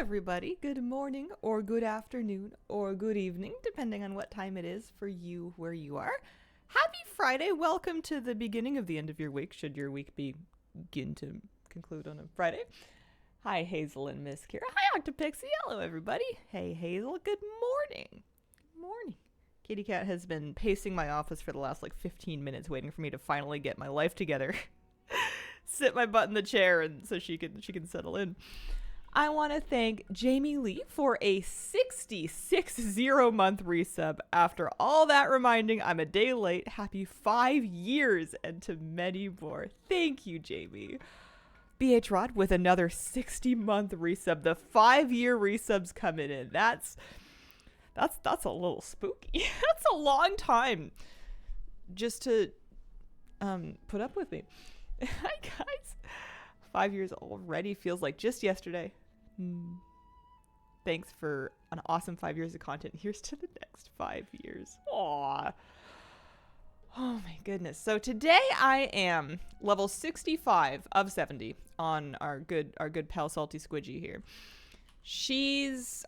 everybody. Good morning, or good afternoon, or good evening, depending on what time it is for you where you are. Happy Friday. Welcome to the beginning of the end of your week, should your week begin to conclude on a Friday. Hi, Hazel and Miss Kira. Hi, Octopixie. Hello, everybody. Hey, Hazel. Good morning. Morning. Kitty Cat has been pacing my office for the last 15 minutes waiting for me to finally get my life together. Sit my butt in the chair and so she can settle in. I want to thank Jamie Lee for a 66-0-month resub. After all that reminding, I'm a day late. Happy 5 years and to many more. Thank you, Jamie. BH Rod with another 60-month resub. The 5-year resubs coming in. That's a little spooky. That's a long time just to put up with me. Hi, guys. 5 years already feels like just yesterday. Thanks for an awesome 5 years of content. Here's to the next 5 years. Aww. Oh my goodness. So today I am level 65 of 70 on our good pal Salty Squidgy here.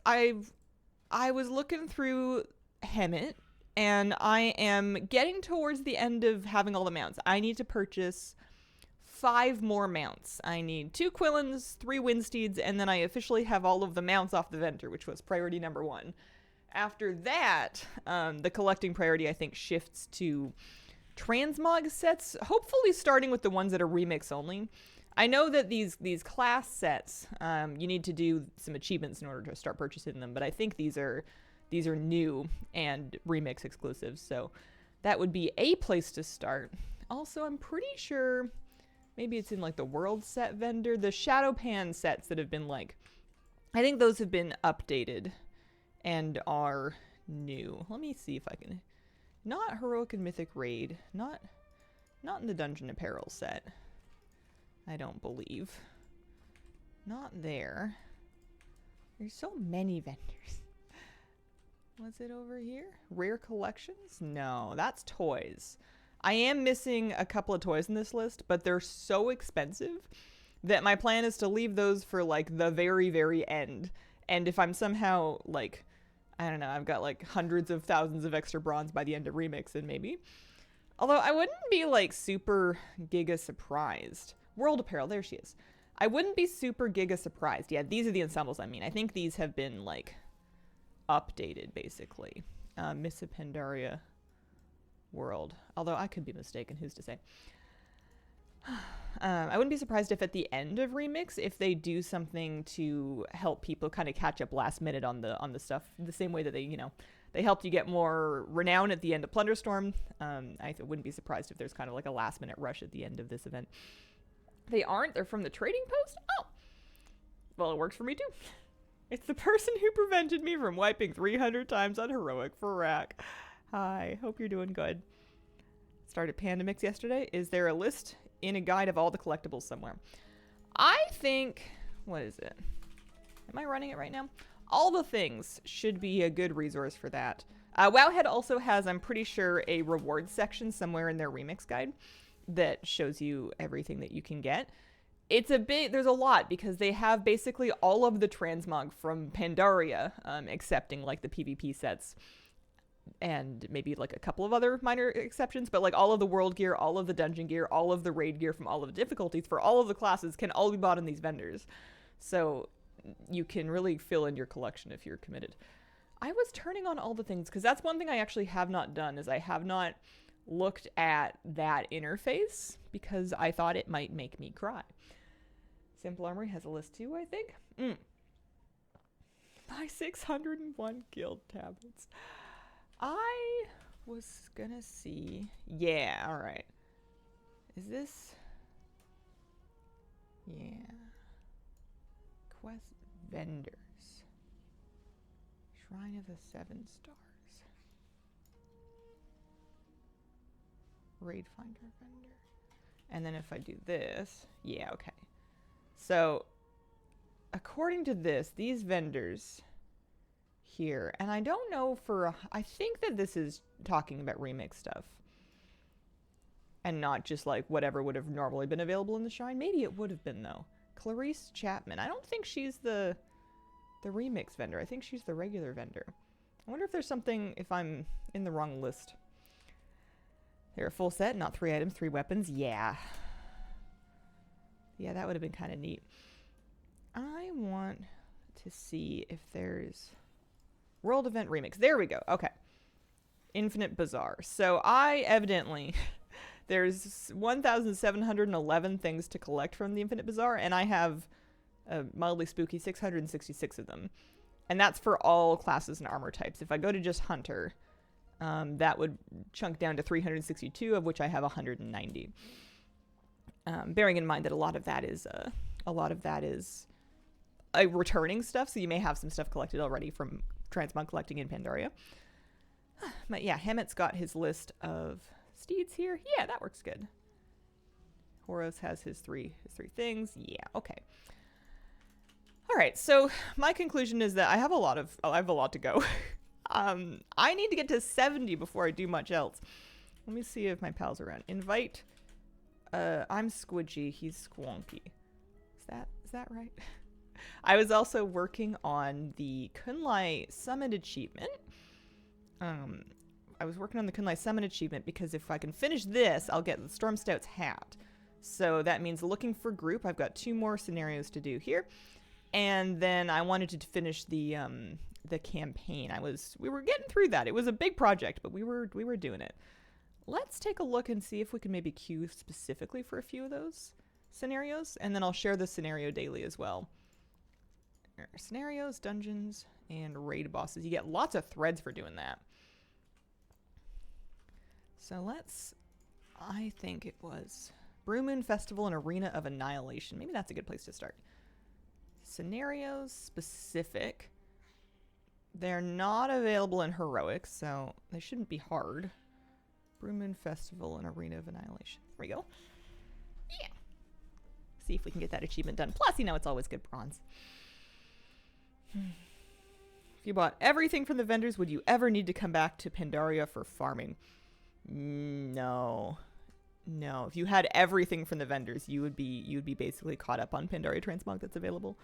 I was looking through Hemet and I am getting towards the end of having all the mounts. I need to purchase 5 more mounts. I need 2 Quillins, 3 Windsteeds, and then I officially have all of the mounts off the vendor, which was priority number 1. After that, the collecting priority, I think, shifts to transmog sets, hopefully starting with the ones that are remix only. I know that these class sets, you need to do some achievements in order to start purchasing them, but I think these are new and remix exclusives, so that would be a place to start. Also, I'm pretty sure maybe it's in the world set vendor. The Shadow Pan sets that have been I think those have been updated and are new. Let me see if I can. Not Heroic and Mythic Raid. Not in the Dungeon Apparel set. I don't believe. Not there. There's so many vendors. Was it over here? Rare Collections? No, that's toys. I am missing a couple of toys in this list, but they're so expensive that my plan is to leave those for the very, very end. And if I'm somehow I don't know, I've got hundreds of thousands of extra bronze by the end of Remix and maybe. Although I wouldn't be super giga surprised. World Apparel, there she is. I wouldn't be super giga surprised. Yeah, these are the ensembles I mean. I think these have been updated basically. Miss Pandaria world. Although I could be mistaken, who's to say? I wouldn't be surprised if at the end of Remix, if they do something to help people kind of catch up last minute on the stuff, the same way that they helped you get more renown at the end of Plunderstorm. I wouldn't be surprised if there's kind of a last minute rush at the end of this event. They aren't. They're from the trading post? Oh. Well, it works for me too. It's the person who prevented me from wiping 300 times on Heroic for Rack. Hi, hope you're doing good. Started Pandamix yesterday. Is there a list in a guide of all the collectibles somewhere? I think, what is it? Am I running it right now? All the things should be a good resource for that. Wowhead also has, I'm pretty sure, a rewards section somewhere in their remix guide that shows you everything that you can get. There's a lot because they have basically all of the transmog from Pandaria, excepting the PvP sets. And maybe a couple of other minor exceptions, but all of the world gear, all of the dungeon gear, all of the raid gear from all of the difficulties for all of the classes can all be bought in these vendors. So you can really fill in your collection if you're committed. I was turning on all the things because that's one thing I actually have not done is I have not looked at that interface because I thought it might make me cry. Simple Armory has a list too, I think. Buy 601 guild tablets. I was gonna see. Yeah, alright. Is this? Yeah. Quest vendors. Shrine of the 7 Stars. Raid Finder vendor. And then if I do this. Yeah, okay. So, according to this, these vendors here, and I don't know I think that this is talking about remix stuff and not just whatever would have normally been available in the shrine. Maybe it would have been though. Clarice Chapman, I don't think she's the the remix vendor. I think she's the regular vendor. I wonder if there's something, if I'm in the wrong list. They're a full set, not 3 items, 3 weapons. Yeah. Yeah, that would have been kind of neat. I want to see if there's World Event Remix. There we go. Okay. Infinite Bazaar. So I evidently, there's 1,711 things to collect from the Infinite Bazaar, and I have a mildly spooky 666 of them. And that's for all classes and armor types. If I go to just Hunter, that would chunk down to 362, of which I have 190. Bearing in mind that a lot of that is returning stuff, so you may have some stuff collected already from transmog collecting in Pandaria. But yeah, Hammett's got his list of steeds here. Yeah, that works good. Horos has his three things. Yeah, okay. All right, so my conclusion is that I have a lot to go. I need to get to 70 before I do much else. Let me see if my pal's around. Invite. I'm Squidgy. He's Squonky. Is that right? I was also working on the Kunlai Summit achievement. I was working on the Kunlai Summit achievement because if I can finish this, I'll get the Storm Stout's hat. So that means looking for group. I've got 2 more scenarios to do here. And then I wanted to finish the campaign. We were getting through that. It was a big project, but we were doing it. Let's take a look and see if we can maybe queue specifically for a few of those scenarios, and then I'll share the scenario daily as well. Scenarios, dungeons, and raid bosses. You get lots of threads for doing that. So I think it was Brew Moon Festival and Arena of Annihilation. Maybe that's a good place to start. Scenarios specific. They're not available in Heroics, so they shouldn't be hard. Brew Moon Festival and Arena of Annihilation. There we go. Yeah. See if we can get that achievement done. Plus, it's always good bronze. If you bought everything from the vendors, would you ever need to come back to Pandaria for farming? No. If you had everything from the vendors, you'd be basically caught up on Pandaria transmog that's available.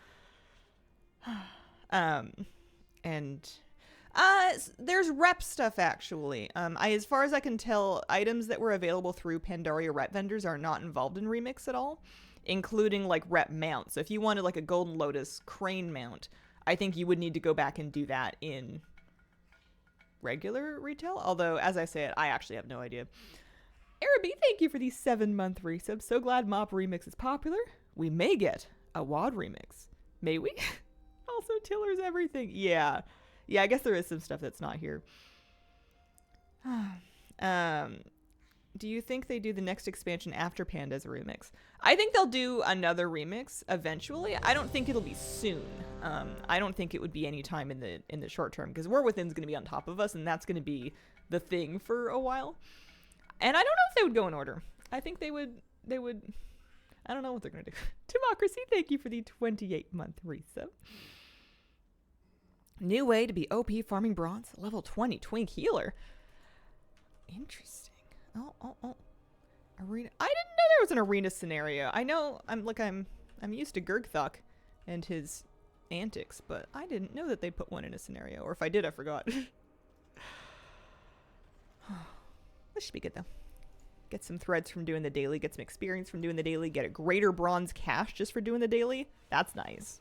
There's rep stuff actually. As far as I can tell, items that were available through Pandaria rep vendors are not involved in remix at all, including like rep mounts. So if you wanted like a Golden Lotus crane mount, I think you would need to go back and do that in regular retail. Although, as I say it, I actually have no idea. Araby, thank you for the 7-month resub. So glad Mop Remix is popular. We may get a WAD Remix. May we? Also, Tiller's everything. Yeah, I guess there is some stuff that's not here. Do you think they do the next expansion after Panda's remix? I think they'll do another remix eventually. I don't think it'll be soon. I don't think it would be any time in the short term, because War Within's going to be on top of us, and that's going to be the thing for a while. And I don't know if they would go in order. I think they would. I don't know what they're going to do. Democracy, thank you for the 28-month resub. New way to be OP farming bronze. Level 20 Twink Healer. Interesting. Oh. Arena. I didn't know there was an arena scenario. I know I'm used to Gurgthok and his antics, but I didn't know that they put one in a scenario. Or if I did, I forgot. This should be good though. Get some threads from doing the daily, get some experience from doing the daily, get a greater bronze cache just for doing the daily. That's nice.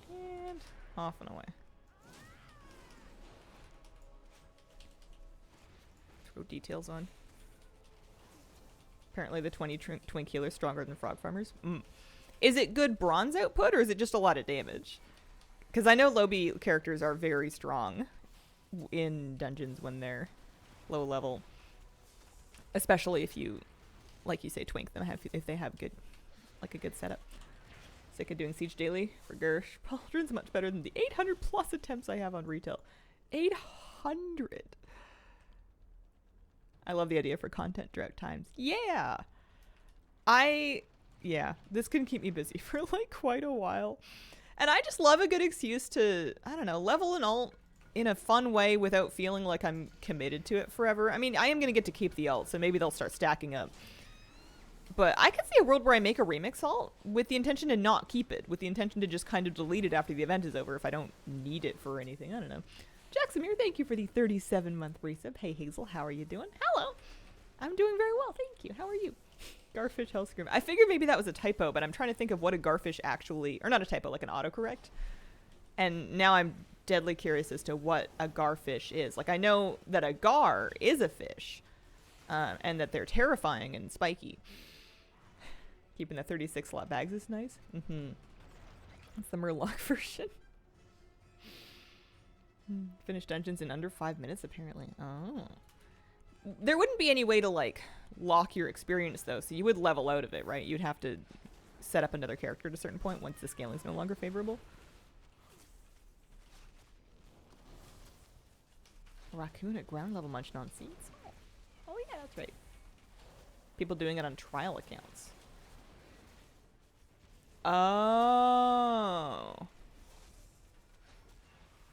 And off and away. Throw details on. Apparently the 20 Twink Healer is stronger than Frog Farmers. Is it good bronze output, or is it just a lot of damage? Because I know Lobby characters are very strong in dungeons when they're low level, especially if you, like you say, twink them, if they have a good setup. Sick of doing Siege daily for Gersh. Pauldron's much better than the 800 plus attempts I have on retail. 800. I love the idea for content drought times. Yeah, this can keep me busy for like quite a while, and I just love a good excuse to, I don't know, level and alt in a fun way without feeling like I'm committed to it forever. I mean, I am going to get to keep the alt, so maybe they'll start stacking up. But I could see a world where I make a remix alt with the intention to not keep it, with the intention to just kind of delete it after the event is over if I don't need it for anything. I don't know. Jacksamir, thank you for the 37-month resub. Hey, Hazel, how are you doing? Hello. I'm doing very well, thank you. How are you? Garfish Hellscream. I figured maybe that was a typo, but I'm trying to think of what a garfish actually... Or not a typo, like an autocorrect. And now I'm deadly curious as to what a garfish is. Like, I know that a gar is a fish, and that they're terrifying and spiky. Keeping the 36 slot bags is nice. Mm-hmm. That's the Murloc version. Finish dungeons in under 5 minutes, apparently. Oh. There wouldn't be any way to, like, lock your experience, though, so you would level out of it, right? You'd have to set up another character at a certain point once the scaling's no longer favorable. Raccoon at ground level munched on seeds? Oh, yeah, that's right. People doing it on trial accounts. Oh.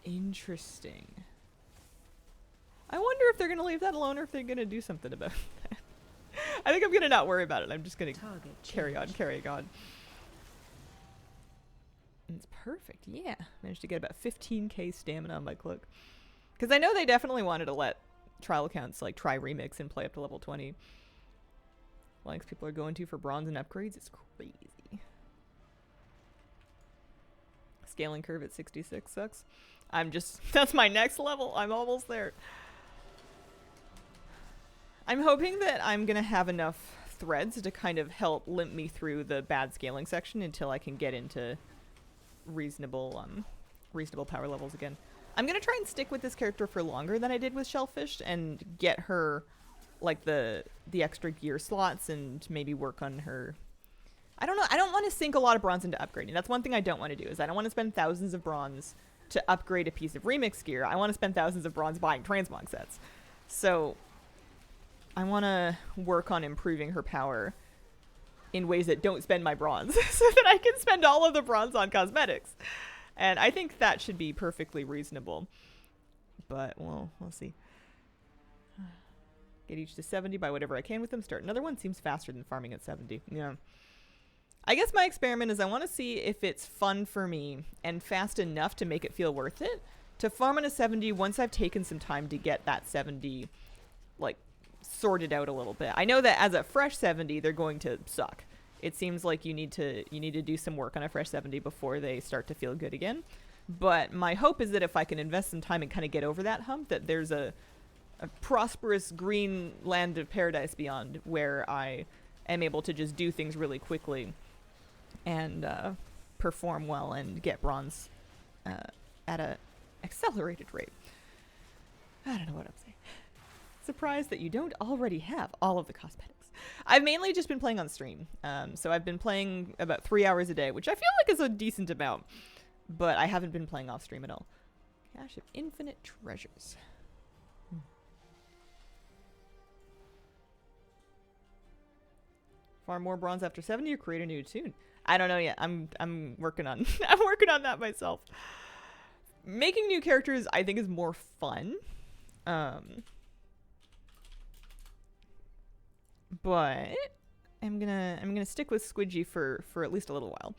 Interesting. I wonder if they're going to leave that alone or if they're going to do something about that. I think I'm going to not worry about it. I'm just going to carry on. It's perfect. Yeah. Managed to get about 15k stamina on my cloak. Because I know they definitely wanted to let trial accounts like try remix and play up to level 20. Lengths people are going to for bronze and upgrades. It's crazy. Scaling curve at 66 sucks. That's my next level. I'm almost there. I'm hoping that I'm going to have enough threads to kind of help limp me through the bad scaling section until I can get into reasonable power levels again. I'm going to try and stick with this character for longer than I did with Shellfish and get her like the extra gear slots and maybe work on her. I don't know. I don't want to sink a lot of bronze into upgrading. That's one thing I don't want to do is I don't want to spend thousands of bronze to upgrade a piece of remix gear. I want to spend thousands of bronze buying transmog sets. So I want to work on improving her power in ways that don't spend my bronze so that I can spend all of the bronze on cosmetics. And I think that should be perfectly reasonable. But, well, we'll see. Get each to 70 by whatever I can with them. Start another one. Seems faster than farming at 70. Yeah. I guess my experiment is I want to see if it's fun for me and fast enough to make it feel worth it to farm on a 70 once I've taken some time to get that 70, like, sorted out a little bit. I know that as a fresh 70, they're going to suck. It seems like you need to do some work on a fresh 70 before they start to feel good again. But my hope is that if I can invest some time and kind of get over that hump, that there's a prosperous green land of paradise beyond where I am able to just do things really quickly and perform well and get bronze at a accelerated rate. I don't know what I'm saying. Surprised that you don't already have all of the cosmetics. I've mainly just been playing on stream. So I've been playing about 3 hours a day, which I feel like is a decent amount. But I haven't been playing off stream at all. Cache of infinite treasures. Farm more bronze after 70 or create a new tune? I don't know yet. I'm working on I'm working on that myself. Making new characters I think is more fun. But I'm gonna stick with Squidgy for at least a little while.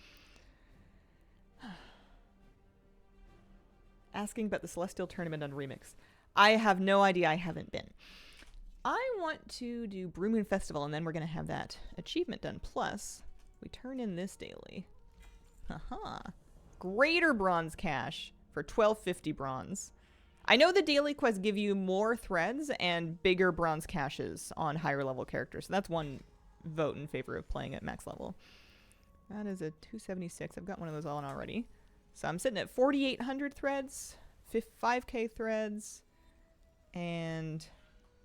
Asking about the Celestial Tournament on Remix. I have no idea. I haven't been. I want to do Brew Moon Festival, and then we're gonna have that achievement done. Plus, we turn in this daily. Haha. Greater bronze cache for 1250 bronze. I know the daily quests give you more threads and bigger bronze caches on higher level characters. So that's one vote in favor of playing at max level. That is a 276. I've got one of those on already. So I'm sitting at 4,800 threads, 5k threads, and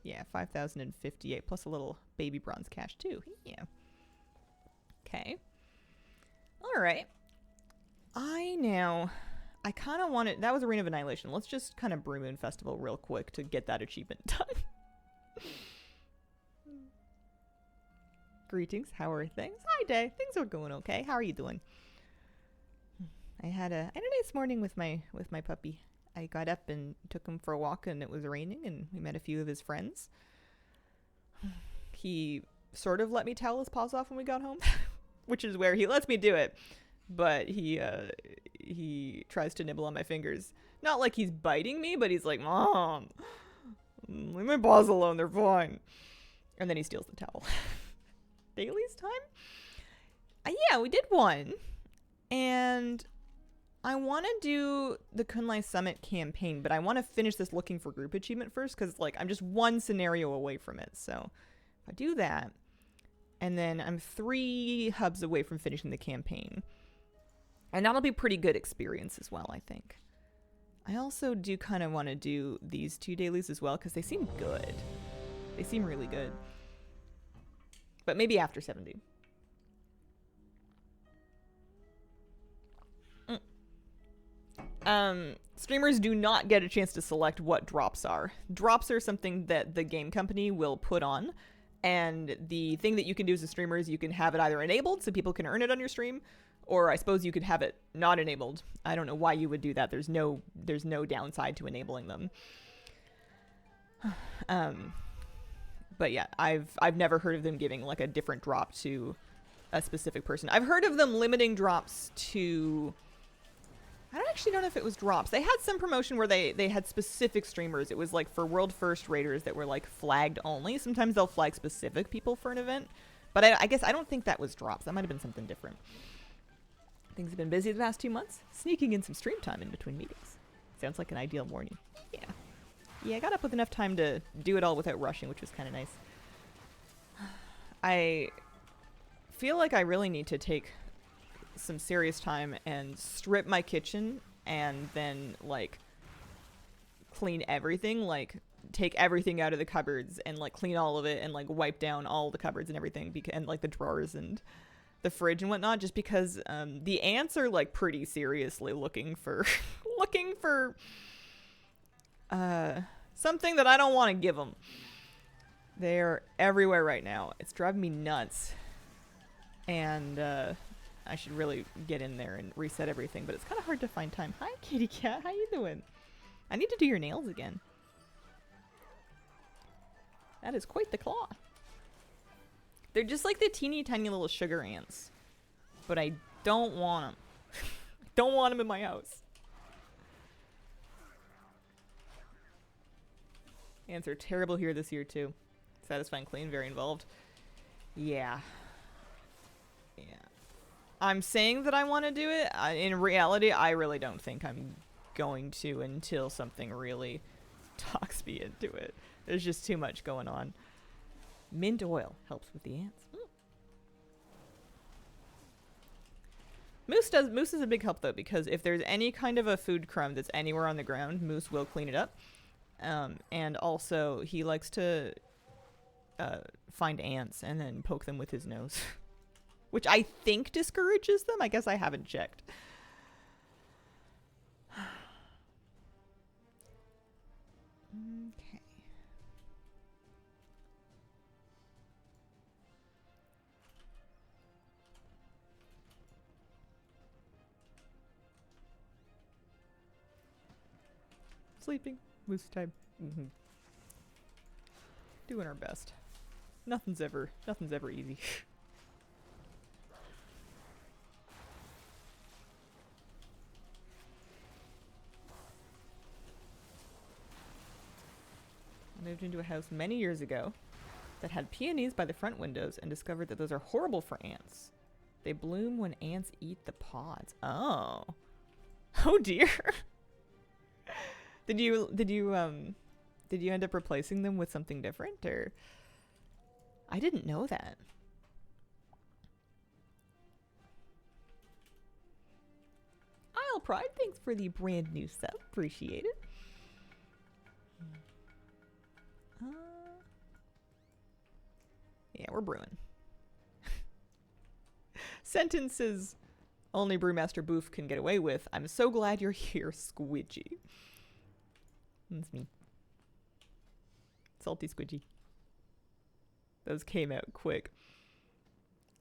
yeah, 5,058 plus a little baby bronze cache too. Yeah. Okay. All right. I kind of wanted... That was Arena of Annihilation. Let's just kind of Brew Moon Festival real quick to get that achievement done. Greetings. How are things? Hi, Day. Things are going okay. How are you doing? I had a nice morning with my puppy. I got up and took him for a walk, and it was raining, and we met a few of his friends. He sort of let me towel his paws off when we got home, which is where he lets me do it, but he tries to nibble on my fingers. Not like he's biting me, but he's like, Mom, leave my paws alone, they're fine. And then he steals the towel. Dailies time? Yeah, we did one. And I want to do the Kunlai Summit campaign, but I want to finish this looking for group achievement first, because like I'm just one scenario away from it. So if I do that, and then I'm 3 hubs away from finishing the campaign. And that'll be pretty good experience as well, I think. I also do kind of want to do these 2 dailies as well, because they seem good. They seem really good. But maybe after 70. Streamers do not get a chance to select what drops are. Drops are something that the game company will put on. And the thing that you can do as a streamer is you can have it either enabled so people can earn it on your stream, or I suppose you could have it not enabled. I don't know why you would do that. There's no downside to enabling them. But yeah, I've never heard of them giving like a different drop to a specific person. I've heard of them limiting drops to, I don't know if it was drops. They had some promotion where they had specific streamers. It was like for World First Raiders that were like flagged only. Sometimes they'll flag specific people for an event. But I guess I don't think that was drops. That might have been something different. Things have been busy the past 2 months. Sneaking in some stream time in between meetings. Sounds like an ideal morning. Yeah. Yeah, I got up with enough time to do it all without rushing, which was kind of nice. I feel like I really need to take some serious time and strip my kitchen and then like clean everything, like take everything out of the cupboards and like clean all of it and like wipe down all the cupboards and everything and like the drawers and the fridge and whatnot, just because the ants are like pretty seriously looking for something that I don't want to give them. They're everywhere right now. It's driving me nuts. And I should really get in there and reset everything, but it's kind of hard to find time. Hi, kitty cat. How you doing? I need to do your nails again. That is quite the claw. They're just like the teeny tiny little sugar ants. But I don't want them. I don't want them in my house. Ants are terrible here this year too. Satisfying clean, very involved. Yeah. Yeah. I'm saying that I want to do it. In reality, I really don't think I'm going to until something really talks me into it. There's just too much going on. Mint oil helps with the ants. Moose is a big help though, because if there's any kind of a food crumb that's anywhere on the ground, Moose will clean it up. And also he likes to find ants and then poke them with his nose. Which I think discourages them. I guess I haven't checked. Okay. Sleeping. Moose time. Mm-hmm. Doing our best. Nothing's ever easy. I moved into a house many years ago that had peonies by the front windows and discovered that those are horrible for ants. They bloom when ants eat the pods. Oh. Oh dear. Did you end up replacing them with something different, or? I didn't know that. Isle Pride, thanks for the brand new sub. Appreciate it. Yeah, we're brewing. Sentences only Brewmaster Boof can get away with. I'm so glad you're here, Squidgy. That's me. Salty Squidgy. Those came out quick.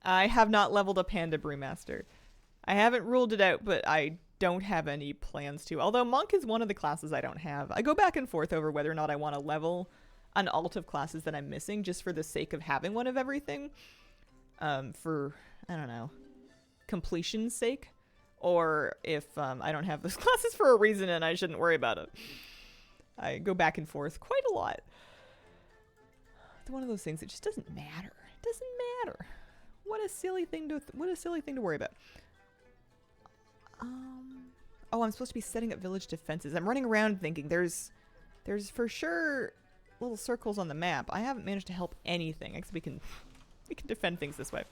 I have not leveled a Panda Brewmaster. I haven't ruled it out, but I don't have any plans to. Although Monk is one of the classes I don't have. I go back and forth over whether or not I want to level an alt of classes that I'm missing just for the sake of having one of everything. For, I don't know, completion's sake. Or if I don't have those classes for a reason and I shouldn't worry about it. I go back and forth quite a lot. It's one of those things that just doesn't matter. It doesn't matter. What a silly thing to worry about. Oh, I'm supposed to be setting up village defenses. I'm running around thinking there's for sure little circles on the map. I haven't managed to help anything. I guess we can defend things this way.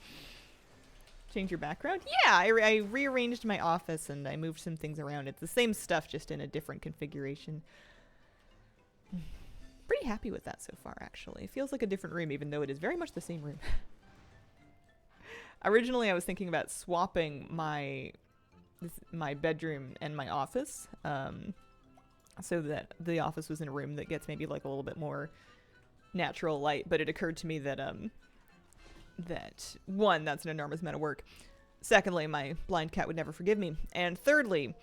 Change your background? Yeah, I rearranged my office and I moved some things around. It's the same stuff, just in a different configuration. Pretty happy with that so far, actually. It feels like a different room, even though it is very much the same room. Originally, I was thinking about swapping my bedroom and my office, so that the office was in a room that gets maybe like a little bit more natural light. But it occurred to me that one, that's an enormous amount of work. Secondly, my blind cat would never forgive me. And thirdly,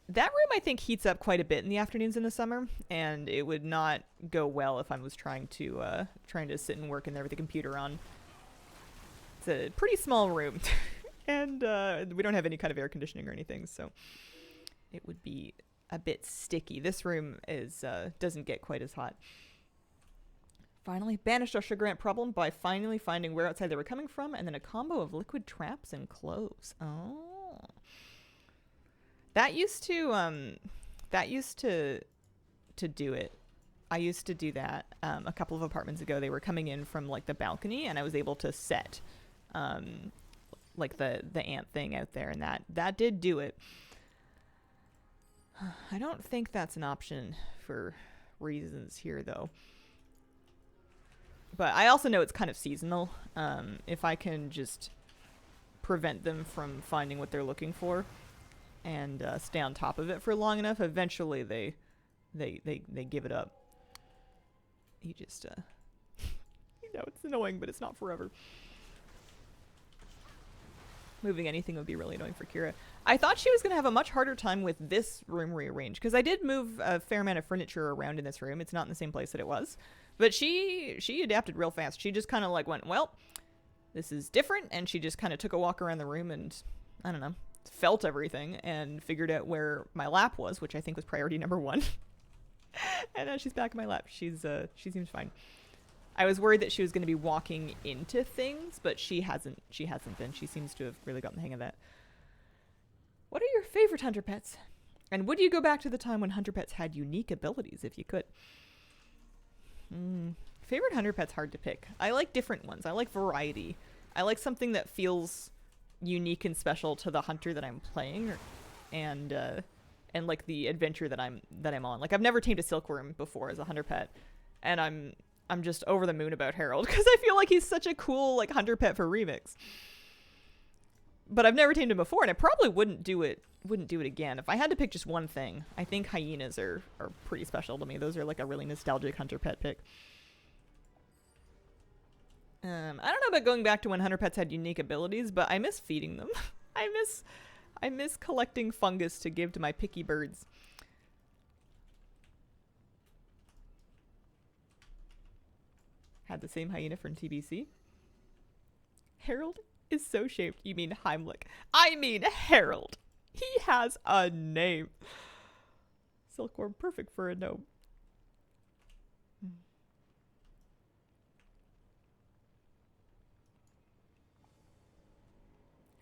that room I think heats up quite a bit in the afternoons in the summer, and it would not go well if I was trying to sit and work in there with the computer on. It's a pretty small room, and we don't have any kind of air conditioning or anything, so it would be a bit sticky. This room doesn't get quite as hot. Finally, banished our sugar ant problem by finally finding where outside they were coming from, and then a combo of liquid traps and cloves. Oh. That used to do it. I used to do that a couple of apartments ago. They were coming in from like the balcony, and I was able to set like the ant thing out there, and that did do it. I don't think that's an option for reasons here, though. But I also know it's kind of seasonal. If I can just prevent them from finding what they're looking for and stay on top of it for long enough, eventually they give it up. You just, it's annoying, but it's not forever. Moving anything would be really annoying for Kira. I thought she was going to have a much harder time with this room rearranged, because I did move a fair amount of furniture around in this room. It's not in the same place that it was. But she adapted real fast. She just kind of like went, well, this is different, and she just kind of took a walk around the room and, I don't know, felt everything and figured out where my lap was, which I think was priority number 1. And now she's back in my lap. She seems fine. I was worried that she was going to be walking into things, but she hasn't been. She seems to have really gotten the hang of that. What are your favorite hunter pets? And would you go back to the time when hunter pets had unique abilities if you could? Favorite hunter pet's hard to pick. I like different ones. I like variety. I like something that feels unique and special to the hunter that I'm playing, and like the adventure that I'm on. Like, I've never tamed a silkworm before as a hunter pet, and I'm just over the moon about Harold because I feel like he's such a cool like hunter pet for remix. But I've never tamed him before, and I probably wouldn't do it again. If I had to pick just one thing, I think hyenas are pretty special to me. Those are like a really nostalgic hunter pet pick. I don't know about going back to when hunter pets had unique abilities, but I miss feeding them. I miss collecting fungus to give to my picky birds. Had the same hyena from TBC. Harold is so shaped. You mean Heimlich? I mean Harold. He has a name. Silkworm, perfect for a gnome.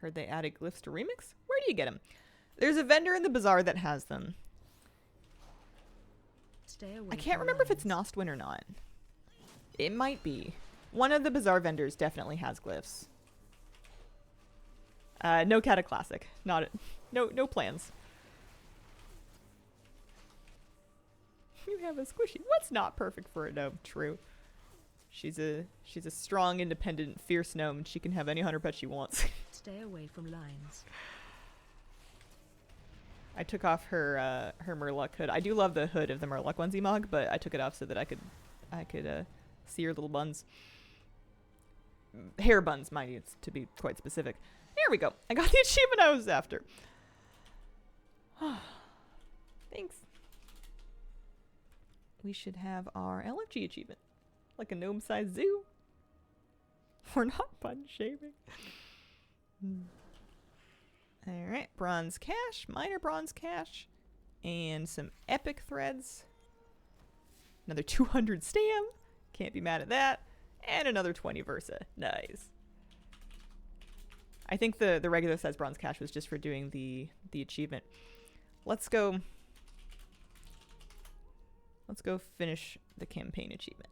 Heard they added glyphs to Remix? Where do you get them? There's a vendor in the bazaar that has them. I can't remember if it's Nostwin or not. It might be. One of the bazaar vendors definitely has glyphs. No Cataclassic. No plans. You have a squishy. What's not perfect for a gnome? True. She's a strong, independent, fierce gnome, and she can have any hunter pet she wants. Stay away from lines. I took off her Murloc hood. I do love the hood of the Murloc onesie mog, but I took it off so that I could see her little buns. Hair buns, mind you, to be quite specific. Here we go. I got the achievement I was after. Thanks. we should have our LFG achievement. Like a gnome-sized zoo. We're not bun shaving. Alright, bronze cash, minor bronze cash, and some epic threads. Another 200 stam. Can't be mad at that. And another 20 Versa. Nice. I think the regular size bronze cash was just for doing the achievement. Let's go finish the campaign achievement.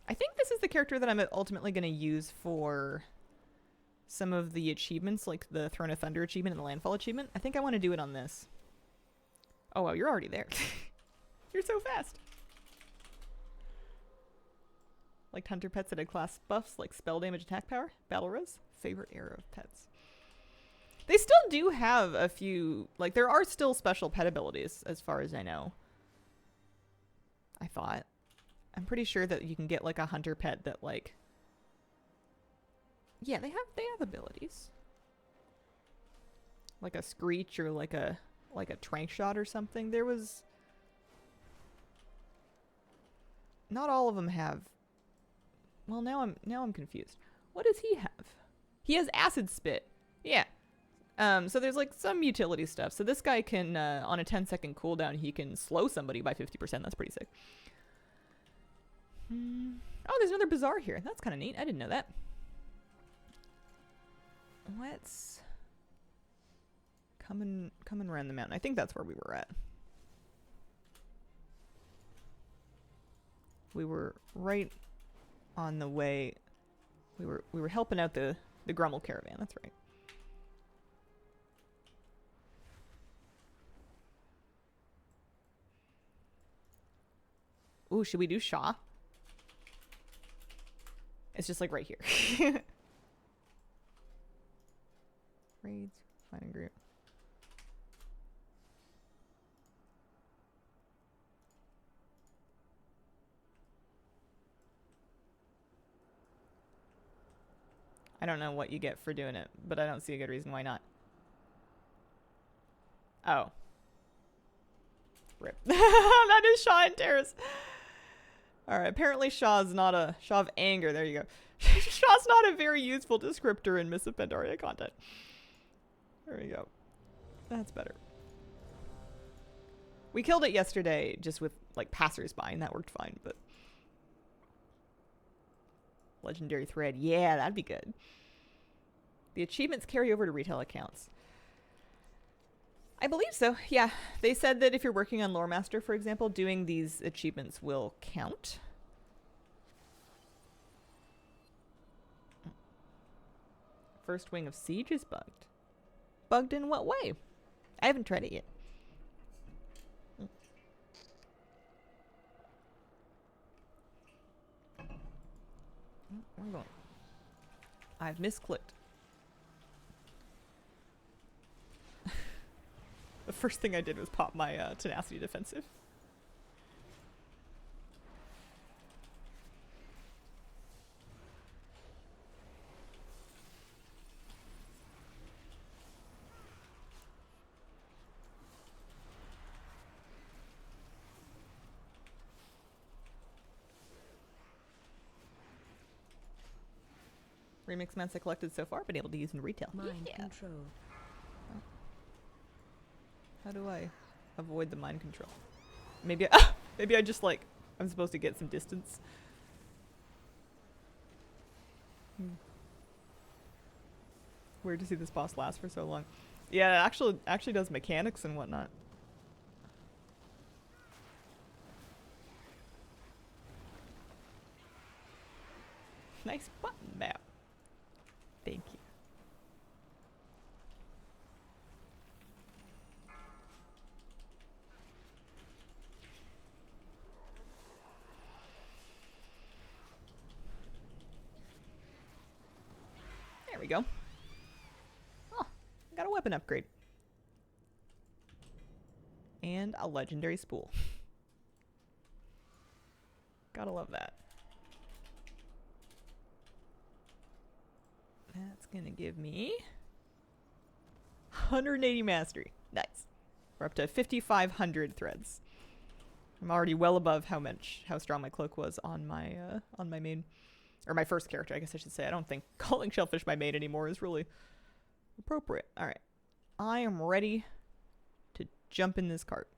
I think this is the character that I'm ultimately going to use for some of the achievements, like the Throne of Thunder achievement and the Landfall achievement. I think I want to do it on this. Oh, wow, you're already there. You're so fast. Like hunter pets that had class buffs like spell damage, attack power, battle res, favorite era of pets. They still do have a few, like there are still special pet abilities as far as I know. I thought. I'm pretty sure that you can get like a hunter pet that like, yeah, they have abilities. Like a screech or like a trank shot or something. There was, not all of them have. Well, now I'm confused. What does he have? He has acid spit. Yeah. So there's like some utility stuff. So this guy can, on a 10-second cooldown, he can slow somebody by 50%. That's pretty sick. Oh, there's another bazaar here. That's kind of neat. I didn't know that. Let's come and around the mountain. I think that's where we were at. We were right on the way. We were helping out the Grummel caravan. That's right. Ooh, should we do Shaw? It's just like right here. Raids, find a group. I don't know what you get for doing it, but I don't see a good reason why not. Oh. Rip. That is Shaw and Terrace. Alright, apparently Shaw's not a... Shaw of Anger, there you go. Shaw's not a very useful descriptor in Mists of Pandaria content. There we go. That's better. We killed it yesterday just with, like, passersby, and that worked fine, but... Legendary thread. Yeah, that'd be good. The achievements carry over to retail accounts. I believe so, yeah. They said that if you're working on Lore Master, for example, doing these achievements will count. First Wing of Siege is bugged. Bugged in what way? I haven't tried it yet. Where am I going? I've misclicked. The first thing I did was pop my tenacity defensive. Remix mounts I collected so far, been able to use in retail. Mind control. How do I avoid the mind control? Maybe I just like, I'm supposed to get some distance. Weird to see this boss last for so long. Yeah, it actually does mechanics and whatnot. Nice button map. Thank you. There we go. Oh, got a weapon upgrade. And a legendary spool. Gotta love that. That's gonna give me 180 mastery. Nice. We're up to 5,500 threads. I'm already well above how strong my cloak was on my main, or my first character, I guess I should say. I don't think calling Shellfish my main anymore is really appropriate. All right, I am ready to jump in this cart.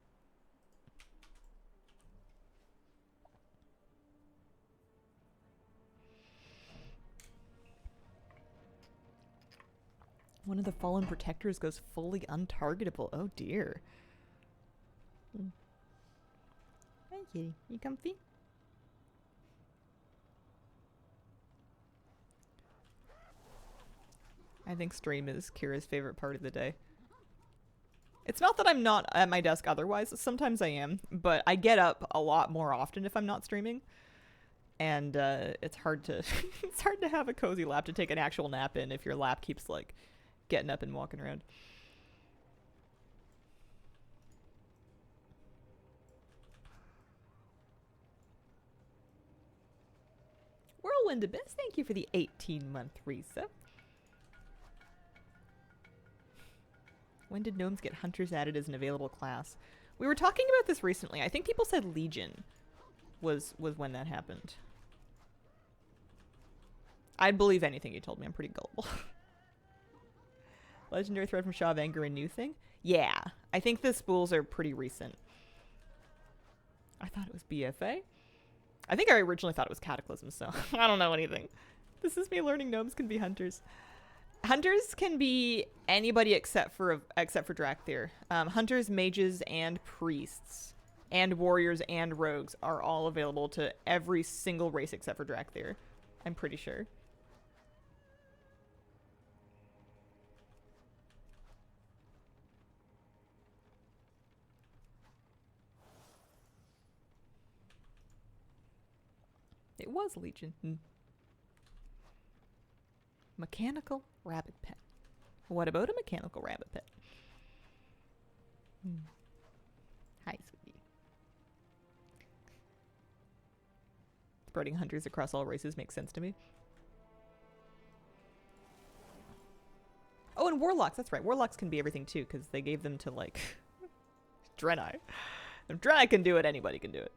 One of the fallen protectors goes fully untargetable. Oh dear. Hi, kitty. You comfy? I think stream is Kira's favorite part of the day. It's not that I'm not at my desk otherwise. Sometimes I am, but I get up a lot more often if I'm not streaming. And it's hard to it's hard to have a cozy lap to take an actual nap in if your lap keeps like getting up and walking around. Whirlwind Abyss, thank you for the 18-month resub. When did gnomes get hunters added as an available class? We were talking about this recently. I think people said Legion was when that happened. I'd believe anything you told me. I'm pretty gullible. Legendary thread from Shaw of Anger, a new thing? Yeah, I think the spools are pretty recent. I thought it was BFA. I think I originally thought it was Cataclysm, so I don't know anything. This is me learning gnomes can be hunters. Hunters can be anybody except for Drakthir. Hunters, mages, and priests, and warriors and rogues are all available to every single race except for Drakthir. I'm pretty sure. It was Legion. Mechanical rabbit pet. What about a mechanical rabbit pet? Hi, sweetie. Spreading hunters across all races makes sense to me. Oh, and warlocks. That's right. Warlocks can be everything too, because they gave them to like Draenei. If Draenei can do it, anybody can do it.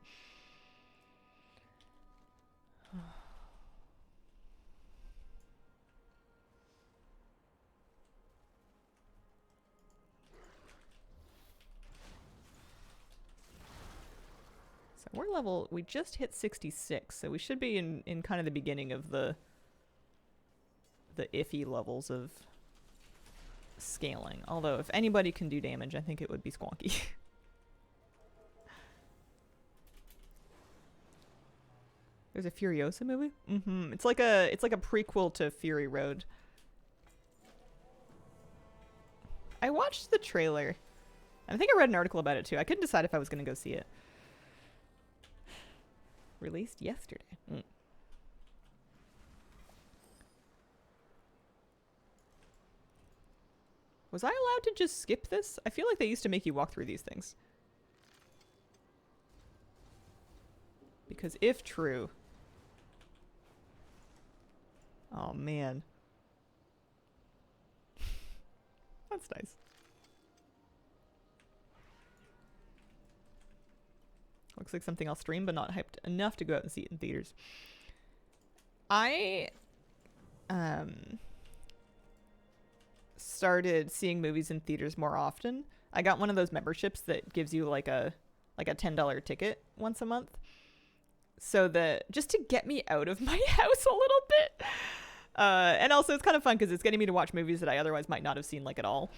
We're level, we just hit 66, so we should be in kind of the beginning of the iffy levels of scaling. Although, if anybody can do damage, I think it would be Squonky. There's a Furiosa movie? Mm-hmm. It's like a prequel to Fury Road. I watched the trailer. I think I read an article about it too. I couldn't decide if I was going to go see it. Released yesterday. Was I allowed to just skip this? I feel like they used to make you walk through these things. Because if true... Oh, man. That's nice. Looks like something I'll stream, but not hyped enough to go out and see it in theaters. I started seeing movies in theaters more often. I got one of those memberships that gives you like a $10 ticket once a month. So that just to get me out of my house a little bit. And also it's kind of fun because it's getting me to watch movies that I otherwise might not have seen like at all.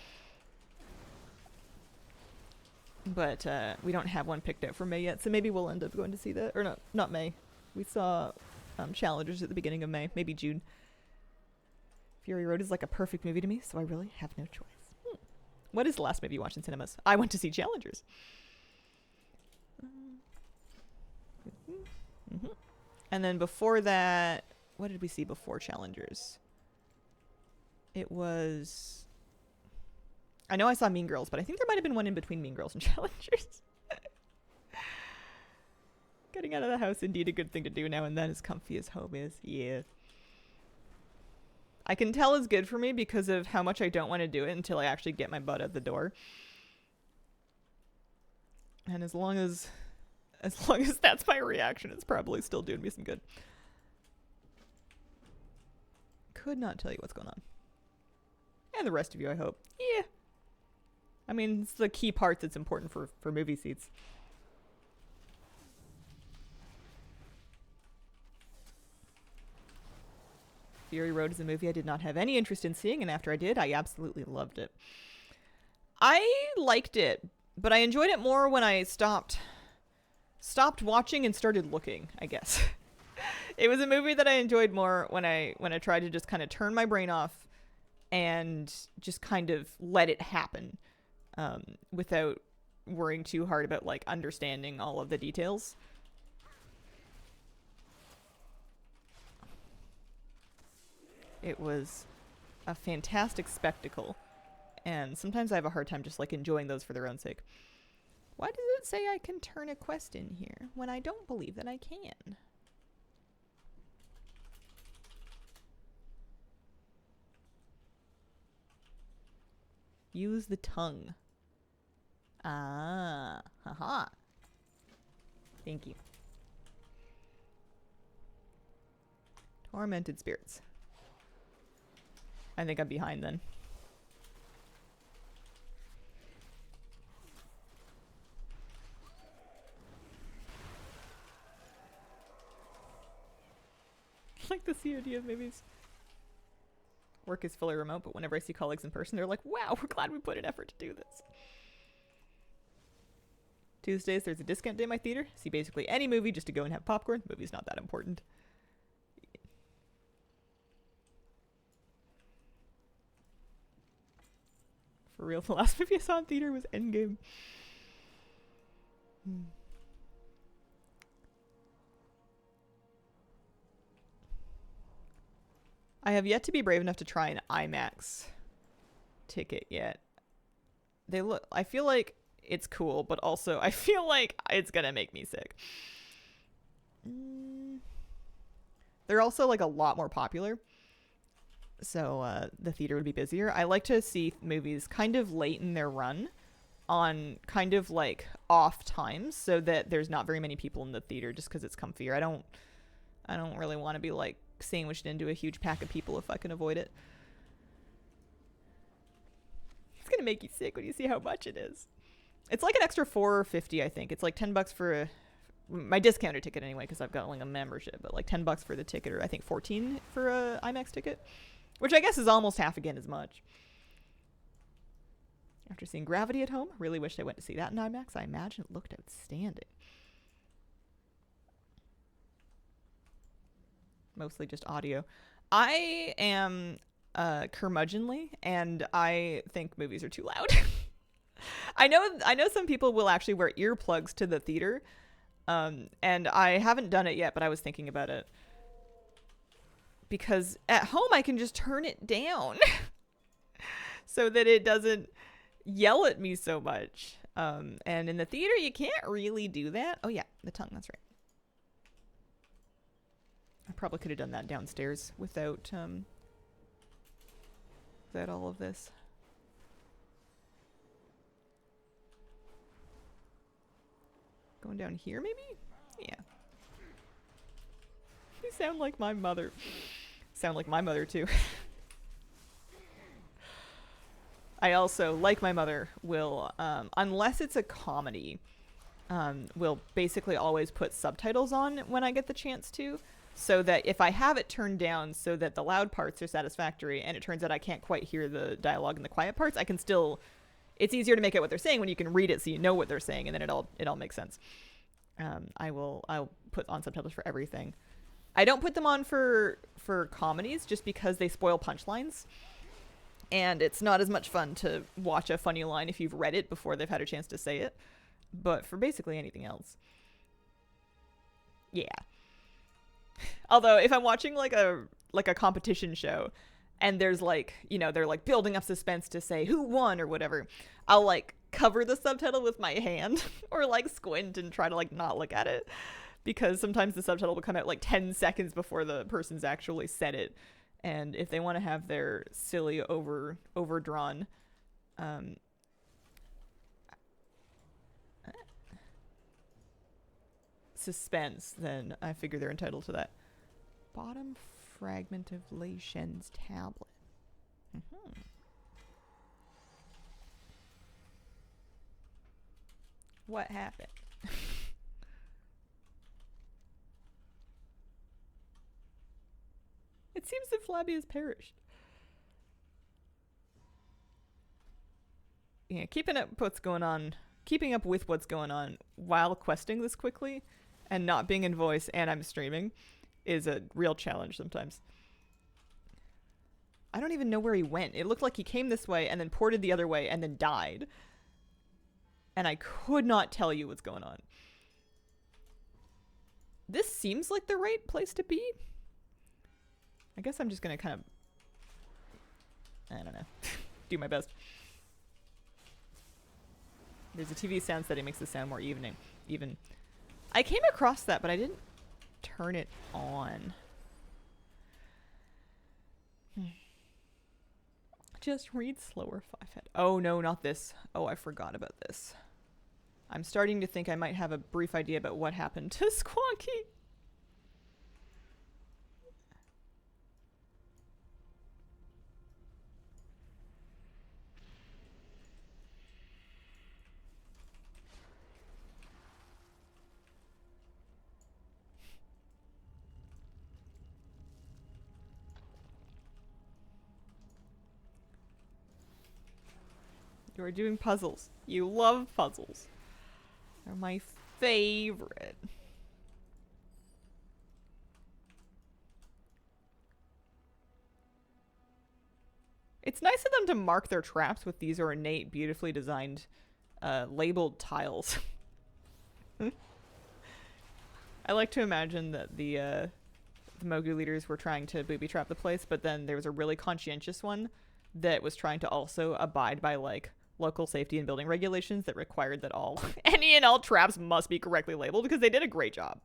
But we don't have one picked out for May yet, so maybe we'll end up going to see that. Or no, not May. We saw Challengers at the beginning of May, maybe June. Fury Road is like a perfect movie to me, so I really have no choice. What is the last movie you watched in cinemas? I went to see Challengers. And then before that, what did we see before Challengers? It was... I know I saw Mean Girls, but I think there might have been one in between Mean Girls and Challengers. Getting out of the house, indeed a good thing to do now and then, as comfy as home is. Yeah. I can tell is good for me because of how much I don't want to do it until I actually get my butt at the door. And as long as that's my reaction, it's probably still doing me some good. Could not tell you what's going on. And the rest of you, I hope. Yeah. I mean, it's the key part that's important for movie seats. Fury Road is a movie I did not have any interest in seeing, and after I did, I absolutely loved it. I liked it, but I enjoyed it more when I stopped watching and started looking, I guess. It was a movie that I enjoyed more when I tried to just kind of turn my brain off and just kind of let it happen, without worrying too hard about like understanding all of the details. It was a fantastic spectacle, and sometimes I have a hard time just like enjoying those for their own sake. Why does it say I can turn a quest in here when I don't believe that I can? Use the tongue. Ah, haha. Thank you. Tormented spirits. I think I'm behind then. Like the COD of movies. Work is fully remote, but whenever I see colleagues in person, they're like, wow, we're glad we put an effort to do this. Tuesdays, there's a discount day in my theater. See basically any movie just to go and have popcorn. The movie's not that important. For real, the last movie I saw in theater was Endgame. I have yet to be brave enough to try an IMAX ticket yet. I feel like it's cool, but also I feel like it's gonna make me sick. They're also like a lot more popular, so the theater would be busier. I like to see movies kind of late in their run on kind of like off times so that there's not very many people in the theater just because it's comfier. I don't really want to be like sandwiched into a huge pack of people if I can avoid it. It's gonna make you sick when you see how much it is. It's like an extra $4.50, I think. It's like $10 for my discounted ticket anyway, because I've got like a membership, but like $10 for the ticket, or I think $14 for a IMAX ticket, which I guess is almost half again as much. After seeing Gravity at home, really wished I went to see that in IMAX. I imagine it looked outstanding. Mostly just audio. I am curmudgeonly, and I think movies are too loud. I know some people will actually wear earplugs to the theater, and I haven't done it yet, but I was thinking about it. Because at home I can just turn it down so that it doesn't yell at me so much. And in the theater you can't really do that. Oh yeah, the tongue, that's right. I probably could have done that downstairs without all of this. Going down here, maybe? Yeah. You sound like my mother. Sound like my mother, too. I also, like my mother, will, unless it's a comedy, will basically always put subtitles on when I get the chance to, so that if I have it turned down so that the loud parts are satisfactory and it turns out I can't quite hear the dialogue in the quiet parts, I can still... It's easier to make out what they're saying when you can read it so you know what they're saying, and then it all makes sense. I'll put on subtitles for everything. I don't put them on for comedies just because they spoil punchlines, and it's not as much fun to watch a funny line if you've read it before they've had a chance to say it. But for basically anything else, yeah. Although if I'm watching like a competition show, and there's like, you know, they're like building up suspense to say who won or whatever, I'll like cover the subtitle with my hand or like squint and try to like not look at it, because sometimes the subtitle will come out like 10 seconds before the person's actually said it, And if they want to have their silly overdrawn suspense, then I figure they're entitled to that. Bottom fragment of Lei Shen's tablet. Mm-hmm. What happened? It seems that Flabby has perished. Yeah, keeping up with what's going on while questing this quickly and not being in voice and I'm streaming is a real challenge sometimes. I don't even know where he went. It looked like he came this way and then ported the other way and then died. And I could not tell you what's going on. This seems like the right place to be. I guess I'm just gonna kind of, I don't know, do my best. There's a TV sound setting makes the sound more even. I came across that, but I didn't turn it on. Just read slower, 5-head. Oh no, not this. Oh, I forgot about this. I'm starting to think I might have a brief idea about what happened to Squonky. You are doing puzzles. You love puzzles. They're my favorite. It's nice of them to mark their traps with these ornate, beautifully designed, labeled tiles. I like to imagine that the Mogu leaders were trying to booby trap the place, but then there was a really conscientious one that was trying to also abide by, like, local safety and building regulations that required that any and all traps must be correctly labeled because they did a great job.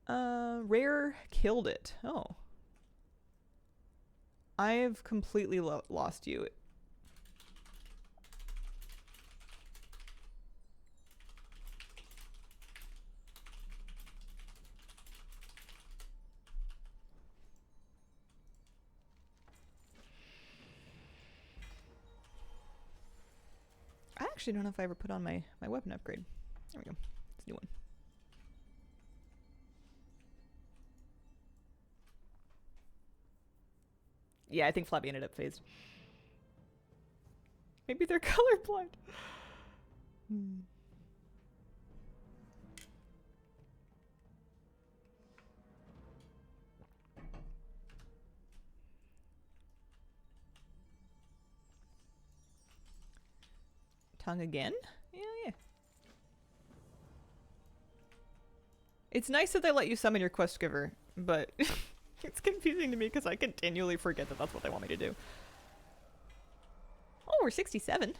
Rare killed it. Oh. I've completely lost you. I actually don't know if I ever put on my weapon upgrade. There we go. It's a new one. Yeah, I think Flabby ended up phased. Maybe they're colorblind. Tongue again? Yeah. It's nice that they let you summon your quest giver, but it's confusing to me because I continually forget that that's what they want me to do. Oh, we're 67.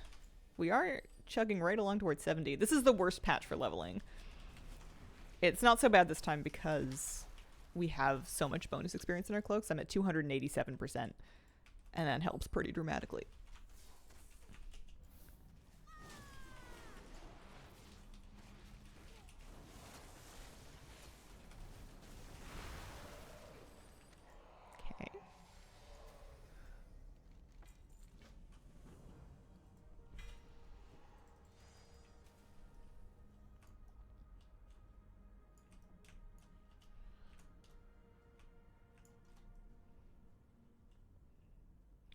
We are chugging right along towards 70. This is the worst patch for leveling. It's not so bad this time because we have so much bonus experience in our cloaks. I'm at 287%, and that helps pretty dramatically.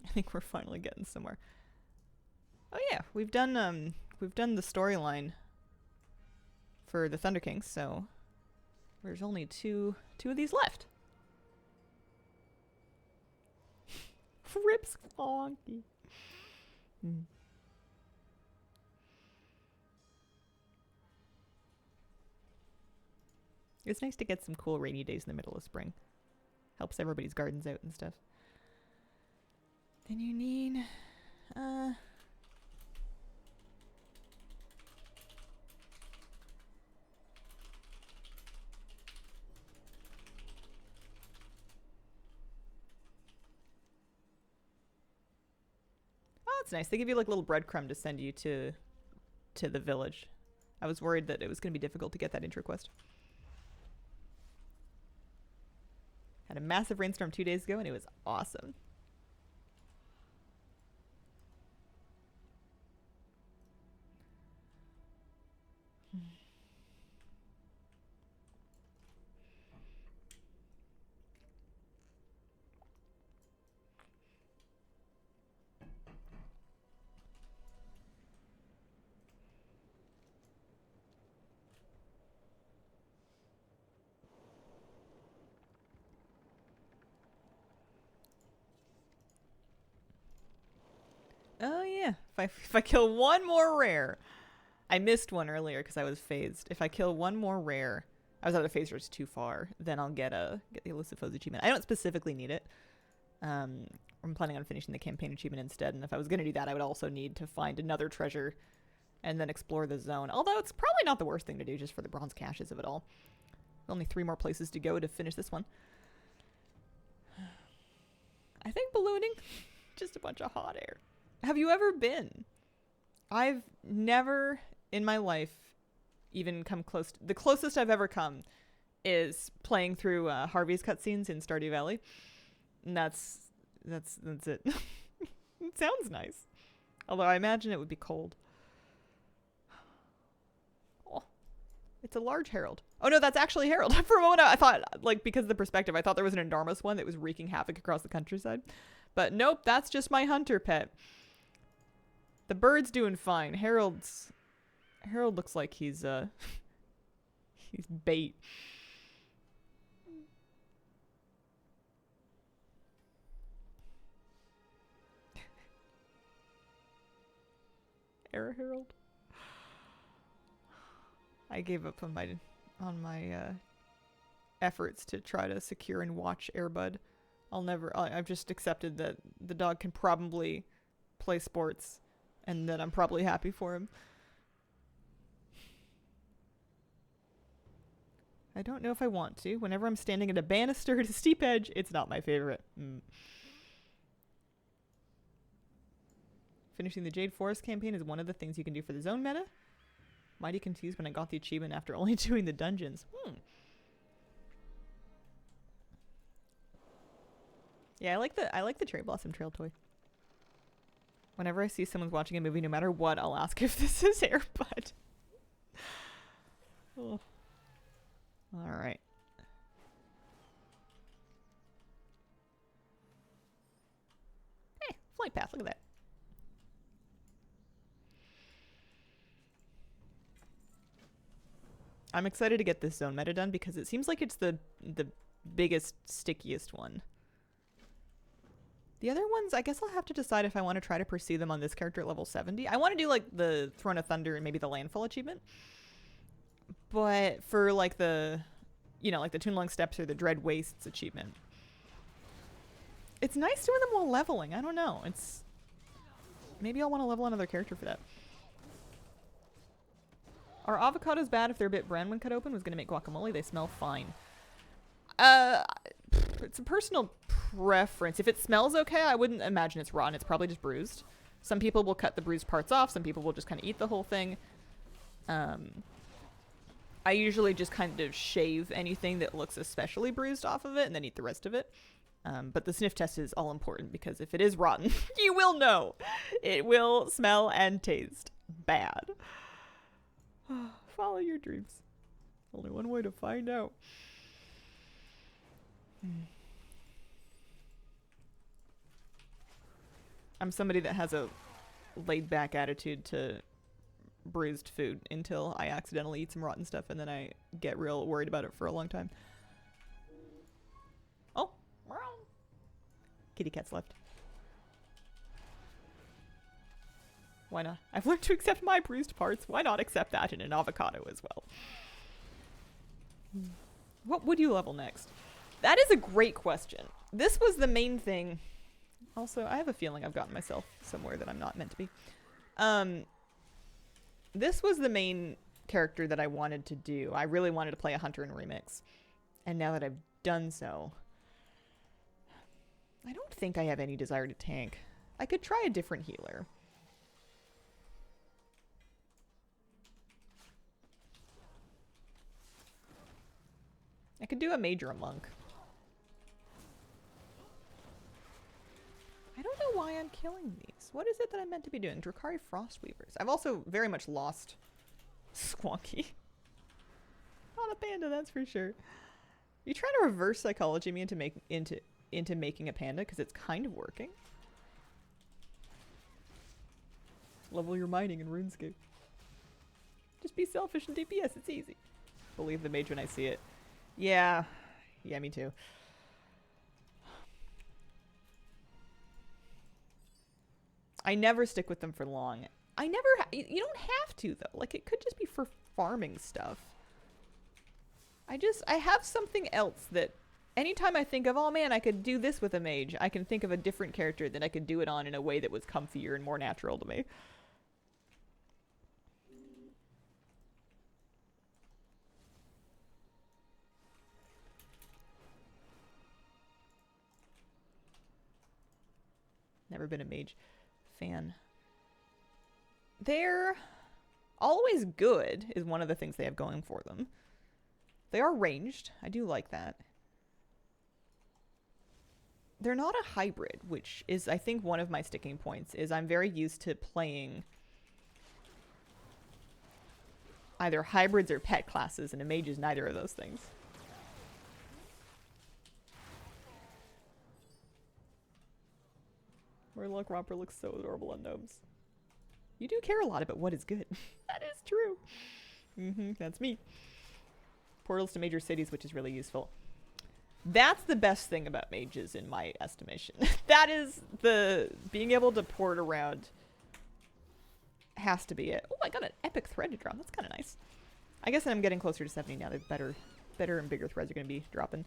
I think we're finally getting somewhere. Oh yeah, we've done the storyline for the Thunder Kings, so there's only two of these left. Rip Squonky. It's nice to get some cool rainy days in the middle of spring. Helps everybody's gardens out and stuff. Then you need, that's nice. They give you like a little breadcrumb to send you to the village. I was worried that it was going to be difficult to get that intro quest. Had a massive rainstorm 2 days ago, and it was awesome. Oh yeah, if I kill one more rare, I missed one earlier because I was phased. If I kill one more rare, I was out of phase just too far. Then I'll get the elusive foes achievement. I don't specifically need it. I'm planning on finishing the campaign achievement instead. And if I was gonna do that, I would also need to find another treasure, and then explore the zone. Although it's probably not the worst thing to do just for the bronze caches of it all. Only 3 more places to go to finish this one. I think ballooning, just a bunch of hot air. Have you ever been? I've never in my life even come close. The closest I've ever come is playing through Harvey's cutscenes in Stardew Valley. And that's it. It sounds nice. Although I imagine it would be cold. Oh, it's a large herald. Oh no, that's actually Herald. For a moment I thought, like, because of the perspective, I thought there was an enormous one that was wreaking havoc across the countryside. But nope, that's just my hunter pet. The bird's doing fine. Harold looks like he's he's bait. Era Harold. I gave up on my efforts to try to secure and watch Airbud. I've just accepted that the dog can probably play sports, and that I'm probably happy for him. I don't know if I want to. Whenever I'm standing at a banister at a steep edge, it's not my favorite. Finishing the Jade Forest campaign is one of the things you can do for the zone meta. Mighty confused when I got the achievement after only doing the dungeons. Yeah, I like the Cherry Blossom Trail toy. Whenever I see someone's watching a movie, no matter what, I'll ask if this is Airbud. Oh. All right. Hey, flight path. Look at that. I'm excited to get this zone meta done because it seems like it's the biggest, stickiest one. The other ones, I guess I'll have to decide if I want to try to pursue them on this character at level 70. I want to do like the Throne of Thunder and maybe the Landfall achievement. But for like the, like the Toonlong Steppes or the Dread Wastes achievement, it's nice doing them while leveling. I don't know. Maybe I'll want to level another character for that. Are avocados bad if they're a bit brown when cut open? Was going to make guacamole. They smell fine. It's a personal preference. If it smells okay, I wouldn't imagine it's rotten. It's probably just bruised. Some people will cut the bruised parts off. Some people will just kind of eat the whole thing. I usually just kind of shave anything that looks especially bruised off of it and then eat the rest of it. But the sniff test is all important because if it is rotten, you will know. It will smell and taste bad. Follow your dreams. Only one way to find out. I'm somebody that has a laid back attitude to bruised food until I accidentally eat some rotten stuff, and then I get real worried about it for a long time. Oh, kitty cat's left. Why not? I've learned to accept my bruised parts. Why not accept that in an avocado as well? What would you level next? That is a great question. This was the main thing. Also, I have a feeling I've gotten myself somewhere that I'm not meant to be. This was the main character that I wanted to do. I really wanted to play a hunter in Remix. And now that I've done so, I don't think I have any desire to tank. I could try a different healer. I could do a mage or a monk. I don't know why I'm killing these. What is it that I'm meant to be doing? Drakari Frostweavers. I've also very much lost Squonky. Not a panda, that's for sure. You trying to reverse psychology me into making a panda because it's kind of working. Level your mining in RuneScape. Just be selfish in DPS, it's easy. Believe the mage when I see it. Yeah. Yeah, me too. I never stick with them for long. You don't have to though. Like it could just be for farming stuff. I have something else that anytime I think of, oh man, I could do this with a mage, I can think of a different character that I could do it on in a way that was comfier and more natural to me. Never been a mage fan. They're always good is one of the things they have going for them. They are ranged. I do like that. They're not a hybrid, which is, I think, one of my sticking points, is I'm very used to playing either hybrids or pet classes, and a mage is neither of those things. Murloc Romper looks so adorable on gnomes. You do care a lot about what is good. That is true. That's me. Portals to major cities, which is really useful. That's the best thing about mages in my estimation. That is the being able to port around has to be it. Oh, I got an epic thread to drop. That's kind of nice. I guess I'm getting closer to 70 now. The better and bigger threads are going to be dropping.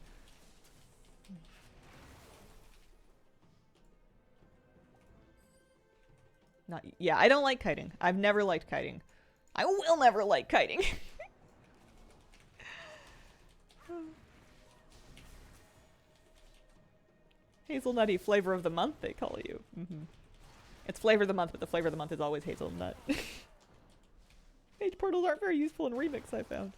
Yeah, I don't like kiting. I've never liked kiting. I will never like kiting. Hazelnutty flavor of the month, they call you. It's flavor of the month, but the flavor of the month is always hazelnut. Mage portals aren't very useful in Remix, I found.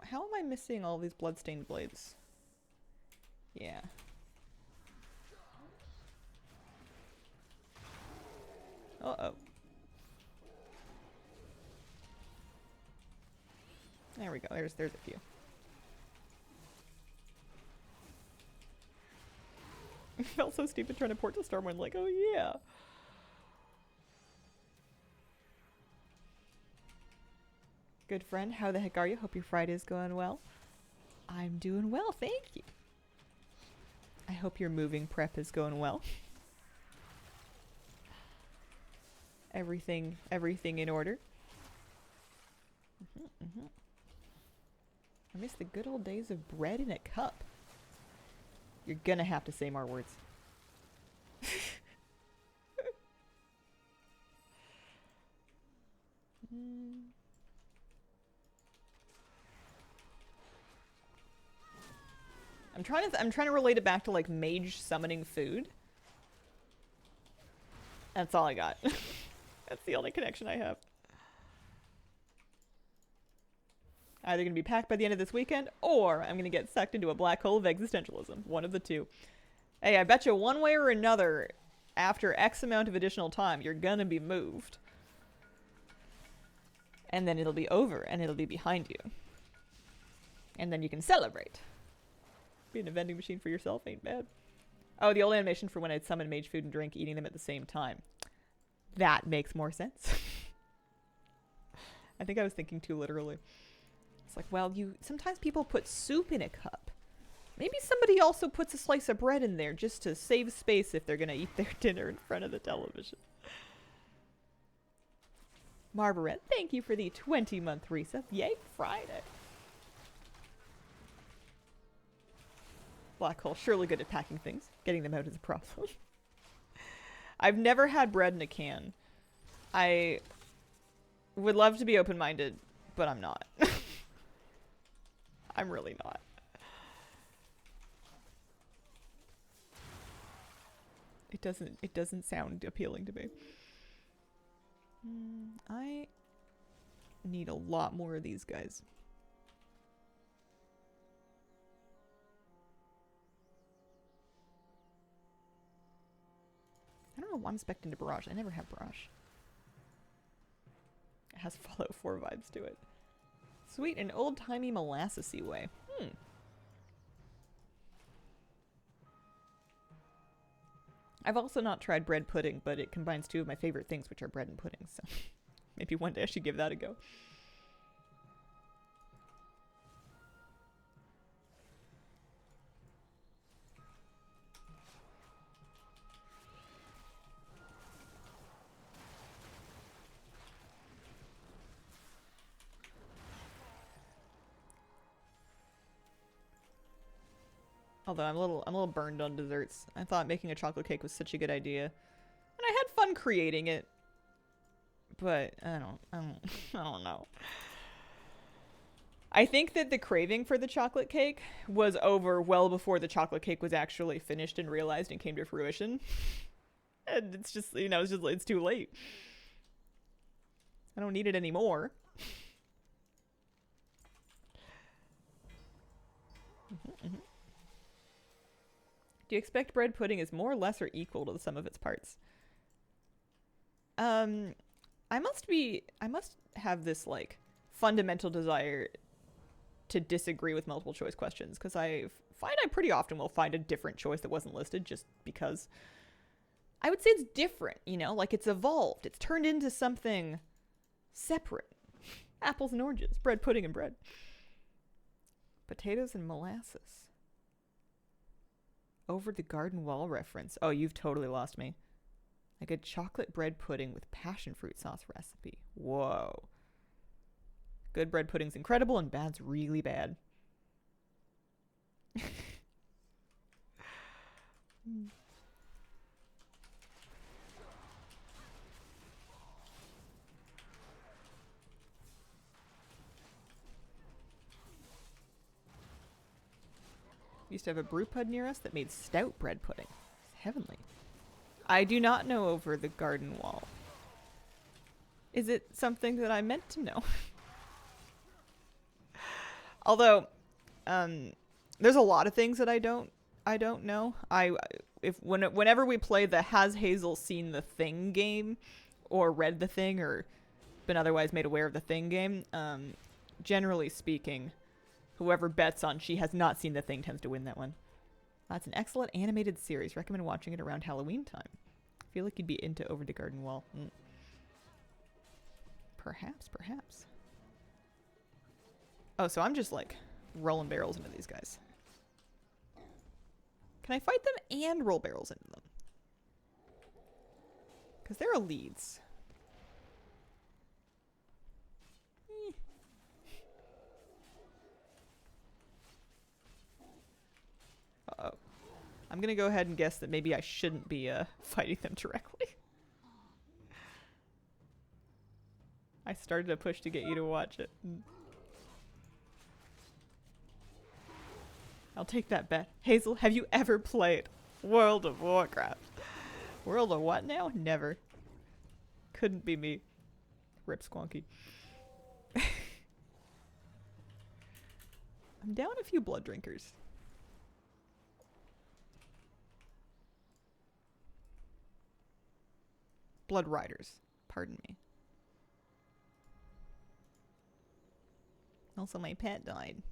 How am I missing all these bloodstained blades? Yeah. Uh-oh. There we go. There's a few. I felt so stupid trying to port to Stormwind, like, oh yeah. Good friend, how the heck are you? Hope your Friday's going well. I'm doing well, thank you. I hope your moving prep is going well. Everything in order. I miss the good old days of bread in a cup. You're gonna have to say more words. I'm trying to relate it back to like mage summoning food. That's all I got. That's the only connection I have. Either gonna be packed by the end of this weekend, or I'm gonna get sucked into a black hole of existentialism. One of the two. Hey, I bet you one way or another, after X amount of additional time, you're gonna be moved. And then it'll be over, and it'll be behind you. And then you can celebrate. Being a vending machine for yourself ain't bad. Oh, the old animation for when I'd summon mage food and drink, eating them at the same time. That makes more sense. I think I was thinking too literally. It's like, well, sometimes people put soup in a cup. Maybe somebody also puts a slice of bread in there just to save space if they're gonna eat their dinner in front of the television. Margaret, thank you for the 20-month resub. Yay, Friday. Black hole, surely good at packing things. Getting them out is a problem. I've never had bread in a can. I Would love to be open-minded, but I'm not. I'm really not. It doesn't sound appealing to me. I need a lot more of these guys. I don't know why I'm spec'd into Barrage. I never have Barrage. It has Fallout 4 vibes to it. Sweet, an old-timey molassesy way. I've also not tried bread pudding, but it combines two of my favorite things, which are bread and pudding, so maybe one day I should give that a go. Although I'm a little burned on desserts. I thought making a chocolate cake was such a good idea. And I had fun creating it. But I don't know. I think that the craving for the chocolate cake was over well before the chocolate cake was actually finished and realized and came to fruition. And it's just, it's too late. I don't need it anymore. Do you expect bread pudding is more, less, or equal to the sum of its parts? I must have this, like, fundamental desire to disagree with multiple choice questions, because I find I pretty often will find a different choice that wasn't listed just because. I would say it's different, like it's evolved. It's turned into something separate. Apples and oranges, bread pudding and bread. Potatoes and molasses. Over the garden wall reference. Oh, you've totally lost me. Like a chocolate bread pudding with passion fruit sauce recipe. Whoa. Good bread pudding's incredible and bad's really bad. Used to have a brew pub near us that made stout bread pudding. It's heavenly. I do not know over the garden wall. Is it something that I meant to know? Although, there's a lot of things that I don't know. Whenever we play the Has Hazel Seen the Thing game, or read the thing, or been otherwise made aware of the thing game, generally speaking, whoever bets on she has not seen the thing tends to win that one. That's an excellent animated series. Recommend watching it around Halloween time. I feel like you'd be into Over the Garden Wall. Perhaps. Oh, so I'm just like rolling barrels into these guys. Can I fight them and roll barrels into them? Because they're elites. Uh-oh. I'm going to go ahead and guess that maybe I shouldn't be fighting them directly. I started a push to get you to watch it. I'll take that bet. Hazel, have you ever played World of Warcraft? World of what now? Never. Couldn't be me. Rip Squonky. I'm down a few blood drinkers. Blood riders. Pardon me. Also, my pet died.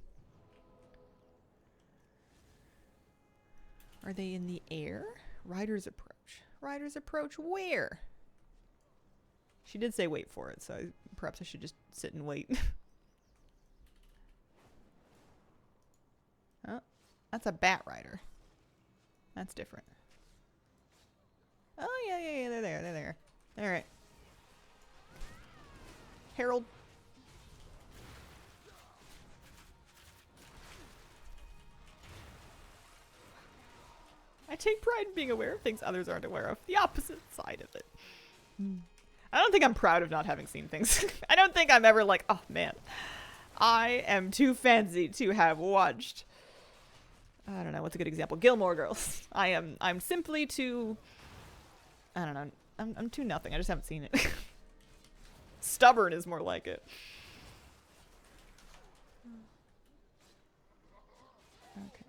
Are they in the air? Riders approach. Riders approach where? She did say wait for it, so perhaps I should just sit and wait. Oh, that's a bat rider. That's different. Oh, yeah, they're there. Alright. Harold. I take pride in being aware of things others aren't aware of. The opposite side of it. I don't think I'm proud of not having seen things. I don't think I'm ever like, oh man, I am too fancy to have watched. I don't know, what's a good example? Gilmore Girls. I'm simply too, I don't know, I'm too nothing. I just haven't seen it. Stubborn is more like it. Okay.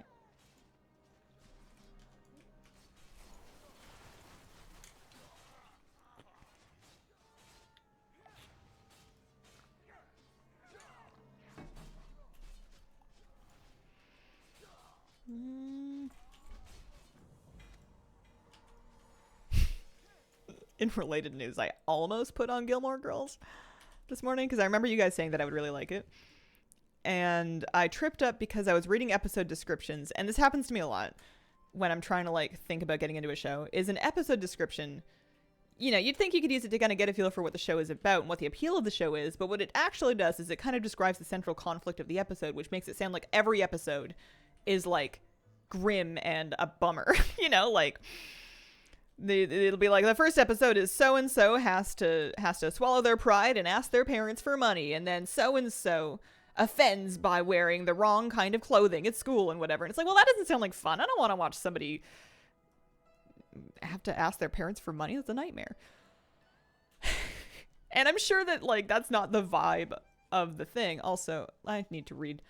In related news, I almost put on Gilmore Girls this morning because I remember you guys saying that I would really like it. And I tripped up because I was reading episode descriptions, and this happens to me a lot when I'm trying to like think about getting into a show, is an episode description. You know, you'd think you could use it to kind of get a feel for what the show is about and what the appeal of the show is, but what it actually does is it kind of describes the central conflict of the episode, which makes it sound like every episode is like grim and a bummer. You know, like it'll be like the first episode is so and so has to swallow their pride and ask their parents for money, and then so and so offends by wearing the wrong kind of clothing at school and whatever. And it's like, well, that doesn't sound like fun. I don't want to watch somebody have to ask their parents for money. That's a nightmare. And I'm sure that like that's not the vibe of the thing. Also, I need to read.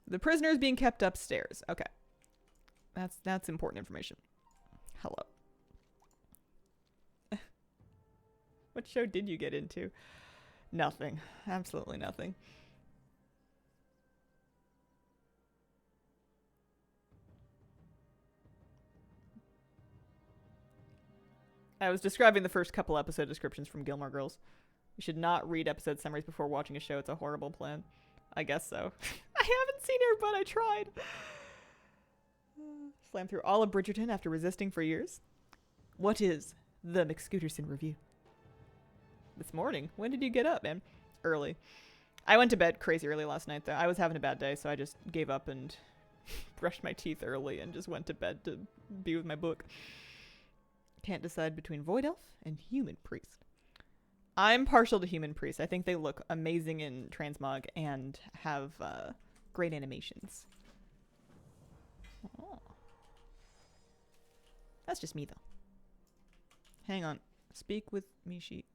The prisoner is being kept upstairs. Okay. That's important information. Hello. What show did you get into? Nothing. Absolutely nothing. I was describing the first couple episode descriptions from Gilmore Girls. You should not read episode summaries before watching a show. It's a horrible plan. I guess so. I haven't seen her, but I tried. Slammed through all of Bridgerton after resisting for years. What is the McScooterson review? This morning. When did you get up, man? Early. I went to bed crazy early last night, though. I was having a bad day, so I just gave up and brushed my teeth early and just went to bed to be with my book. Can't decide between Void Elf and Human Priest. I'm partial to Human Priest. I think they look amazing in Transmog and have great animations. Oh. That's just me, though. Hang on. Speak with me, sheet.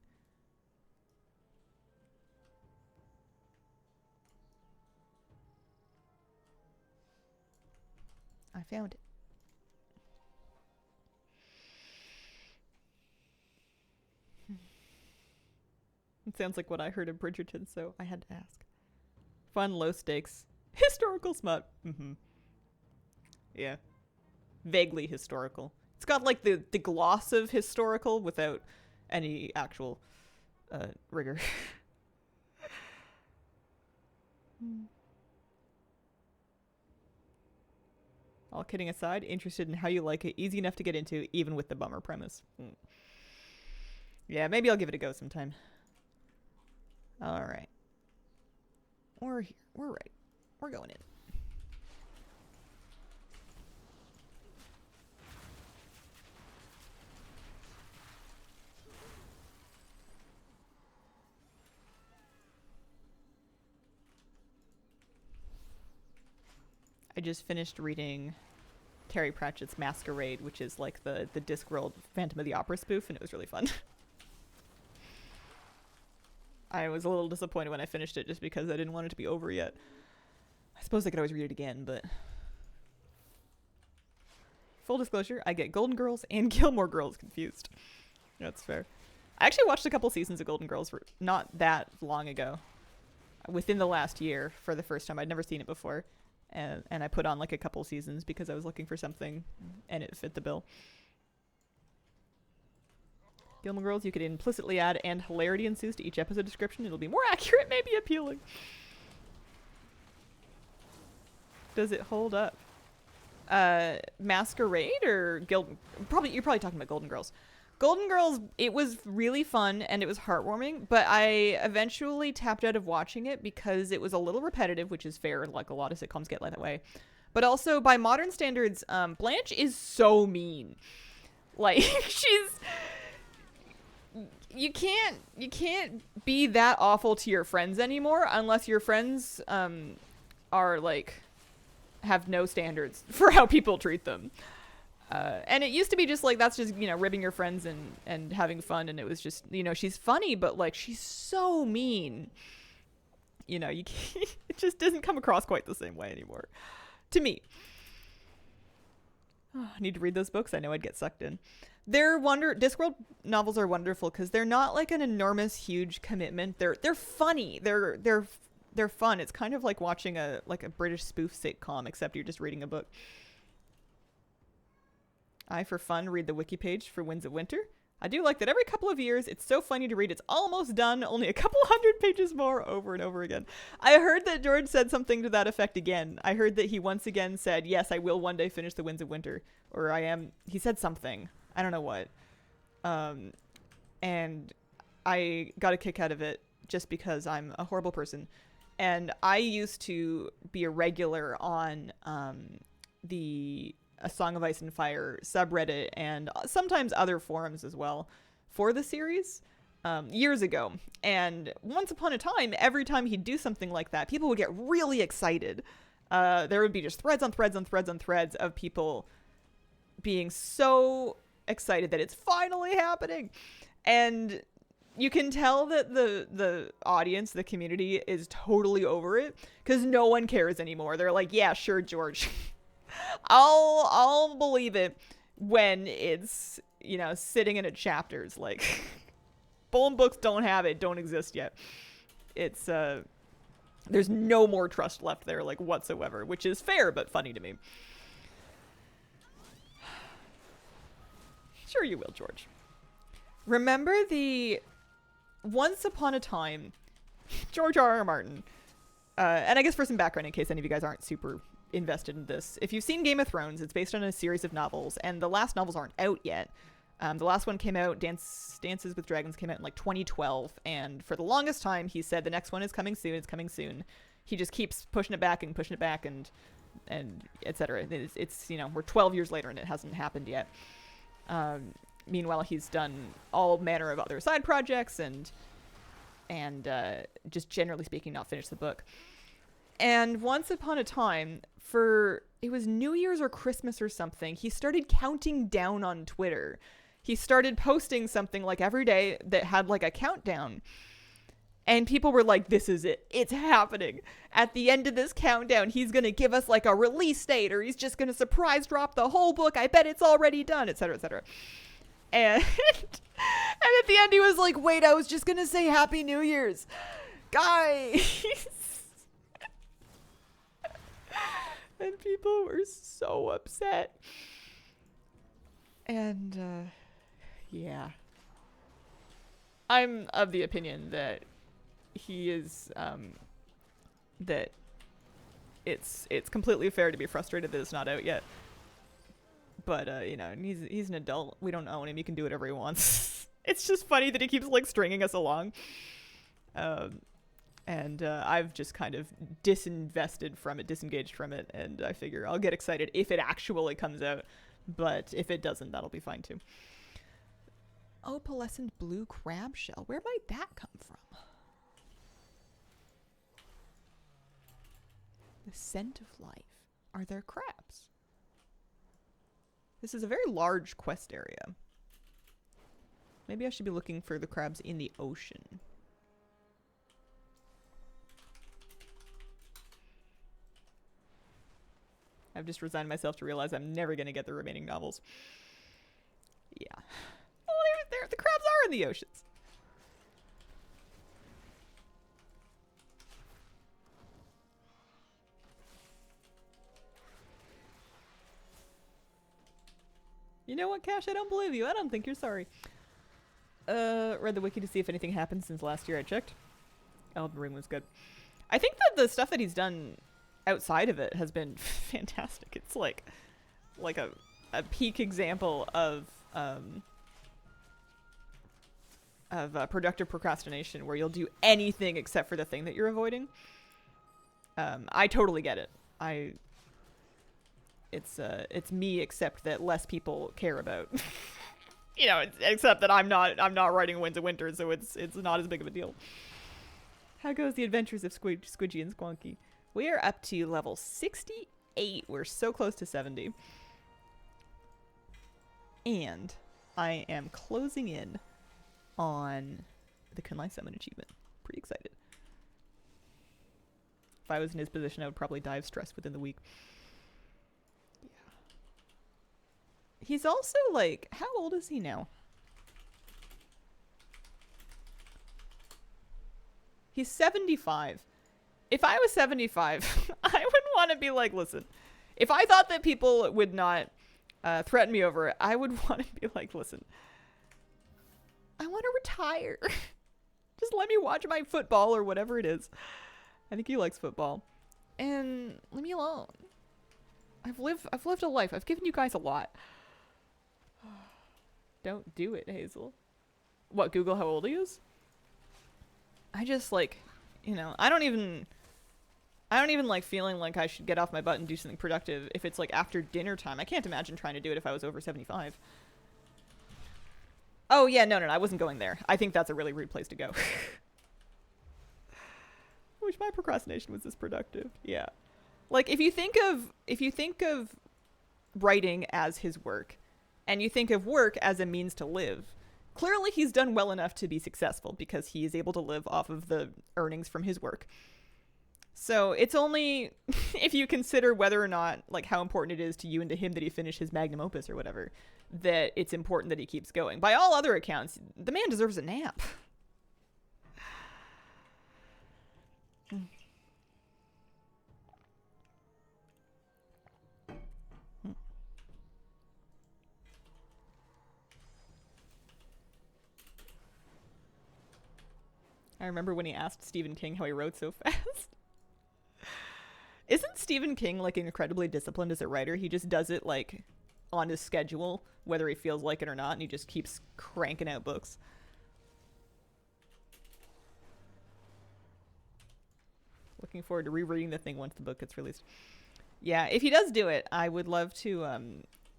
I found it. It sounds like what I heard of Bridgerton, so I had to ask. Fun, low stakes. Historical smut. Mm-hmm. Yeah. Vaguely historical. It's got like the gloss of historical without any actual rigor. All kidding aside, interested in how you like it. Easy enough to get into, even with the bummer premise. Yeah, maybe I'll give it a go sometime. Alright. We're here. We're right. We're going in. I just finished reading Terry Pratchett's Masquerade, which is like the Discworld Phantom of the Opera spoof, and it was really fun. I was a little disappointed when I finished it just because I didn't want it to be over yet. I suppose I could always read it again, but... Full disclosure, I get Golden Girls and Gilmore Girls confused. That's fair. I actually watched a couple seasons of Golden Girls not that long ago. Within the last year, for the first time. I'd never seen it before. And I put on like a couple seasons because I was looking for something and it fit the bill. Gilmore Girls, you could implicitly add "and hilarity ensues" to each episode description. It'll be more accurate, maybe appealing. Does it hold up? Masquerade or you're probably talking about Golden Girls. Golden Girls, it was really fun and it was heartwarming, but I eventually tapped out of watching it because it was a little repetitive, which is fair, like a lot of sitcoms get like that way. But also, by modern standards, Blanche is so mean. Like, you can't be that awful to your friends anymore unless your friends are like have no standards for how people treat them. And it used to be just like that's just ribbing your friends and having fun, and it was just she's funny, but like she's so mean. You can't, it just doesn't come across quite the same way anymore, to me. Oh, I need to read those books. I know I'd get sucked in. Discworld novels are wonderful because they're not like an enormous, huge commitment. They're funny. They're fun. It's kind of like watching a British spoof sitcom, except you're just reading a book. I, for fun, read the wiki page for Winds of Winter. I do like that every couple of years, it's so funny to read. It's almost done, only a couple hundred pages more over and over again. I heard that George said something to that effect again. I heard that he once again said, yes, I will one day finish the Winds of Winter. Or he said something. I don't know what. And I got a kick out of it just because I'm a horrible person. And I used to be a regular on the A Song of Ice and Fire subreddit and sometimes other forums as well for the series years ago. And once upon a time, every time he'd do something like that, people would get really excited. There would be just threads on threads on threads on threads of people being so excited that it's finally happening. And you can tell that the audience, the community, is totally over it because no one cares anymore. They're like, yeah, sure, George. I'll believe it when it's sitting in a chapters. Like Bone books don't have it, don't exist yet. It's there's no more trust left there, like, whatsoever, which is fair but funny to me. Sure you will, George. Remember the Once Upon a Time, George R.R. Martin, and I guess for some background in case any of you guys aren't super invested in this. If you've seen Game of Thrones, it's based on a series of novels, and the last novels aren't out yet. The last one came out, Dances with Dragons came out in like 2012, and for the longest time he said the next one is coming soon, it's coming soon. He just keeps pushing it back and etc. It's we're 12 years later and it hasn't happened yet. Meanwhile, he's done all manner of other side projects and just generally speaking not finished the book. And once upon a time, it was New Year's or Christmas or something, he started counting down on Twitter. He started posting something like every day that had like a countdown. And people were like, this is it. It's happening. At the end of this countdown, he's going to give us like a release date, or he's just going to surprise drop the whole book. I bet it's already done, etc., etc. And at the end, he was like, wait, I was just going to say Happy New Year's. Guys. And people were so upset. And, yeah. I'm of the opinion that he is, that it's completely fair to be frustrated that it's not out yet. But, he's an adult. We don't own him. He can do whatever he wants. It's just funny that he keeps, like, stringing us along. And I've just kind of disengaged from it, and I figure I'll get excited if it actually comes out, but if it doesn't, that'll be fine too. Opalescent blue crab shell. Where might that come from? The scent of life. Are there crabs? This is a very large quest area. Maybe I should be looking for the crabs in the ocean. I've just resigned myself to realize I'm never going to get the remaining novels. Yeah. Well, the crabs are in the oceans. You know what, Cash? I don't believe you. I don't think you're sorry. Read the wiki to see if anything happened since last year I checked. Elden Ring was good. I think that the stuff that he's done outside of it has been fantastic. It's like a peak example of productive procrastination, where you'll do anything except for the thing that you're avoiding. I totally get it. It's me, except that less people care about. You know, except that I'm not writing Winds of Winter, so it's not as big of a deal. How goes the adventures of Squidgy and Squonky? We are up to level 68. We're so close to 70. And I am closing in on the Kunlai Summon achievement. Pretty excited. If I was in his position, I would probably die of stress within the week. Yeah. He's also like, how old is he now? He's 75. If I was 75, I would want to be like, listen, if I thought that people would not threaten me over it, I would want to be like, listen, I want to retire. Just let me watch my football or whatever it is. I think he likes football. And leave me alone. I've lived a life. I've given you guys a lot. Don't do it, Hazel. What, Google how old he is? I just like, you know, I don't even like feeling like I should get off my butt and do something productive if it's like after dinner time. I can't imagine trying to do it if I was over 75. Oh yeah, no, I wasn't going there. I think that's a really rude place to go. I wish my procrastination was this productive. Yeah. Like if you think of writing as his work and you think of work as a means to live, clearly he's done well enough to be successful because he is able to live off of the earnings from his work. So it's only if you consider whether or not, like, how important it is to you and to him that he finish his magnum opus or whatever, that it's important that he keeps going. By all other accounts, the man deserves a nap. I remember when he asked Stephen King how he wrote so fast. Isn't Stephen King like incredibly disciplined as a writer? He just does it like on his schedule, whether he feels like it or not, and he just keeps cranking out books. Looking forward to rereading the thing once the book gets released. Yeah, if he does do it, I would love to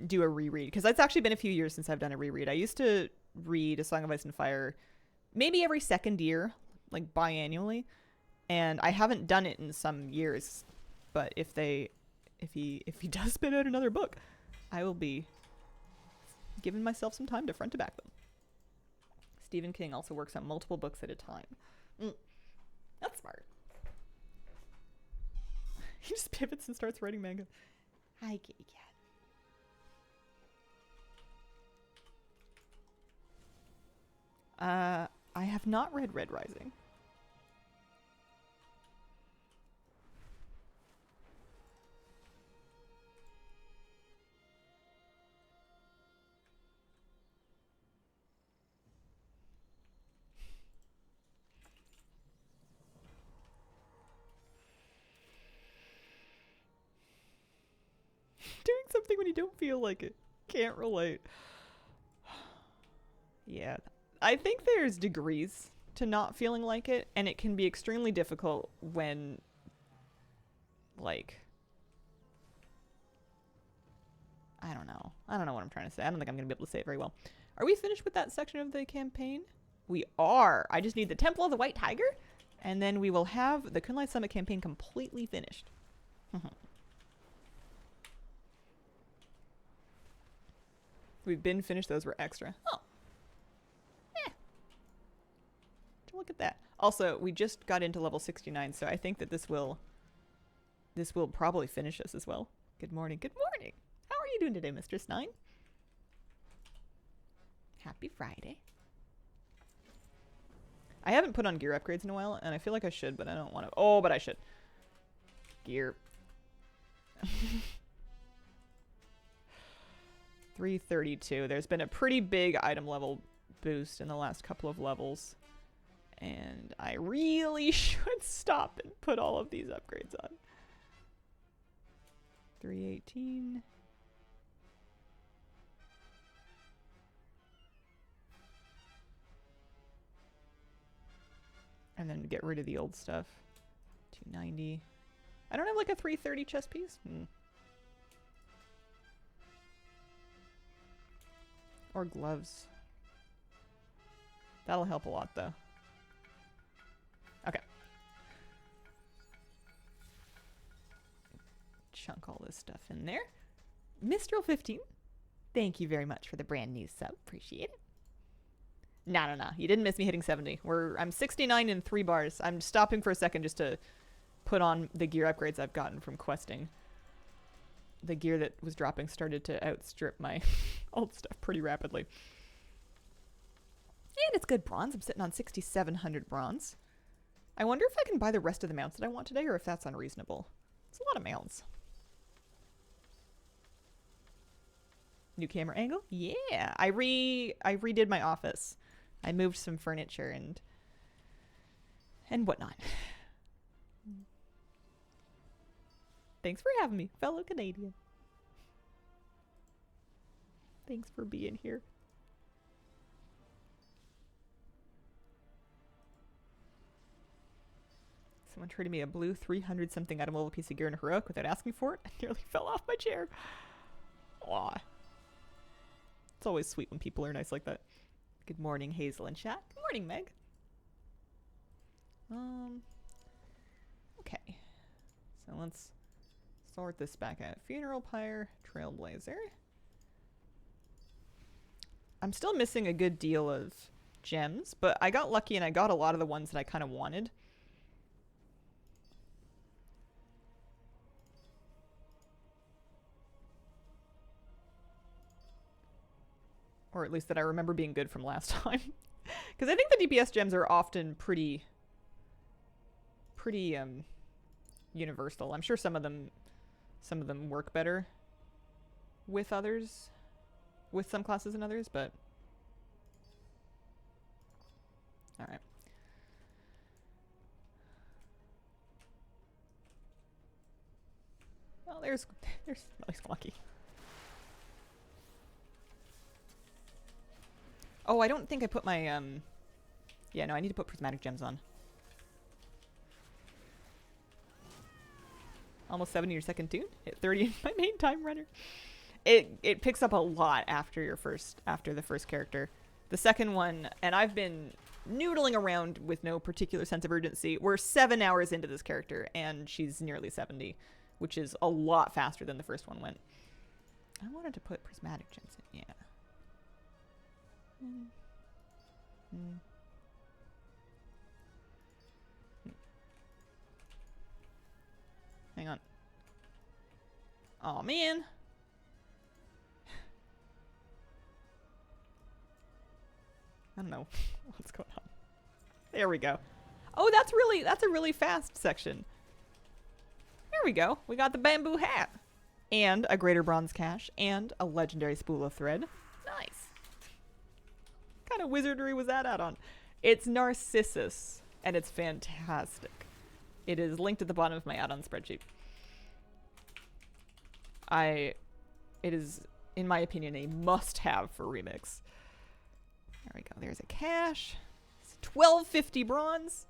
do a reread, because it's actually been a few years since I've done a reread. I used to read A Song of Ice and Fire maybe every second year, like biannually, and I haven't done it in some years. But if he does spit out another book, I will be giving myself some time to front to back them. Stephen King also works on multiple books at a time. That's smart. He just pivots and starts writing manga. Hi, kitty cat. I have not read Red Rising. Doing something when you don't feel like it. Can't relate. Yeah. I think there's degrees to not feeling like it, and it can be extremely difficult when, like, I don't know what I'm trying to say. I don't think I'm going to be able to say it very well. Are we finished with that section of the campaign? We are. I just need the Temple of the White Tiger, and then we will have the Kunlai Summit campaign completely finished. We've been finished. Those were extra. Oh. Look at that. Also, we just got into level 69, so I think that this will probably finish us as well. Good morning. Good morning. How are you doing today, Mistress 9? Happy Friday. I haven't put on gear upgrades in a while, and I feel like I should, but I don't want to. Oh, but I should. Gear. 332. There's been a pretty big item level boost in the last couple of levels. And I really should stop and put all of these upgrades on. 318. And then get rid of the old stuff. 290. I don't have like a 330 chest piece. Or gloves. That'll help a lot, though. Okay. Chunk all this stuff in there. Mistral15, thank you very much for the brand new sub. Appreciate it. No. You didn't miss me hitting 70. I'm 69 in 3 bars. I'm stopping for a second just to put on the gear upgrades I've gotten from questing. The gear that was dropping started to outstrip my old stuff pretty rapidly. And it's good bronze. I'm sitting on 6,700 bronze. I wonder if I can buy the rest of the mounts that I want today or if that's unreasonable. It's a lot of mounts. New camera angle? Yeah. I redid my office. I moved some furniture and whatnot. Thanks for having me, fellow Canadian. Thanks for being here. Someone traded me a blue 300 something item level piece of gear in a heroic without asking for it. I nearly fell off my chair. Aw. It's always sweet when people are nice like that. Good morning, Hazel and chat. Good morning, Meg. Okay. So let's sort this back out. Funeral pyre, trailblazer. I'm still missing a good deal of gems, but I got lucky and I got a lot of the ones that I kind of wanted. Or at least that I remember being good from last time. Because I think the DPS gems are often pretty universal. I'm sure some of them work better with others, with some classes and others, but all right. Well, there's at least lucky. Oh, I don't think I put my, yeah, no, I need to put prismatic gems on. Almost 70 your second tune. Hit 30 in my main time runner. It picks up a lot after the first character. The second one, and I've been noodling around with no particular sense of urgency. We're 7 hours into this character, and she's nearly 70, which is a lot faster than the first one went. I wanted to put prismatic gems in, yeah. Hang on. Oh man. I don't know what's going on. There we go. Oh, that's a really fast section. There we go. We got the bamboo hat and a greater bronze cache and a legendary spool of thread. Nice. What kind of wizardry was that out on? It's Narcissus, and it's fantastic. It is linked at the bottom of my add-on spreadsheet. It is, in my opinion, a must-have for Remix. There we go. There's a cache. It's 1250 bronze.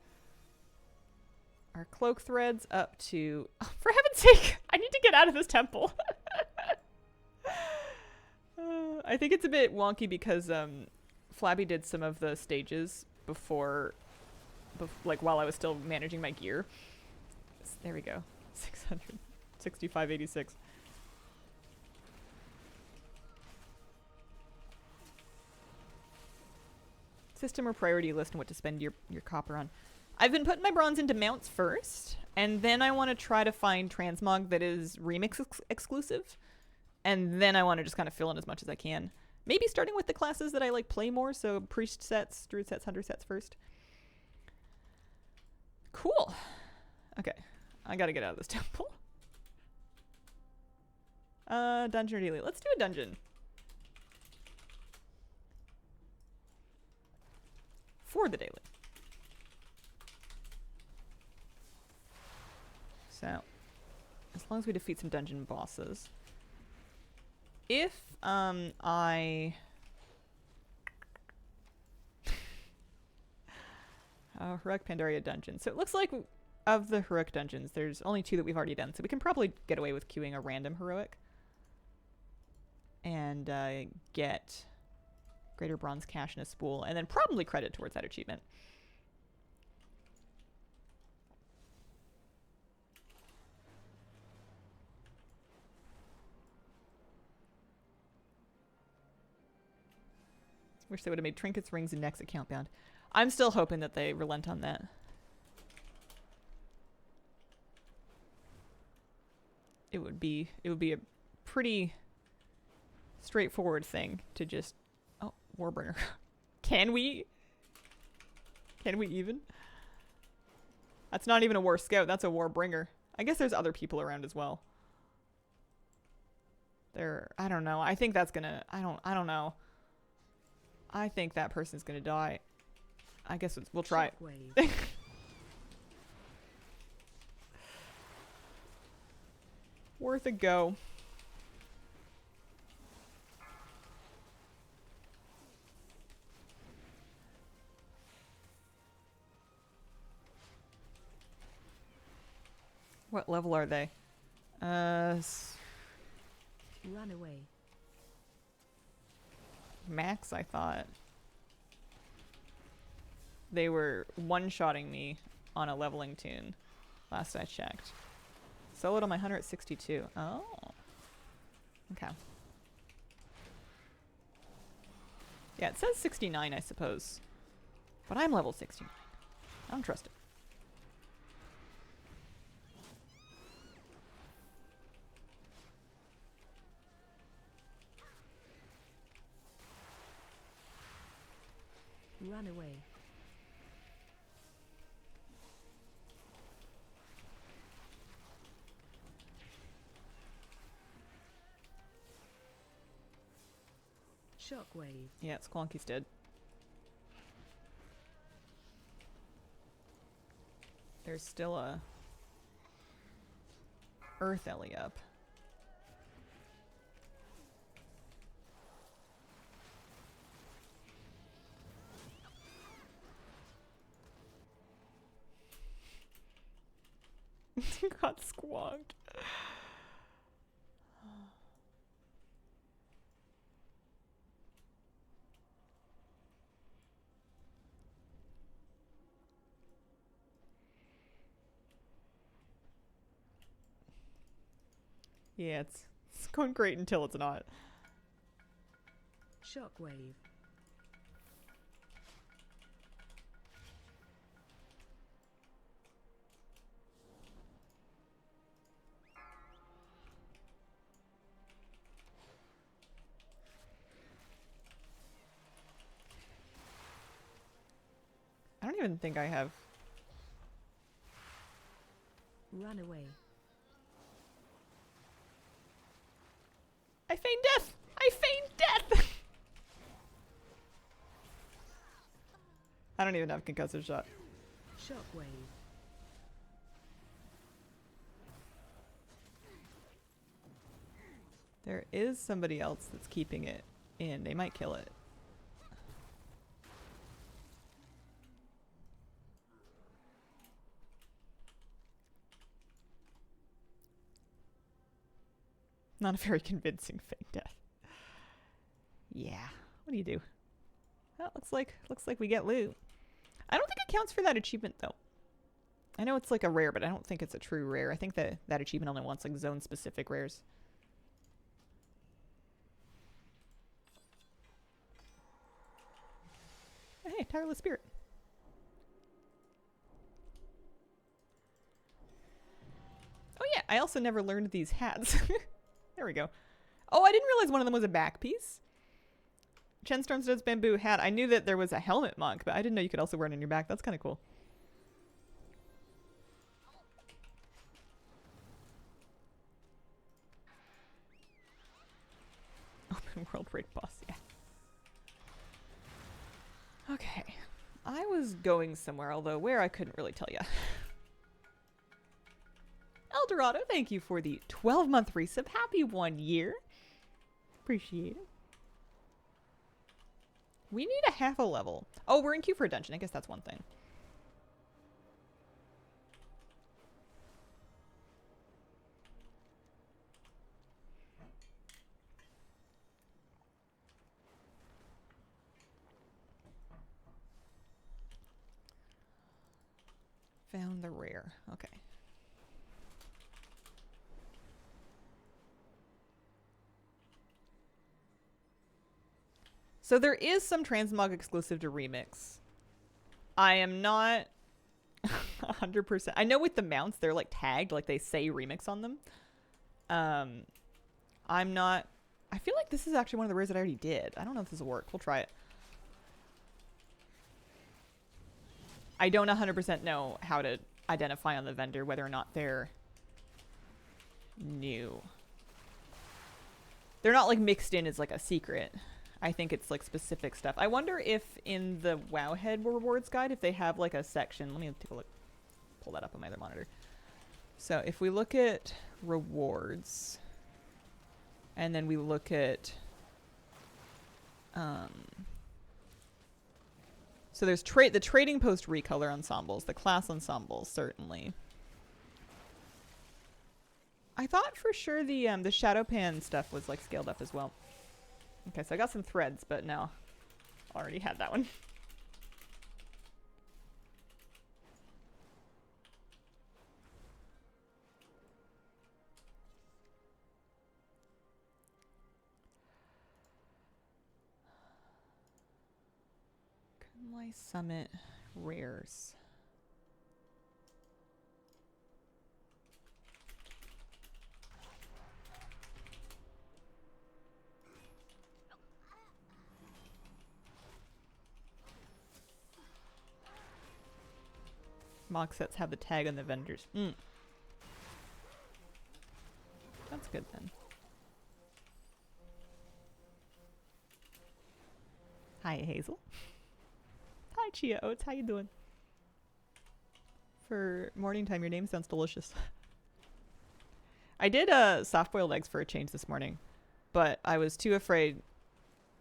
Our cloak threads up to... Oh, for heaven's sake! I need to get out of this temple. I think it's a bit wonky because... Flabby did some of the stages before, like while I was still managing my gear. There we go. 665.86. System or priority list and what to spend your copper on. I've been putting my bronze into mounts first, and then I want to try to find transmog that is Remix exclusive, and then I want to just kind of fill in as much as I can. Maybe starting with the classes that I like play more, so priest sets, druid sets, hunter sets first. Cool. Okay, I gotta get out of this temple. Dungeon or daily? Let's do a dungeon. For the daily. So, as long as we defeat some dungeon bosses. If I Heroic Pandaria dungeon. So it looks like of the heroic dungeons, there's only 2 that we've already done. So we can probably get away with queuing a random heroic and get Greater bronze cash in a spool, and then probably credit towards that achievement. Wish they would have made trinkets, rings, and necks account bound. I'm still hoping that they relent on that. It would be a pretty straightforward thing to just... Oh, Warbringer. Can we even? That's not even a War Scout, that's a Warbringer. I guess there's other people around as well. I don't know. I think that's gonna... I don't know. I think that person's gonna die. I guess we'll try it. Worth a go. What level are they? Run away. Max, I thought. They were one-shotting me on a leveling tune last I checked. Soloed on my hunter at 62. Oh. Okay. Yeah, it says 69, I suppose. But I'm level 69. I don't trust it. Run away. Shockwave. Yeah, it's Squonky's dead. There's still a Earth Ellie up. Got squonked. Yeah, it's going great until it's not. Shockwave. I don't even think I have... Run away. I feigned death! I feigned death! I don't even have concussive shot. Shockwave. There is somebody else that's keeping it in. They might kill it. Not a very convincing fake death. Yeah. What do you do? Well, looks like we get loot. I don't think it counts for that achievement though. I know it's like a rare, but I don't think it's a true rare. I think that achievement only wants like zone specific rares. Hey, Tireless Spirit. Oh yeah, I also never learned these hats. There we go. Oh, I didn't realize one of them was a back piece. Chen Stormstead's bamboo hat. I knew that there was a helmet monk, but I didn't know you could also wear it on your back. That's kind of cool. Open world raid boss, yeah. Okay. I was going somewhere, although where I couldn't really tell you. Eldorado, thank you for the 12-month resub. Happy 1 year. Appreciate it. We need a half a level. Oh, we're in queue for a dungeon. I guess that's one thing. Found the rare. Okay. So there is some transmog exclusive to Remix. I am not 100%. I know with the mounts, they're like tagged, like they say Remix on them. I'm not. I feel like this is actually one of the rares that I already did. I don't know if this will work. We'll try it. I don't 100% know how to identify on the vendor whether or not they're new. They're not like mixed in as like a secret. I think it's like specific stuff. I wonder if in the Wowhead rewards guide, if they have like a section. Let me take a look. Pull that up on my other monitor. So if we look at rewards, and then we look at, so there's the trading post recolor ensembles, the class ensembles, certainly. I thought for sure the shadow pan stuff was like scaled up as well. Okay, so I got some threads, but no, already had that one. Kunlai Summit rares. Mock sets have the tag on the vendors. That's good then. Hi, Hazel. Hi, Chia Oats. How you doing? For morning time, your name sounds delicious. I did soft-boiled eggs for a change this morning, but I was too afraid.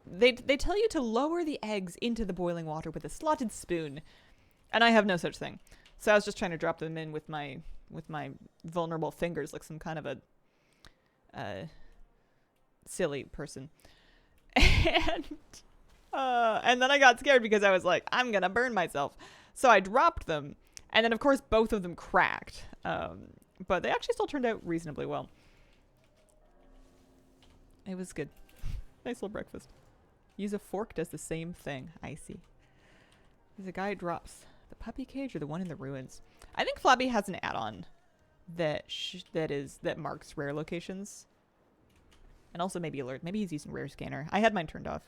They tell you to lower the eggs into the boiling water with a slotted spoon, and I have no such thing. So I was just trying to drop them in with my vulnerable fingers, like some kind of a silly person. And then I got scared because I was like, I'm gonna burn myself. So I dropped them, and then of course both of them cracked. But they actually still turned out reasonably well. It was good. Nice little breakfast. Use a fork does the same thing. I see. There's a guy who drops the puppy cage or the one in the ruins. I think Flabby has an add-on that marks rare locations, and also maybe alert. Maybe he's using rare scanner. I had mine turned off.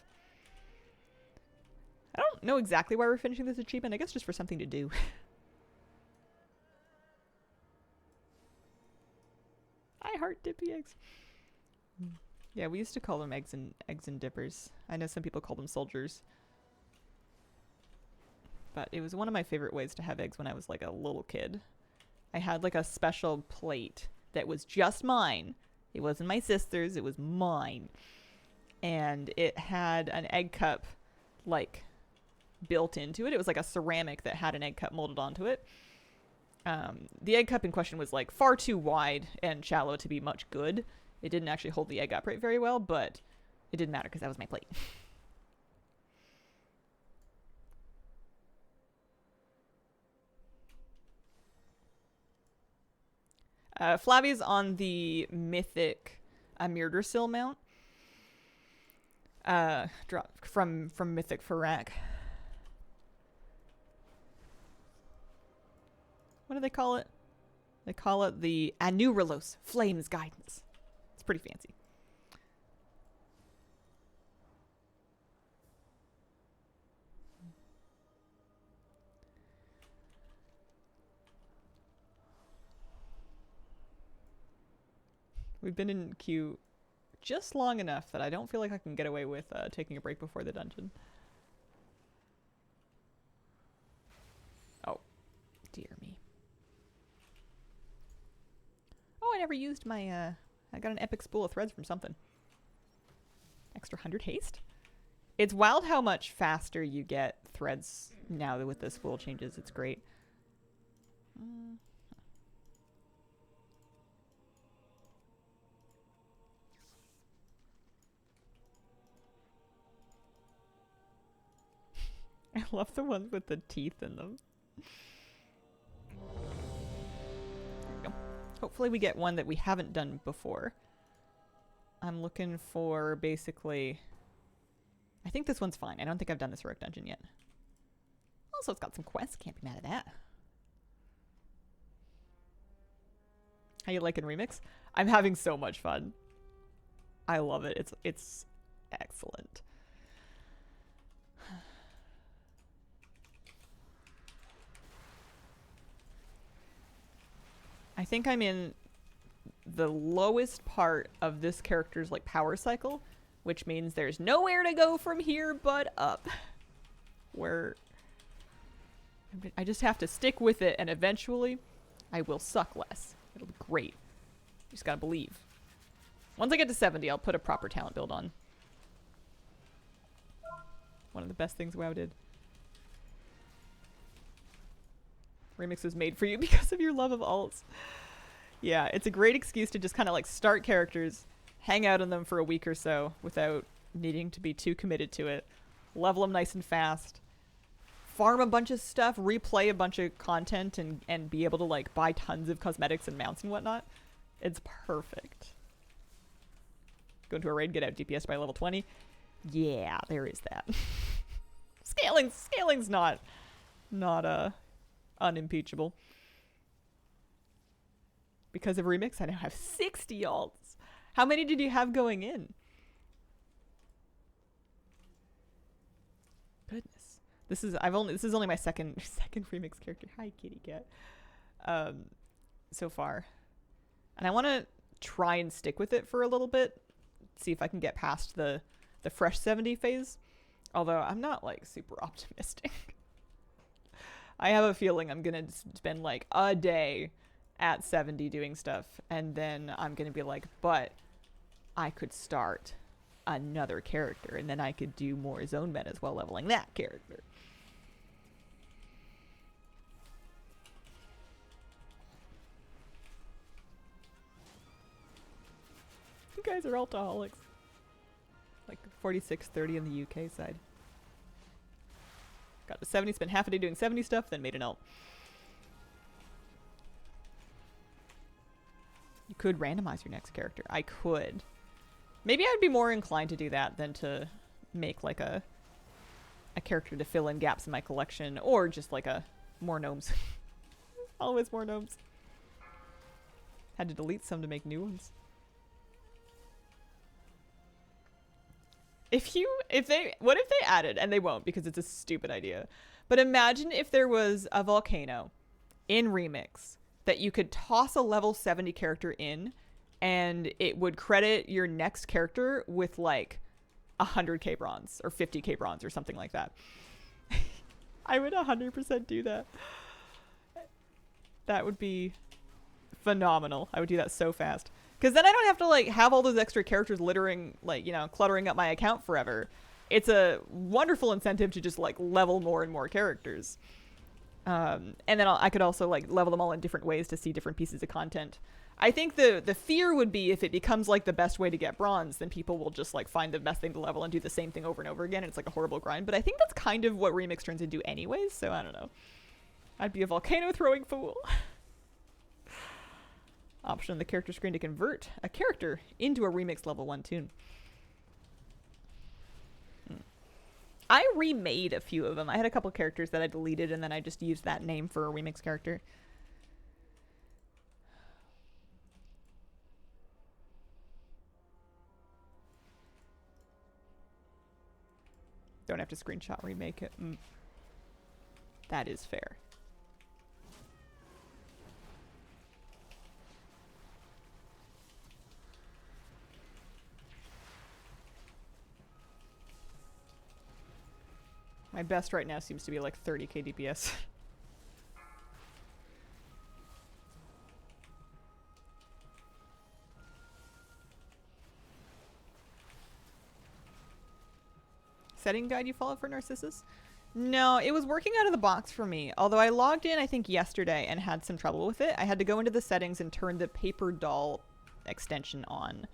I don't know exactly why we're finishing this achievement. I guess just for something to do. I heart dippy eggs. Yeah, we used to call them eggs and dippers. I know some people call them soldiers. But it was one of my favorite ways to have eggs when I was like a little kid. I had like a special plate that was just mine. It wasn't my sister's, it was mine. And it had an egg cup like built into it. It was like a ceramic that had an egg cup molded onto it. The egg cup in question was like far too wide and shallow to be much good. It didn't actually hold the egg upright very well, but it didn't matter because that was my plate. Flabby's on the mythic Mirdersil mount. Drop from Mythic Farak. What do they call it? They call it the Anurelos Flames Guidance. It's pretty fancy. We've been in queue just long enough that I don't feel like I can get away with taking a break before the dungeon. Oh, dear me. Oh, I never used my, I got an epic spool of threads from something. Extra 100 haste? It's wild how much faster you get threads now with the spool changes. It's great. I love the ones with the teeth in them. Hopefully we get one that we haven't done before. I'm looking for basically... I think this one's fine. I don't think I've done this heroic dungeon yet. Also, it's got some quests. Can't be mad at that. How you liking Remix? I'm having so much fun. I love it. It's excellent. I think I'm in the lowest part of this character's like power cycle, which means there's nowhere to go from here but up. Where I just have to stick with it, and eventually I will suck less. It'll be great. You just gotta believe. Once I get to 70, I'll put a proper talent build on. One of the best things WoW did. Remix was made for you because of your love of alts. Yeah, it's a great excuse to just kind of like start characters, hang out on them for a week or so without needing to be too committed to it. Level them nice and fast. Farm a bunch of stuff, replay a bunch of content, and be able to like buy tons of cosmetics and mounts and whatnot. It's perfect. Go into a raid, get out DPS by level 20. Yeah, there is that. Scaling's not unimpeachable. Because of Remix, I now have 60 alts. How many did you have going in? Goodness. This is only my second Remix character. Hi, kitty cat. So far. And I want to try and stick with it for a little bit. See if I can get past the fresh 70 phase. Although I'm not like super optimistic. I have a feeling I'm gonna spend like a day at 70 doing stuff, and then I'm gonna be like, but I could start another character, and then I could do more zone metas while leveling that character. You guys are altaholics. Like 46-30 on the UK side. Got to 70, spent half a day doing 70 stuff, then made an alt. You could randomize your next character. I could. Maybe I'd be more inclined to do that than to make like a character to fill in gaps in my collection, or just like a more gnomes. Always more gnomes. Had to delete some to make new ones. What if they added, and they won't because it's a stupid idea, but imagine if there was a volcano in Remix that you could toss a level 70 character in, and it would credit your next character with like 100k bronze or 50k bronze or something like that. I would 100% do that. That would be phenomenal. I would do that so fast. Because then I don't have to like have all those extra characters littering, like, you know, cluttering up my account forever. It's a wonderful incentive to just like level more and more characters. And then I could also like level them all in different ways to see different pieces of content. I think the fear would be if it becomes like the best way to get bronze, then people will just like find the best thing to level and do the same thing over and over again. And it's like a horrible grind. But I think that's kind of what Remix turns into anyways. So I don't know. I'd be a volcano throwing fool. Option on the character screen to convert a character into a Remix level 1 toon. I remade a few of them. I had a couple characters that I deleted, and then I just used that name for a Remix character. Don't have to screenshot remake it. That is fair. My best right now seems to be like 30k DPS. Setting guide you follow for Narcissus? No, it was working out of the box for me. Although I logged in, I think, yesterday and had some trouble with it. I had to go into the settings and turn the paper doll extension on.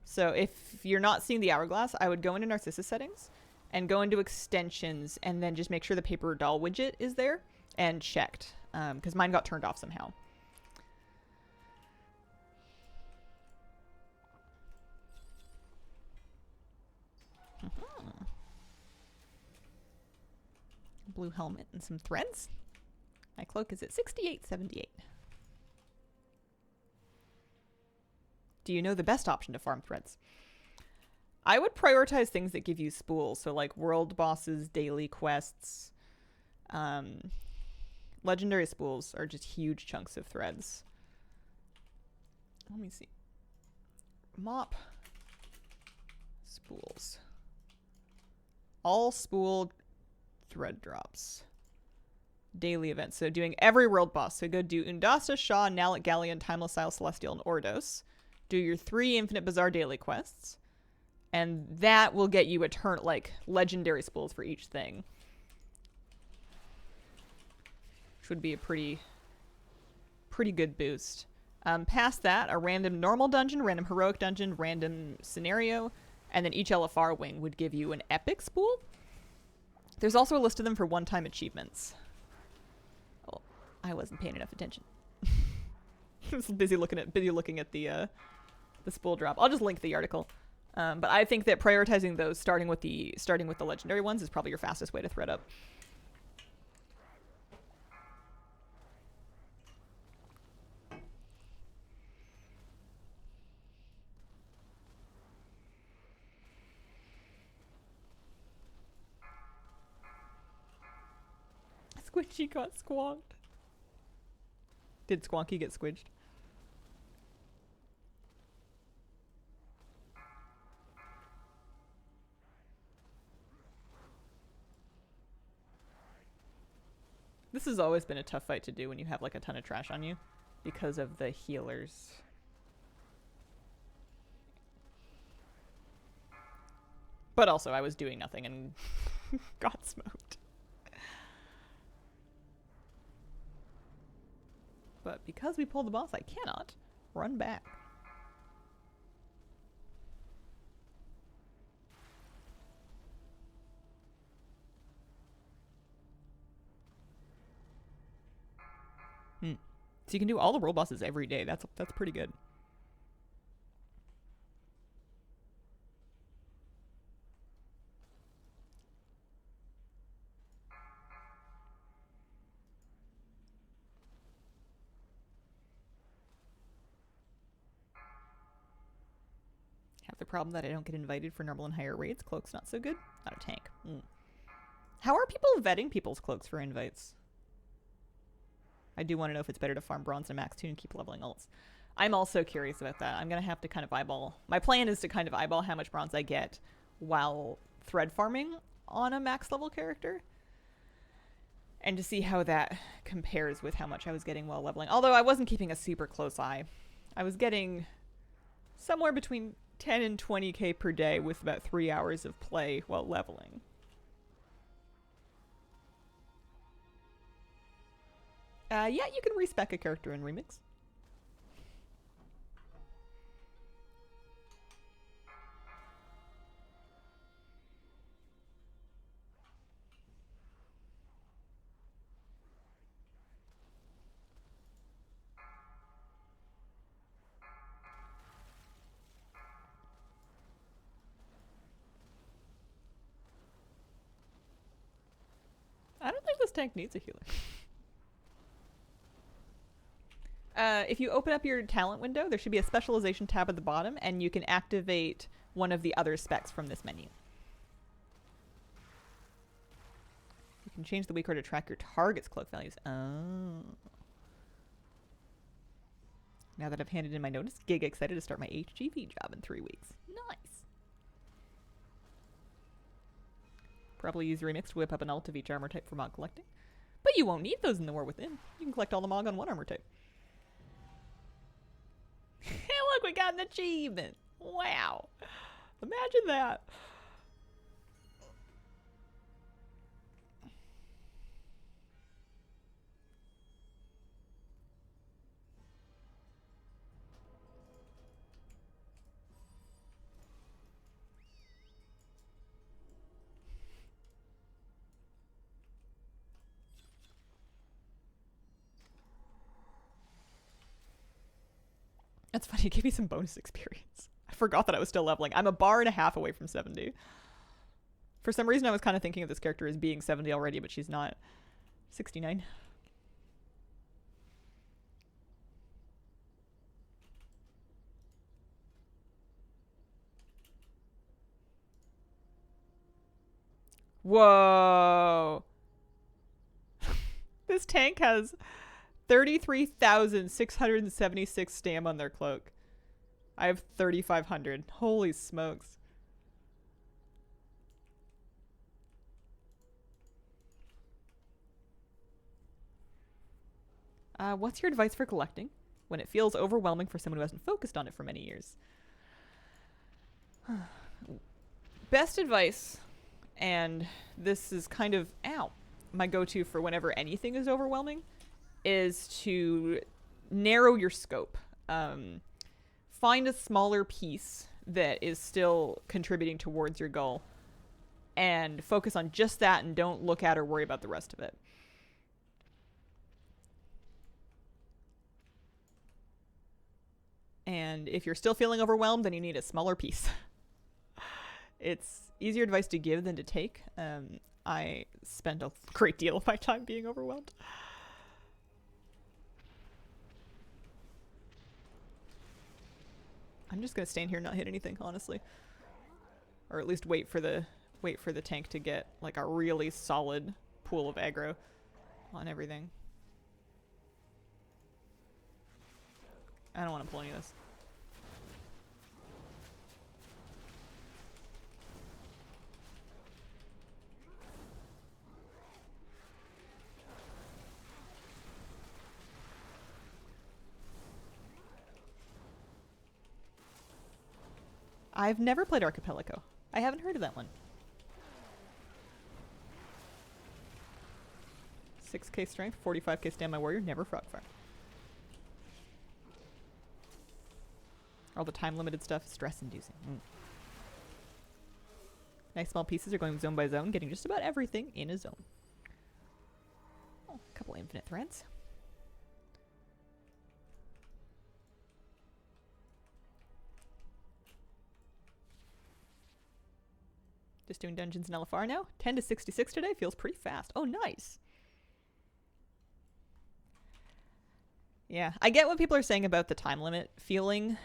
So if you're not seeing the hourglass, I would go into Narcissus settings and go into extensions and then just make sure the paper doll widget is there and checked, because mine got turned off somehow. Blue helmet and some threads. My cloak is at 68.78. Do you know the best option to farm threads? I would prioritize things that give you spools. So like world bosses, daily quests. Legendary spools are just huge chunks of threads. Let me see. Mop spools. All spool thread drops. Daily events. So doing every world boss. So go do Undasa, Shaw, Nalek, Galleon, Timeless Isle, Celestial, and Ordos. Do your 3 Infinite Bazaar daily quests. And that will get you legendary spools for each thing. Which would be a pretty good boost. Past that, a random normal dungeon, random heroic dungeon, random scenario, and then each LFR wing would give you an epic spool. There's also a list of them for one-time achievements. Oh, I wasn't paying enough attention. I was busy looking at the spool drop. I'll just link the article. But I think that prioritizing those, starting with the legendary ones, is probably your fastest way to thread up. Squidgy got squonked. Did Squonky get squidged? This has always been a tough fight to do when you have like a ton of trash on you because of the healers. But also I was doing nothing and got smoked. But because we pulled the boss, I cannot run back. So you can do all the world bosses every day. That's pretty good. Have the problem that I don't get invited for normal and higher raids. Cloak's not so good. Not a tank. How are people vetting people's cloaks for invites? I do want to know if it's better to farm bronze and max 2 and keep leveling ults. I'm also curious about that. I'm going to have to kind of eyeball. My plan is to kind of eyeball how much bronze I get while thread farming on a max level character. And to see how that compares with how much I was getting while leveling. Although I wasn't keeping a super close eye. I was getting somewhere between 10 and 20k per day with about 3 hours of play while leveling. Yeah, you can respec a character in Remix. I don't think this tank needs a healer. If you open up your talent window, there should be a specialization tab at the bottom, and you can activate one of the other specs from this menu. You can change the weak order to track your target's cloak values. Oh. Now that I've handed in my notice, giga excited to start my HGV job in 3 weeks. Nice. Probably use Remix to whip up an ult of each armor type for mod collecting. But you won't need those in the War Within. You can collect all the mod on one armor type. Look, we got an achievement. Wow. Imagine that. That's funny. It gave me some bonus experience. I forgot that I was still leveling. I'm a bar and a half away from 70. For some reason, I was kind of thinking of this character as being 70 already, but she's not. 69. Whoa. This tank has 33,676 stam on their cloak. I have 3,500. Holy smokes. What's your advice for collecting when it feels overwhelming for someone who hasn't focused on it for many years? Best advice, and this is kind of, my go-to for whenever anything is overwhelming, is to narrow your scope. Find a smaller piece that is still contributing towards your goal and focus on just that and don't look at or worry about the rest of it. And if you're still feeling overwhelmed, then you need a smaller piece. It's easier advice to give than to take. I spend a great deal of my time being overwhelmed. I'm just gonna stand here and not hit anything, honestly. Or at least wait for the tank to get like a really solid pool of aggro on everything. I don't want to pull any of this. I've never played Archipelago. I haven't heard of that one. 6k strength, 45k stand my warrior, never frog fire. All the time limited stuff is stress inducing. Nice small pieces are going zone by zone, getting just about everything in a zone. Oh, a couple infinite threads. Just doing dungeons in LFR now. 10 to 66 today. Feels pretty fast. Oh, nice. Yeah, I get what people are saying about the time limit feeling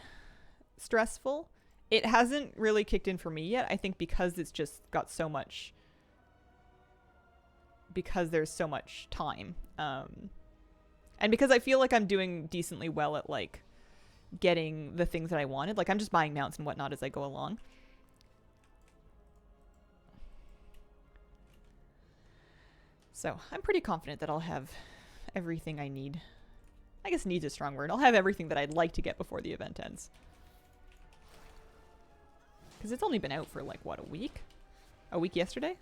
stressful. It hasn't really kicked in for me yet. I think because it's just got so much... Because there's so much time. And because I feel like I'm doing decently well at, like, getting the things that I wanted. Like, I'm just buying mounts and whatnot as I go along. So I'm pretty confident that I'll have everything I need. I guess needs a strong word. I'll have everything that I'd like to get before the event ends. Because it's only been out for like, what, a week? A week yesterday?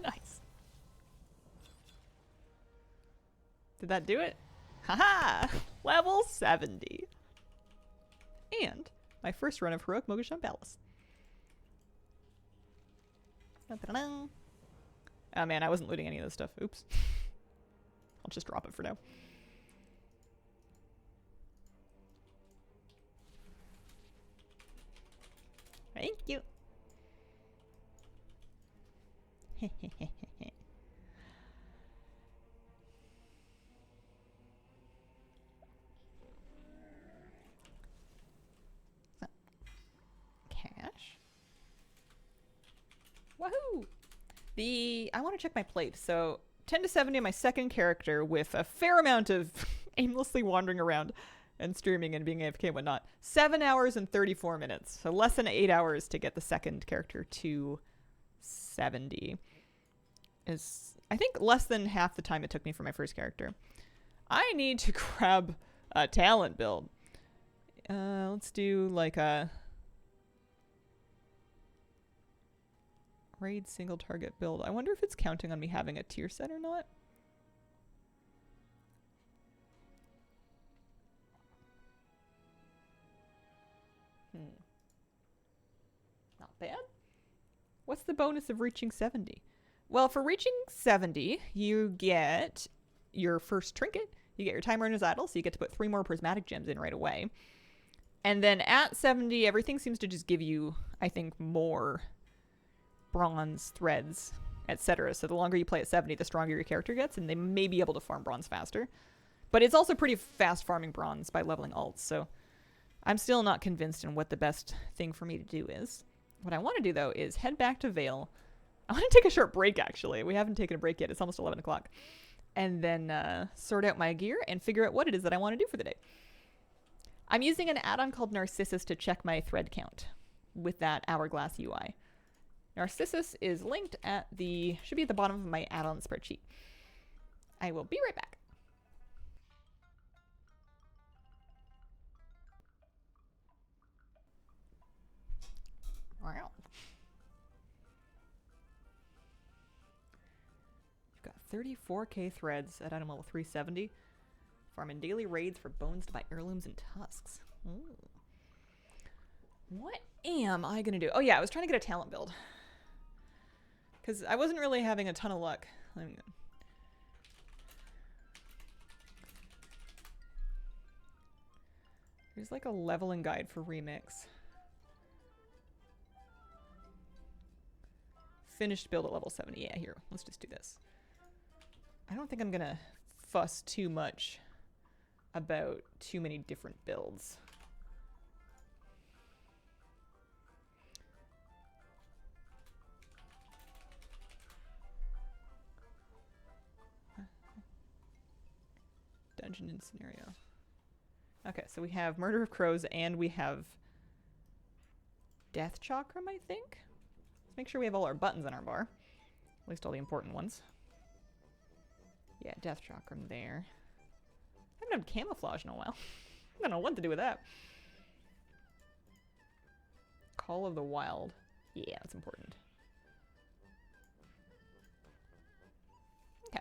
Nice. Did that do it? Haha! Level 70. And my first run of Heroic Mogushon Palace. Oh man, I wasn't looting any of this stuff. Oops. I'll just drop it for now. Thank you. Cash. Woohoo! I want to check my plate. So 10 to 70, my second character with a fair amount of aimlessly wandering around. and streaming and being AFK and whatnot. 7 hours and 34 minutes. So less than 8 hours to get the second character to 70. Is, I think, less than half the time it took me for my first character. I need to grab a talent build. Let's do like a raid single target build. I wonder if it's counting on me having a tier set or not. Not bad. What's the bonus of reaching 70? Well, for reaching 70, you get your first trinket. You get your Time Runner's Idol, so you get to put 3 more prismatic gems in right away. And then at 70, everything seems to just give you, I think, more bronze threads, etc. So the longer you play at 70, the stronger your character gets, and they may be able to farm bronze faster. But it's also pretty fast farming bronze by leveling alts, so I'm still not convinced in what the best thing for me to do is. What I want to do, though, is head back to Vale. I want to take a short break, actually. We haven't taken a break yet. It's almost 11 o'clock. And then sort out my gear and figure out what it is that I want to do for the day. I'm using an add-on called Narcissus to check my thread count with that Hourglass UI. Narcissus is linked at the, should be at the bottom of my add-on spreadsheet. I will be right back. Wow. You've got 34k threads at item level 370. Farming daily raids for bones to buy heirlooms and tusks. Ooh. What am I going to do? Oh yeah, I was trying to get a talent build. Because I wasn't really having a ton of luck. There's like a leveling guide for Remix. Finished build at level 70. Yeah, here. Let's just do this. I don't think I'm going to fuss too much about too many different builds. Dungeon and scenario. Okay, so we have Murder of Crows and we have Death Chakram, I think? Let's make sure we have all our buttons on our bar. At least all the important ones. Yeah, Death Chakram there. I haven't had camouflage in a while. I don't know what to do with that. Call of the Wild. Yeah, that's important. Okay.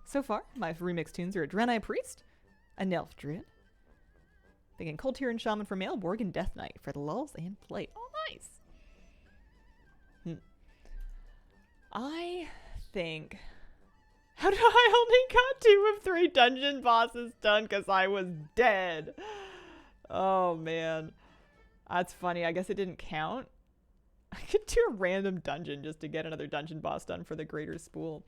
So far, my remix tunes are a Draenei Priest, a Nelf Druid, thinking Cold Tear and Shaman for male, Borg and Death Knight for the lulls and play. Oh, nice! I think... How did I only got 2 of 3 dungeon bosses done because I was dead? Oh, man. That's funny. I guess it didn't count. I could do a random dungeon just to get another dungeon boss done for the Greater Spool.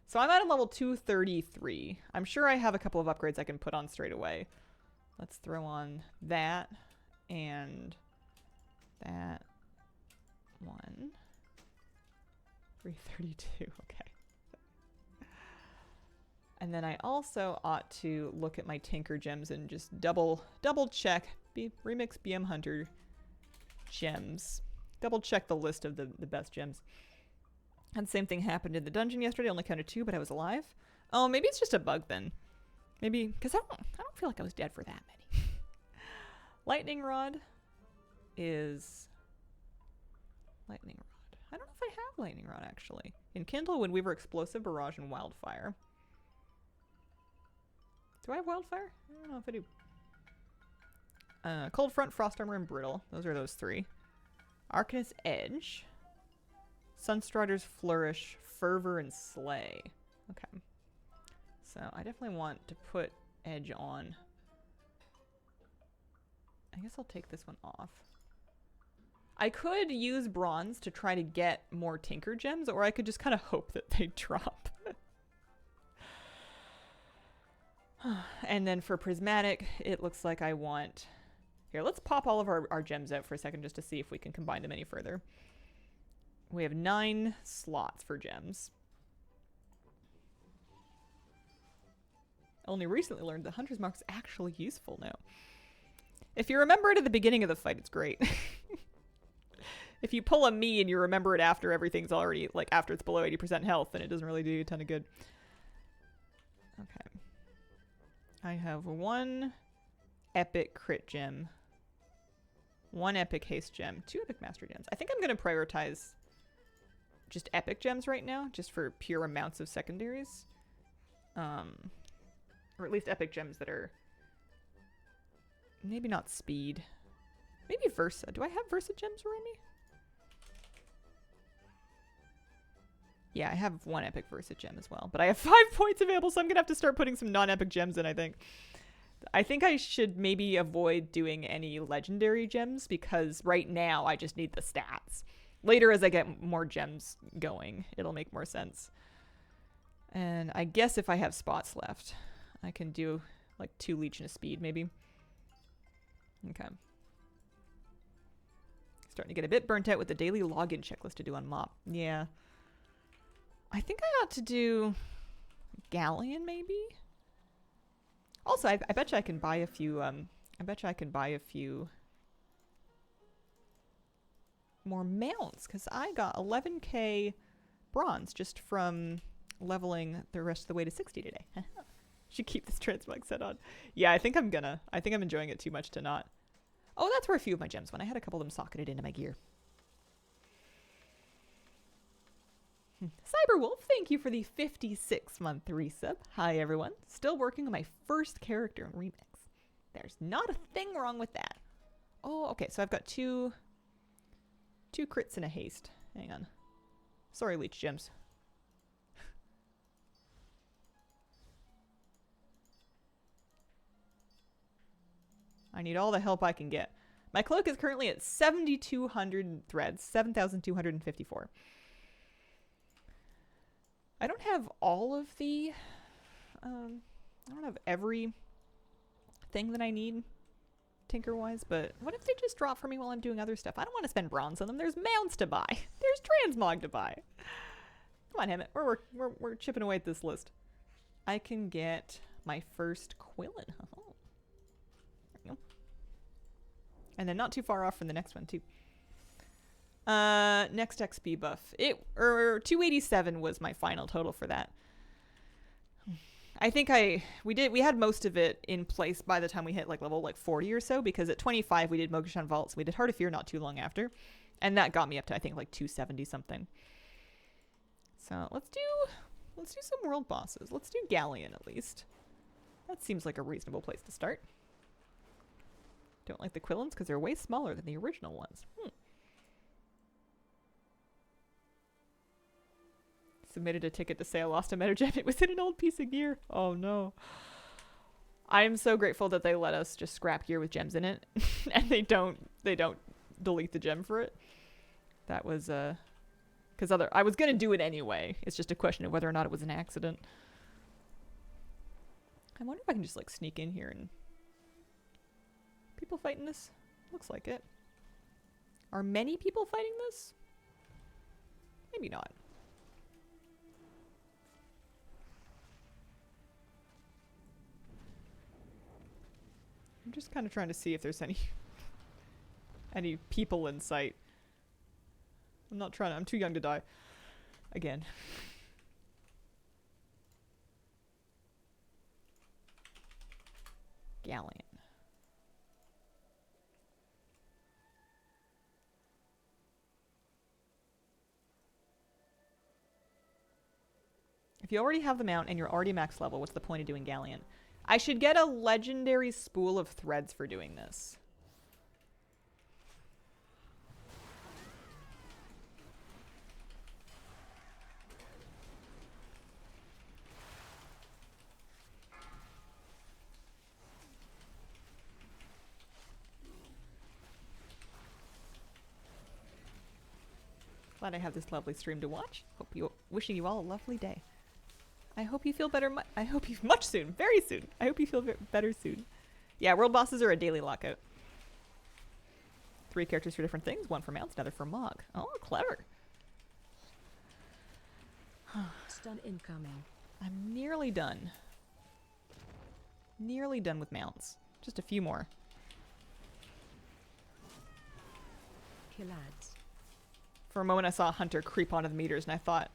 So I'm at a level 233. I'm sure I have a couple of upgrades I can put on straight away. Let's throw on that and that one. 332, okay. And then I also ought to look at my Tinker gems and just double check Remix BM Hunter gems. Double check the list of the best gems. And same thing happened in the dungeon yesterday. I only counted 2, but I was alive. Oh, maybe it's just a bug then. Maybe, because I don't feel like I was dead for that many. Lightning Rod is... Lightning Rod. I don't know if I have Lightning Rod, actually. In Kindle, Windweaver, Explosive, Barrage, and Wildfire. Do I have Wildfire? I don't know if I do. Cold Front, Frost Armor, and Brittle. Those are those 3. Arcanist Edge. Sunstrider's Flourish, Fervor, and Slay. Okay. So I definitely want to put Edge on. I guess I'll take this one off. I could use Bronze to try to get more Tinker gems, or I could just kind of hope that they drop. And then for Prismatic, it looks like I want... Here, let's pop all of our gems out for a second just to see if we can combine them any further. We have 9 slots for gems. Only recently learned that Hunter's Mark is actually useful now. If you remember it at the beginning of the fight, it's great. If you pull a me and you remember it after everything's already, like after it's below 80% health, then it doesn't really do you a ton of good. Okay. I have 1 epic crit gem, 1 epic haste gem, 2 epic master gems. I think I'm going to prioritize just epic gems right now, just for pure amounts of secondaries. Or at least epic gems that are maybe not speed. Maybe Versa. Do I have Versa gems around me? Yeah, I have 1 epic Versa gem as well. But I have 5 points available, so I'm going to have to start putting some non-epic gems in, I think. I think I should maybe avoid doing any legendary gems, because right now I just need the stats. Later, as I get more gems going, it'll make more sense. And I guess if I have spots left, I can do like 2 leech and a speed, maybe. Okay. Starting to get a bit burnt out with the daily login checklist to do on Mop. Yeah. I think I ought to do Galleon, maybe? Also, I bet you I can buy a few, I bet you I can buy a few more mounts, because I got 11k bronze just from leveling the rest of the way to 60 today. Should keep this transmog set on. Yeah, I think I'm enjoying it too much to not. Oh, that's where a few of my gems went. I had a couple of them socketed into my gear. Cyberwolf, thank you for the 56-month resub. Hi, everyone. Still working on my first character in Remix. There's not a thing wrong with that. Oh, okay, so I've got two crits and a haste. Hang on. Sorry, leech gems. I need all the help I can get. My cloak is currently at 7,200 threads, 7,254. I don't have all of the, I don't have every thing that I need tinker-wise, but what if they just drop for me while I'm doing other stuff? I don't want to spend bronze on them. There's mounts to buy. There's transmog to buy. Come on, Hammett. We're chipping away at this list. I can get my first Quillen. Oh. There we go. And then not too far off from the next one, too. Next XP buff. 287 was my final total for that. I think we had most of it in place by the time we hit like level 40 or so, because at 25 we did Mogashan Vaults. We did Heart of Fear not too long after, and that got me up to I think like 270 something. So let's do some world bosses. Let's do Galleon at least. That seems like a reasonable place to start. Don't like the Quillens because they're way smaller than the original ones. Submitted a ticket to say I lost a metagem. It was in an old piece of gear. Oh no. I am so grateful that they let us just scrap gear with gems in it. And they don't delete the gem for it. That was because I was gonna do it anyway. It's just a question of whether or not it was an accident. I wonder if I can just like sneak in here and people fighting this? Looks like it. Are many people fighting this? Maybe not. I'm just kind of trying to see if there's any people in sight. I'm too young to die. Again. Galleon. If you already have the mount and you're already max level, what's the point of doing Galleon? I should get a legendary spool of threads for doing this. Glad I have this lovely stream to watch. Wishing you all a lovely day. I hope you feel better. I hope you much soon, very soon. I hope you feel better soon. Yeah, world bosses are a daily lockout. 3 characters for different things. 1 for mounts, another for Mog. Oh, clever. Stun incoming. I'm nearly done. Nearly done with mounts. Just a few more. Kill ads. For a moment, I saw a hunter creep onto the meters, and I thought,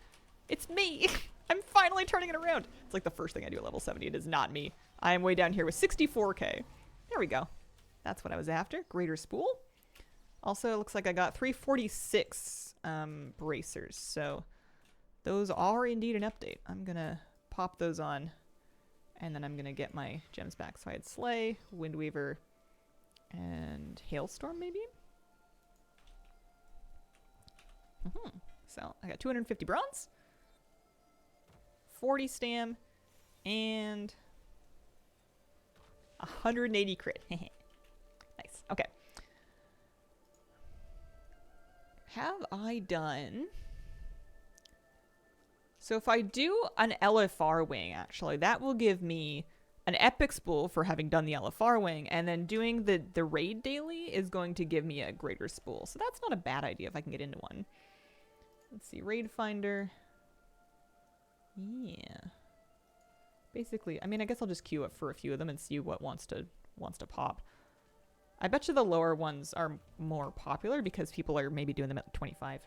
it's me! I'm finally turning it around! It's like the first thing I do at level 70. It is not me. I am way down here with 64k. There we go. That's what I was after. Greater spool. Also, it looks like I got 346 bracers, so those are indeed an update. I'm gonna pop those on, and then I'm gonna get my gems back. So I had Slay, Windweaver, and Hailstorm, maybe? So I got 250 bronze, 40 stam, and 180 crit. Nice. Okay. Have I done... So if I do an LFR wing, actually, that will give me an epic spool for having done the LFR wing, and then doing the raid daily is going to give me a greater spool. So that's not a bad idea if I can get into one. Let's see, raid finder. Yeah. Basically, I mean, I guess I'll just queue up for a few of them and see what wants to pop. I bet you the lower ones are more popular because people are maybe doing them at 25.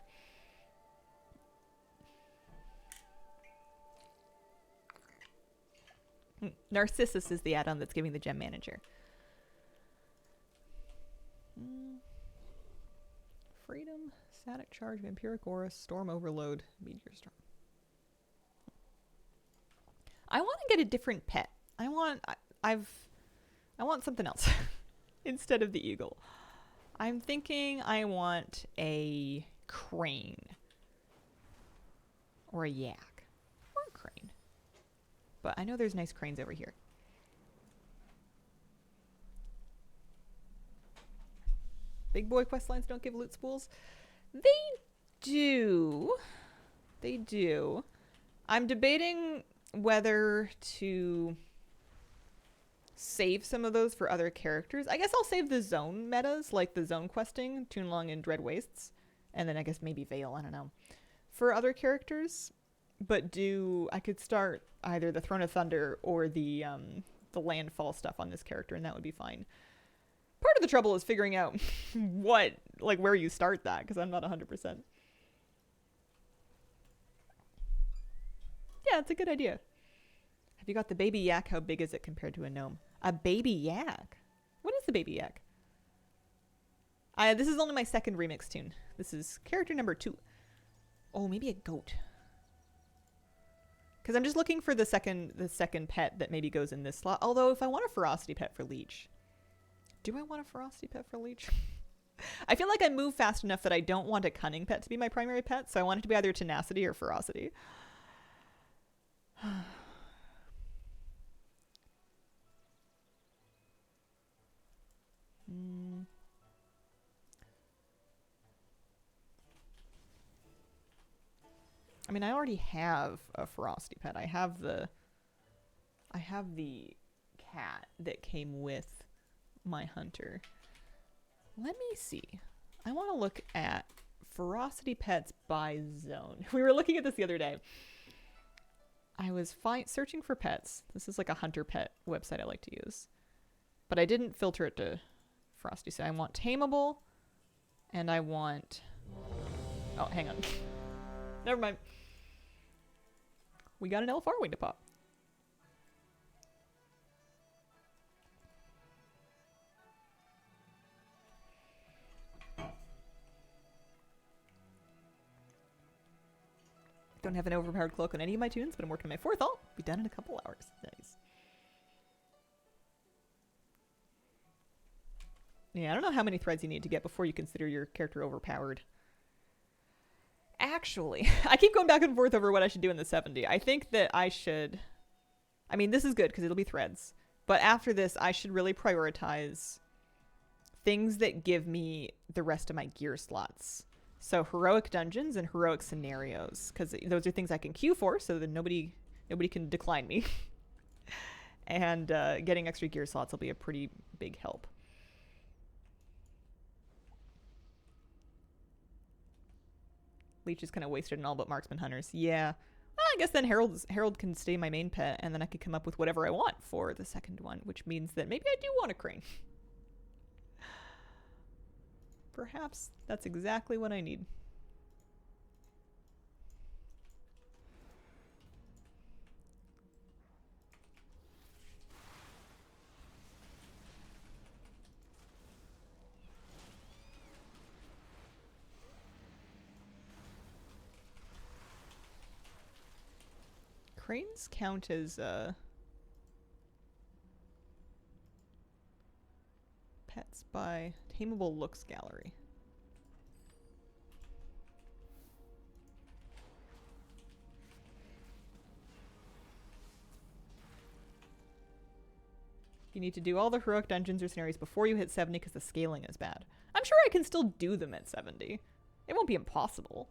Narcissus is the add-on that's giving the gem manager. Freedom, static charge, vampiric aura, storm overload, meteor storm. I want to get a different pet. I want something else instead of the eagle. I'm thinking I want a crane or a yak or a crane. But I know there's nice cranes over here. Big boy quest lines don't give loot spools. They do. They do. I'm debating whether to save some of those for other characters. I guess I'll save the zone metas, like the zone questing, Toonlong and Dread Wastes. And then I guess maybe Veil, I don't know. For other characters. But I could start either the Throne of Thunder or the landfall stuff on this character, and that would be fine. Part of the trouble is figuring out where you start that, because I'm not 100%. Yeah, it's a good idea. Have you got the baby yak? How big is it compared to a gnome? A baby yak? What is the baby yak? This is only my second remix tune. This is character number 2. Oh, maybe a goat. Because I'm just looking for the second pet that maybe goes in this slot. Although, if I want a ferocity pet for Leech. Do I want a ferocity pet for Leech? I feel like I move fast enough that I don't want a cunning pet to be my primary pet. So I want it to be either tenacity or ferocity. I mean, I already have a ferocity pet. I have the cat that came with my hunter. Let me see. I want to look at ferocity pets by zone. We were looking at this the other day. I was searching for pets. This is like a hunter pet website I like to use. But I didn't filter it to ferocity. So I want tameable and I want... Oh, hang on. Never mind. We got an LFR wing to pop. Don't have an overpowered cloak on any of my tunes, but I'm working on my 4th alt. Be done in a couple hours. Nice. Yeah, I don't know how many threads you need to get before you consider your character overpowered. Actually, I keep going back and forth over what I should do in the 70. I think that I should... I mean, this is good because it'll be threads. But after this, I should really prioritize things that give me the rest of my gear slots. So heroic dungeons and heroic scenarios. Because those are things I can queue for so that nobody can decline me. And getting extra gear slots will be a pretty big help. Leech is kind of wasted in all but marksman hunters. Yeah. I guess then Harold can stay my main pet, and then I could come up with whatever I want for the second one, which means that maybe I do want a crane. Perhaps that's exactly what I need. Cranes count as pets by Tameable Looks Gallery. You need to do all the heroic dungeons or scenarios before you hit 70 because the scaling is bad. I'm sure I can still do them at 70. It won't be impossible.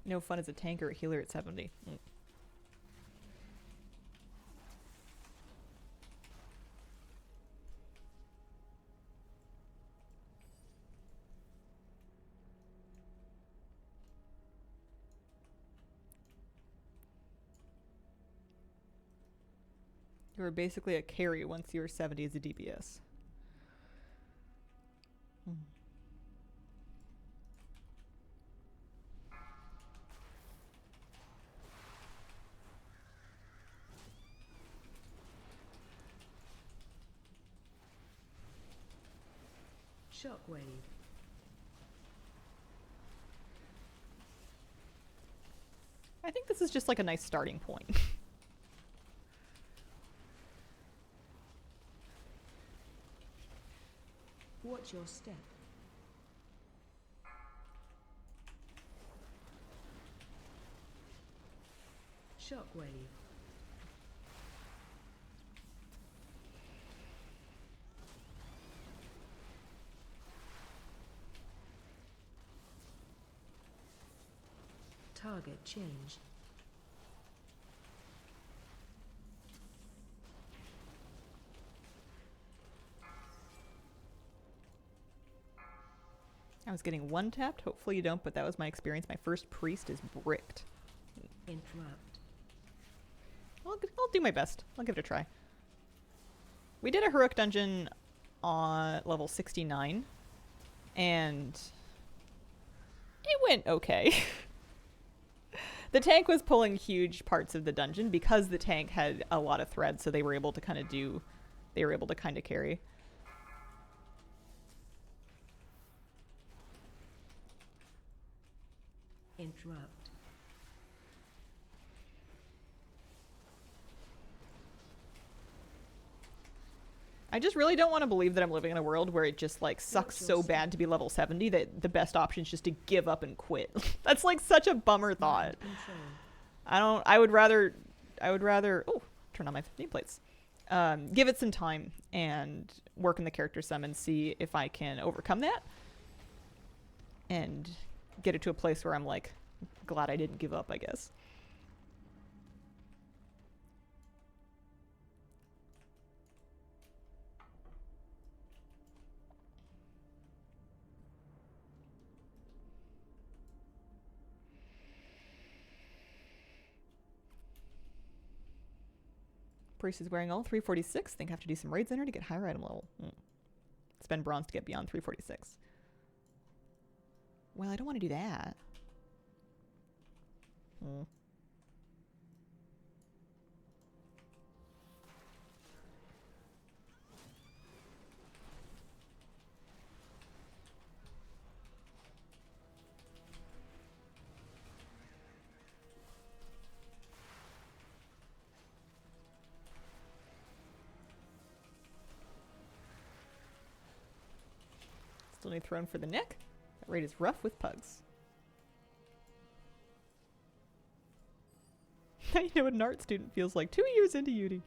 No fun as a tank or a healer at 70. You were basically a carry once you were 70 as a DPS. Shockwave. I think this is just like a nice starting point. Watch your step. Shockwave. Target change. I was getting one tapped. Hopefully you don't, but that was my experience. My first priest is bricked. Interrupt. I'll do my best. I'll give it a try. We did a heroic dungeon on level 69, and it went okay. The tank was pulling huge parts of the dungeon because the tank had a lot of threads, so they were able to kind of carry. Interrupt. I just really don't want to believe that I'm living in a world where it just like sucks so bad to be level 70 that the best option is just to give up and quit. That's like such a bummer thought. I would rather oh, turn on my nameplates. Give it some time and work in the character some and see if I can overcome that and get it to a place where I'm like glad I didn't give up, I guess. Priest is wearing all 346. Think I have to do some raids in her to get higher item level. Spend bronze to get beyond 346. Well, I don't want to do that. Still need throne for the neck. That raid is rough with pugs. Now you know what an art student feels like 2 years into uni.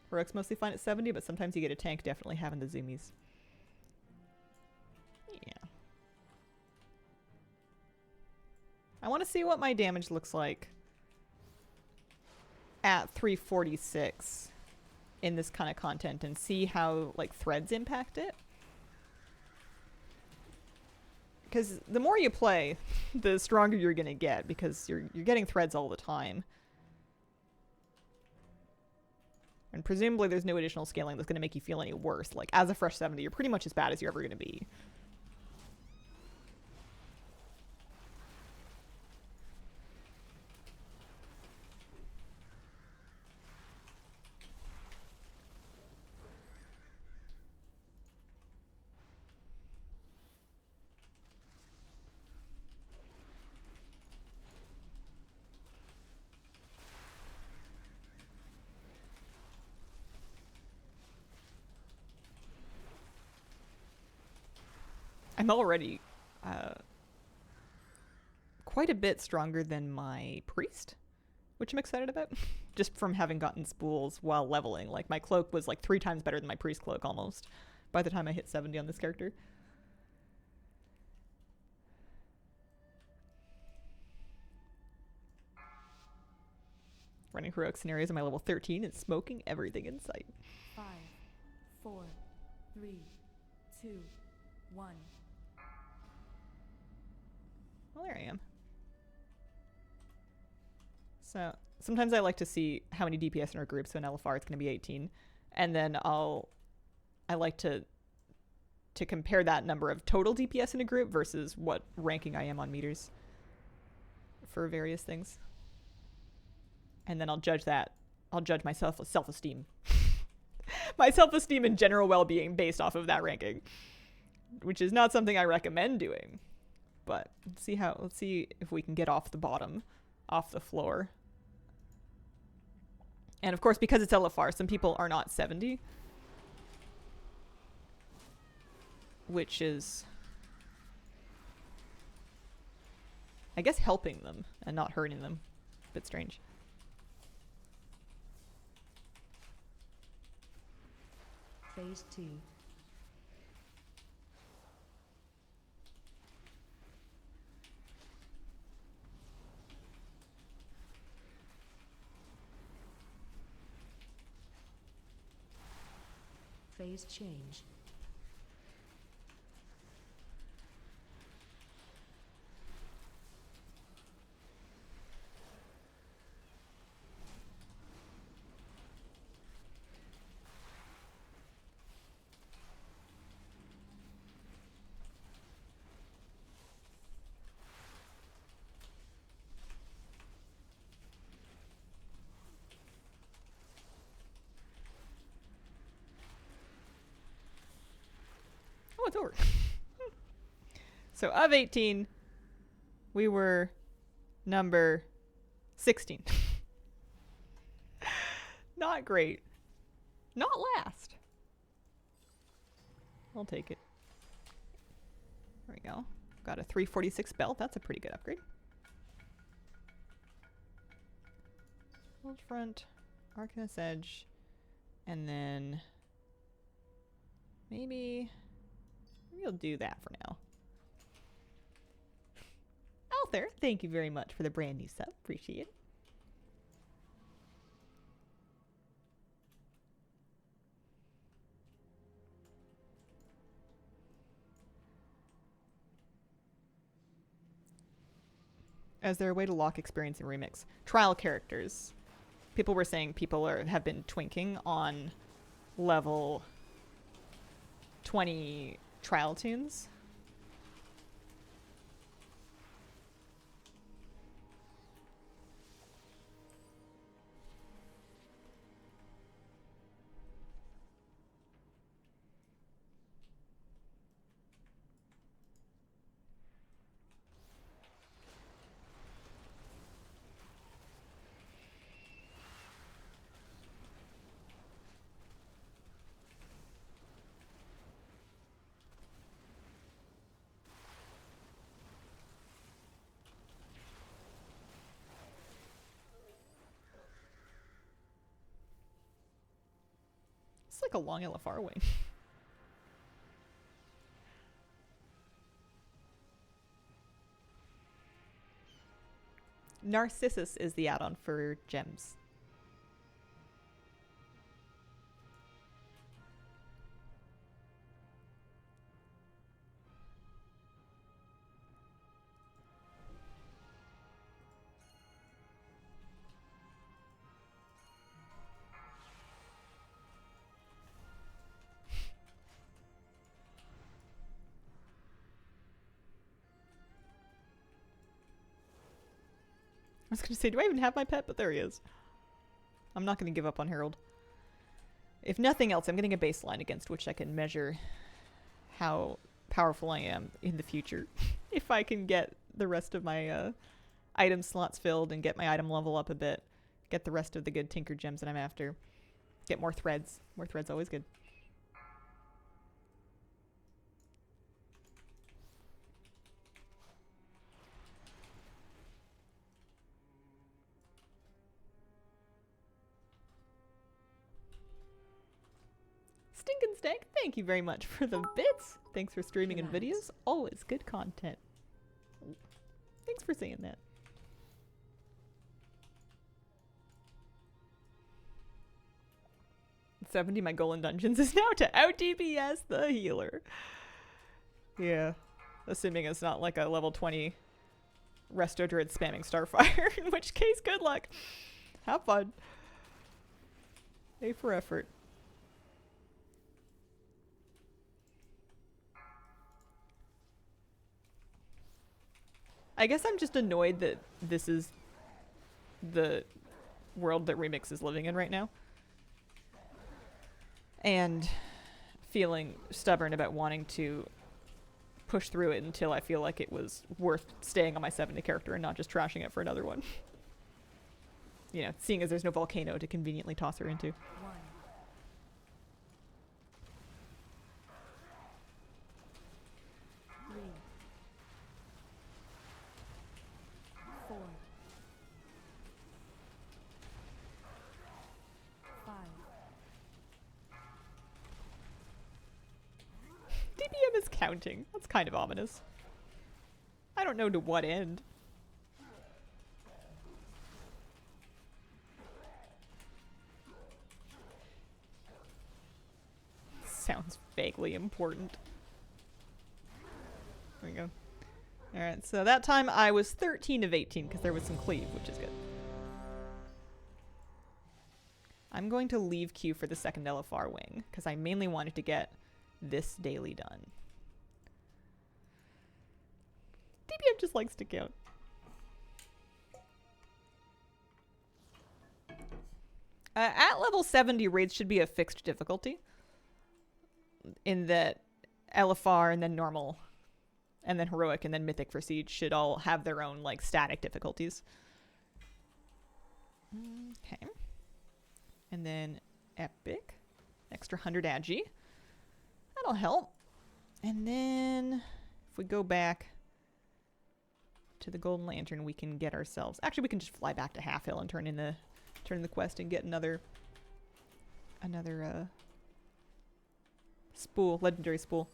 Heroic's mostly fine at 70, but sometimes you get a tank definitely having the zoomies. Yeah. I want to see what my damage looks like at 346 in this kind of content and see how like threads impact it. Because the more you play, the stronger you're gonna get because you're getting threads all the time. And presumably there's no additional scaling that's gonna make you feel any worse. Like as a fresh 70, you're pretty much as bad as you're ever gonna be. I'm already quite a bit stronger than my priest, which I'm excited about. Just from having gotten spools while leveling. Like my cloak was like 3 times better than my priest cloak almost by the time I hit 70 on this character. Running heroic scenarios in my level 13 and smoking everything in sight. 5, 4, 3, 2, 1. Well, there I am. So sometimes I like to see how many DPS in our group. So in LFR it's going to be 18, and then I like to compare that number of total DPS in a group versus what ranking I am on meters for various things. And then I'll judge that. I'll judge my self-esteem. My self-esteem and general well-being based off of that ranking, which is not something I recommend doing. But let's see if we can get off the bottom, off the floor. And of course, because it's LFR, some people are not 70, which is, I guess, helping them and not hurting them. A bit strange. Phase 2. Phase change. Oh, it's over. So of 18, we were number 16. Not great. Not last. I'll take it. There we go. Got a 346 belt. That's a pretty good upgrade. Hold front, Arcanist Edge, and then maybe we'll do that for now. Alther, thank you very much for the brand new sub. Appreciate it. Is there a way to lock experience in Remix? Trial characters. People were saying people have been twinking on level 20 trial tunes. like a long LFR wing. Narcissus is the add-on for gems. I was gonna say, do I even have my pet? But there he is. I'm not gonna give up on Harold. If nothing else, I'm getting a baseline against which I can measure how powerful I am in the future. If I can get the rest of my item slots filled and get my item level up a bit, get the rest of the good Tinker gems that I'm after, get more threads. More threads always good. Stinkin' Stank, thank you very much for the bits. Thanks for streaming and videos. Always good content. Thanks for saying that. $70, my goal in dungeons is now to out DPS the healer. Yeah. Assuming it's not like a level 20 Resto Druid spamming Starfire, in which case, good luck. Have fun. A for effort. I guess I'm just annoyed that this is the world that Remix is living in right now. And feeling stubborn about wanting to push through it until I feel like it was worth staying on my 70 character and not just trashing it for another one. You know, seeing as there's no volcano to conveniently toss her into. 1. 3. 4. 5. DPM is counting. That's kind of ominous. I don't know to what end. Sounds vaguely important. There we go. Alright, so that time I was 13 of 18 because there was some cleave, which is good. I'm going to leave queue for the second LFR wing because I mainly wanted to get this daily done. DPM just likes to count. At level 70, raids should be a fixed difficulty. In that LFR and then normal and then heroic and then mythic for siege should all have their own like static difficulties. Okay. And then epic. Extra 100 agi. That'll help. And then if we go back to the Golden Lantern, we can get ourselves... Actually, we can just fly back to Half Hill and turn in the quest and get another spool, legendary spool.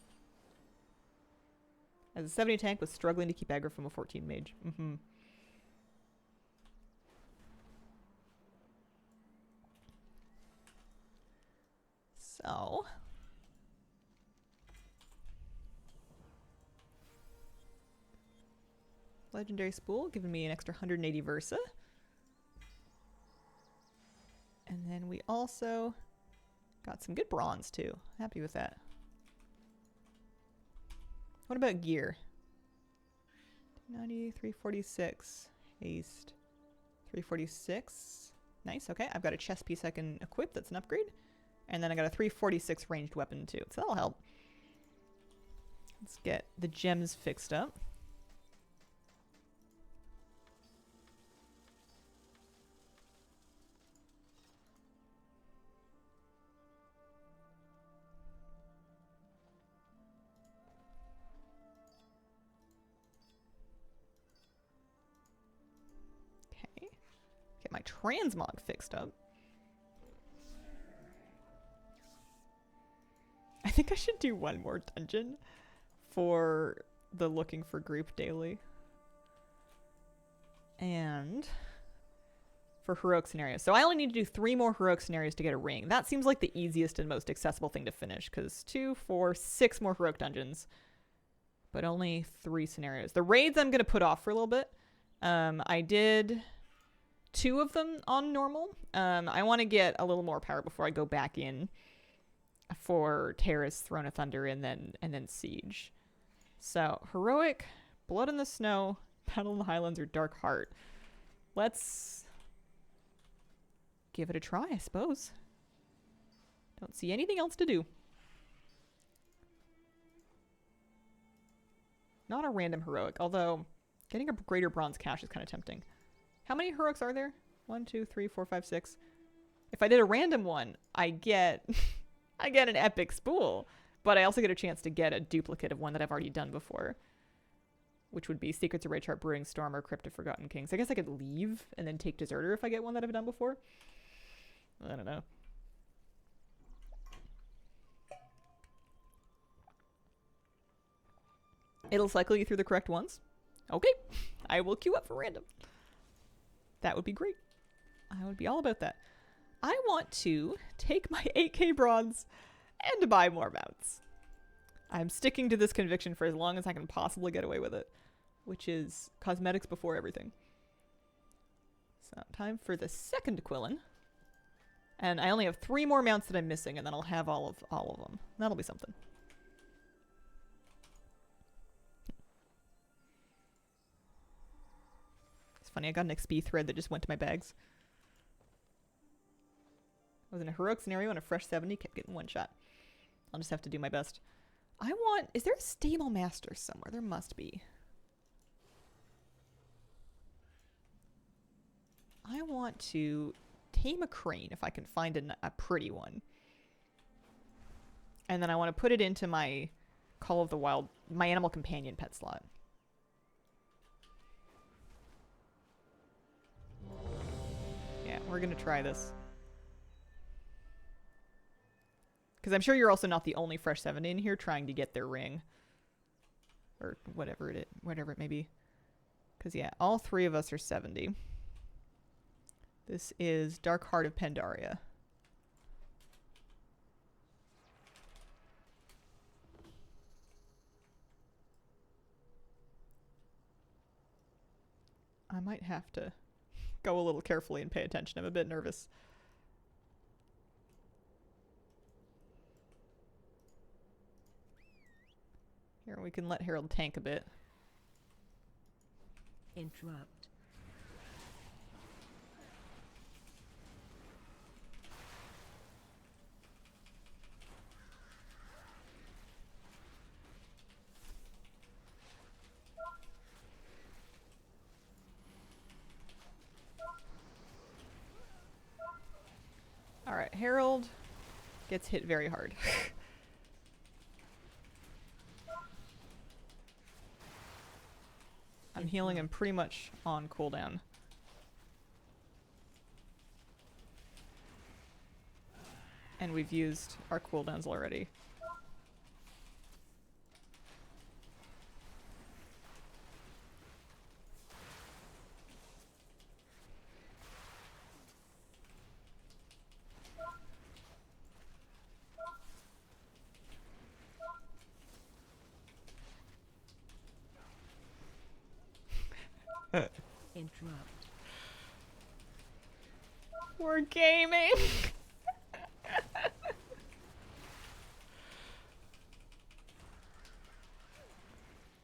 As a 70 tank was struggling to keep aggro from a 14 mage. So... legendary spool, giving me an extra 180 Versa. And then we also got some good bronze too. Happy with that. What about gear? 90, 346. Haste. 346. Nice, okay. I've got a chest piece I can equip, that's an upgrade. And then I got a 346 ranged weapon too, so that'll help. Let's get the gems fixed up. Get my transmog fixed up. think I should do one more dungeon for the looking for group daily. And for heroic scenarios. So I only need to do 3 more heroic scenarios to get a ring. That seems like the easiest and most accessible thing to finish, because 2, 4, 6 more heroic dungeons, but only 3 scenarios. The raids I'm going to put off for a little bit. I did 2 of them on normal. I want to get a little more power before I go back in for Terrace, Throne of Thunder, and then Siege. So heroic, Blood in the Snow, Battle in the Highlands, or Dark Heart. Let's give it a try, I suppose. Don't see anything else to do. Not a random heroic, although getting a greater bronze cache is kind of tempting. How many heroics are there? 1, 2, 3, 4, 5, 6. If I did a random one, I get I get an epic spool, but I also get a chance to get a duplicate of one that I've already done before, which would be Secrets of Rage Brewing Storm or Crypt of Forgotten Kings. I guess I could leave and then take Deserter if I get one that I've done before. I don't know. It'll cycle you through the correct ones. Okay, I will queue up for random. That would be great. I would be all about that. I want to take my 8k bronze and buy more mounts. I'm sticking to this conviction for as long as I can possibly get away with it, which is cosmetics before everything. So time for the second Quillen. And I only have 3 more mounts that I'm missing, and then I'll have all of them. That'll be something. It's funny, I got an XP thread that just went to my bags. I was in a heroic scenario and a fresh 70, kept getting one shot. I'll just have to do my best. Is there a stable master somewhere? There must be. I want to tame a crane if I can find a pretty one. And then I want to put it into my Call of the Wild, my animal companion pet slot. Yeah, we're going to try this. Because I'm sure you're also not the only fresh 70 in here trying to get their ring. Or whatever it may be. Because yeah, all 3 of us are 70. This is Dark Heart of Pandaria. I might have to go a little carefully and pay attention. I'm a bit nervous. Here, we can let Harold tank a bit. Interrupt. Alright, Harold gets hit very hard. I'm healing him pretty much on cooldown. And we've used our cooldowns already. Interrupt. We're gaming!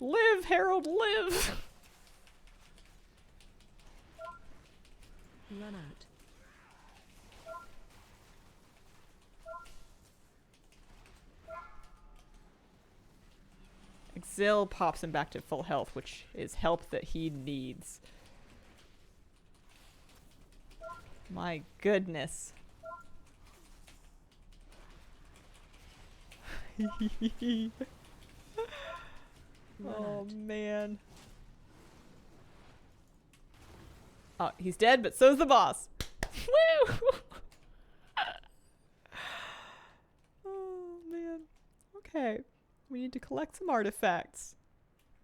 Live, Harold, live! Run out. Exil pops him back to full health, which is help that he needs. My goodness. Oh man. Oh, he's dead, but so's the boss. Woo! Oh man. Okay. We need to collect some artifacts.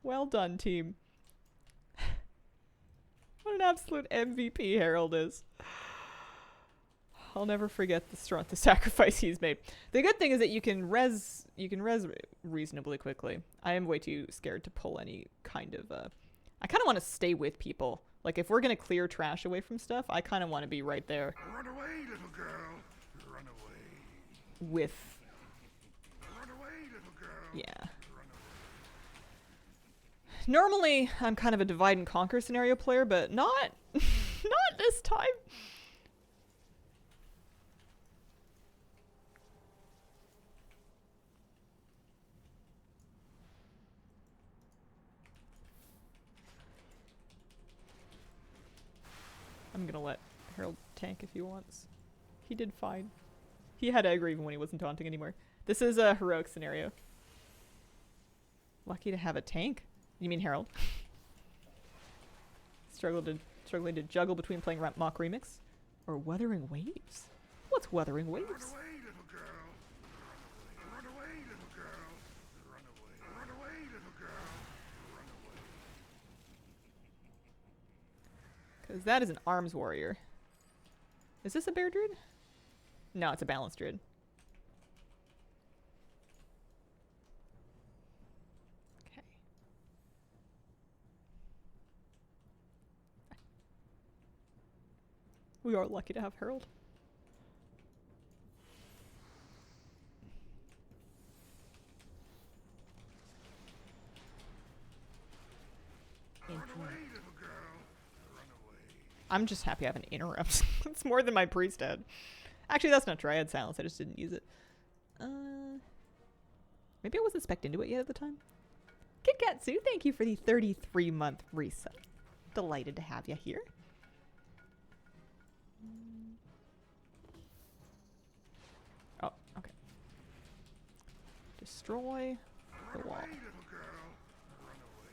Well done, team. What an absolute MVP Harold is. I'll never forget the sacrifice he's made. The good thing is that you can res reasonably quickly. I am way too scared to pull any kind of I kind of want to stay with people. Like if we're going to clear trash away from stuff, I kind of want to be right there. Run away, little girl. Run away. With Run away, little girl. yeah. Run away. Normally, I'm kind of a divide and conquer scenario player, but not not this time. I'm gonna let Harold tank if he wants. He did fine. He had aggro even when he wasn't taunting anymore. This is a heroic scenario. Lucky to have a tank. You mean Harold? Struggling to juggle between playing Mock Remix or Wuthering Waves. What's Wuthering Waves? Run away, little girl. Run away. Run away, little girl. Run away. Run away, little girl. Run away. Because that is an arms warrior. Is this a bear druid? No, it's a balanced druid. Okay. We are lucky to have Harold. Run away, little girl. Run away. I'm just happy I have an interrupt. It's more than my priest had. Actually, that's not true. I had silence. I just didn't use it. Maybe I wasn't spec'd into it yet at the time. Kitkatsu, thank you for the 33-month reset. Delighted to have you here. Oh, okay. Destroy the Run wall. away, little girl. Run away.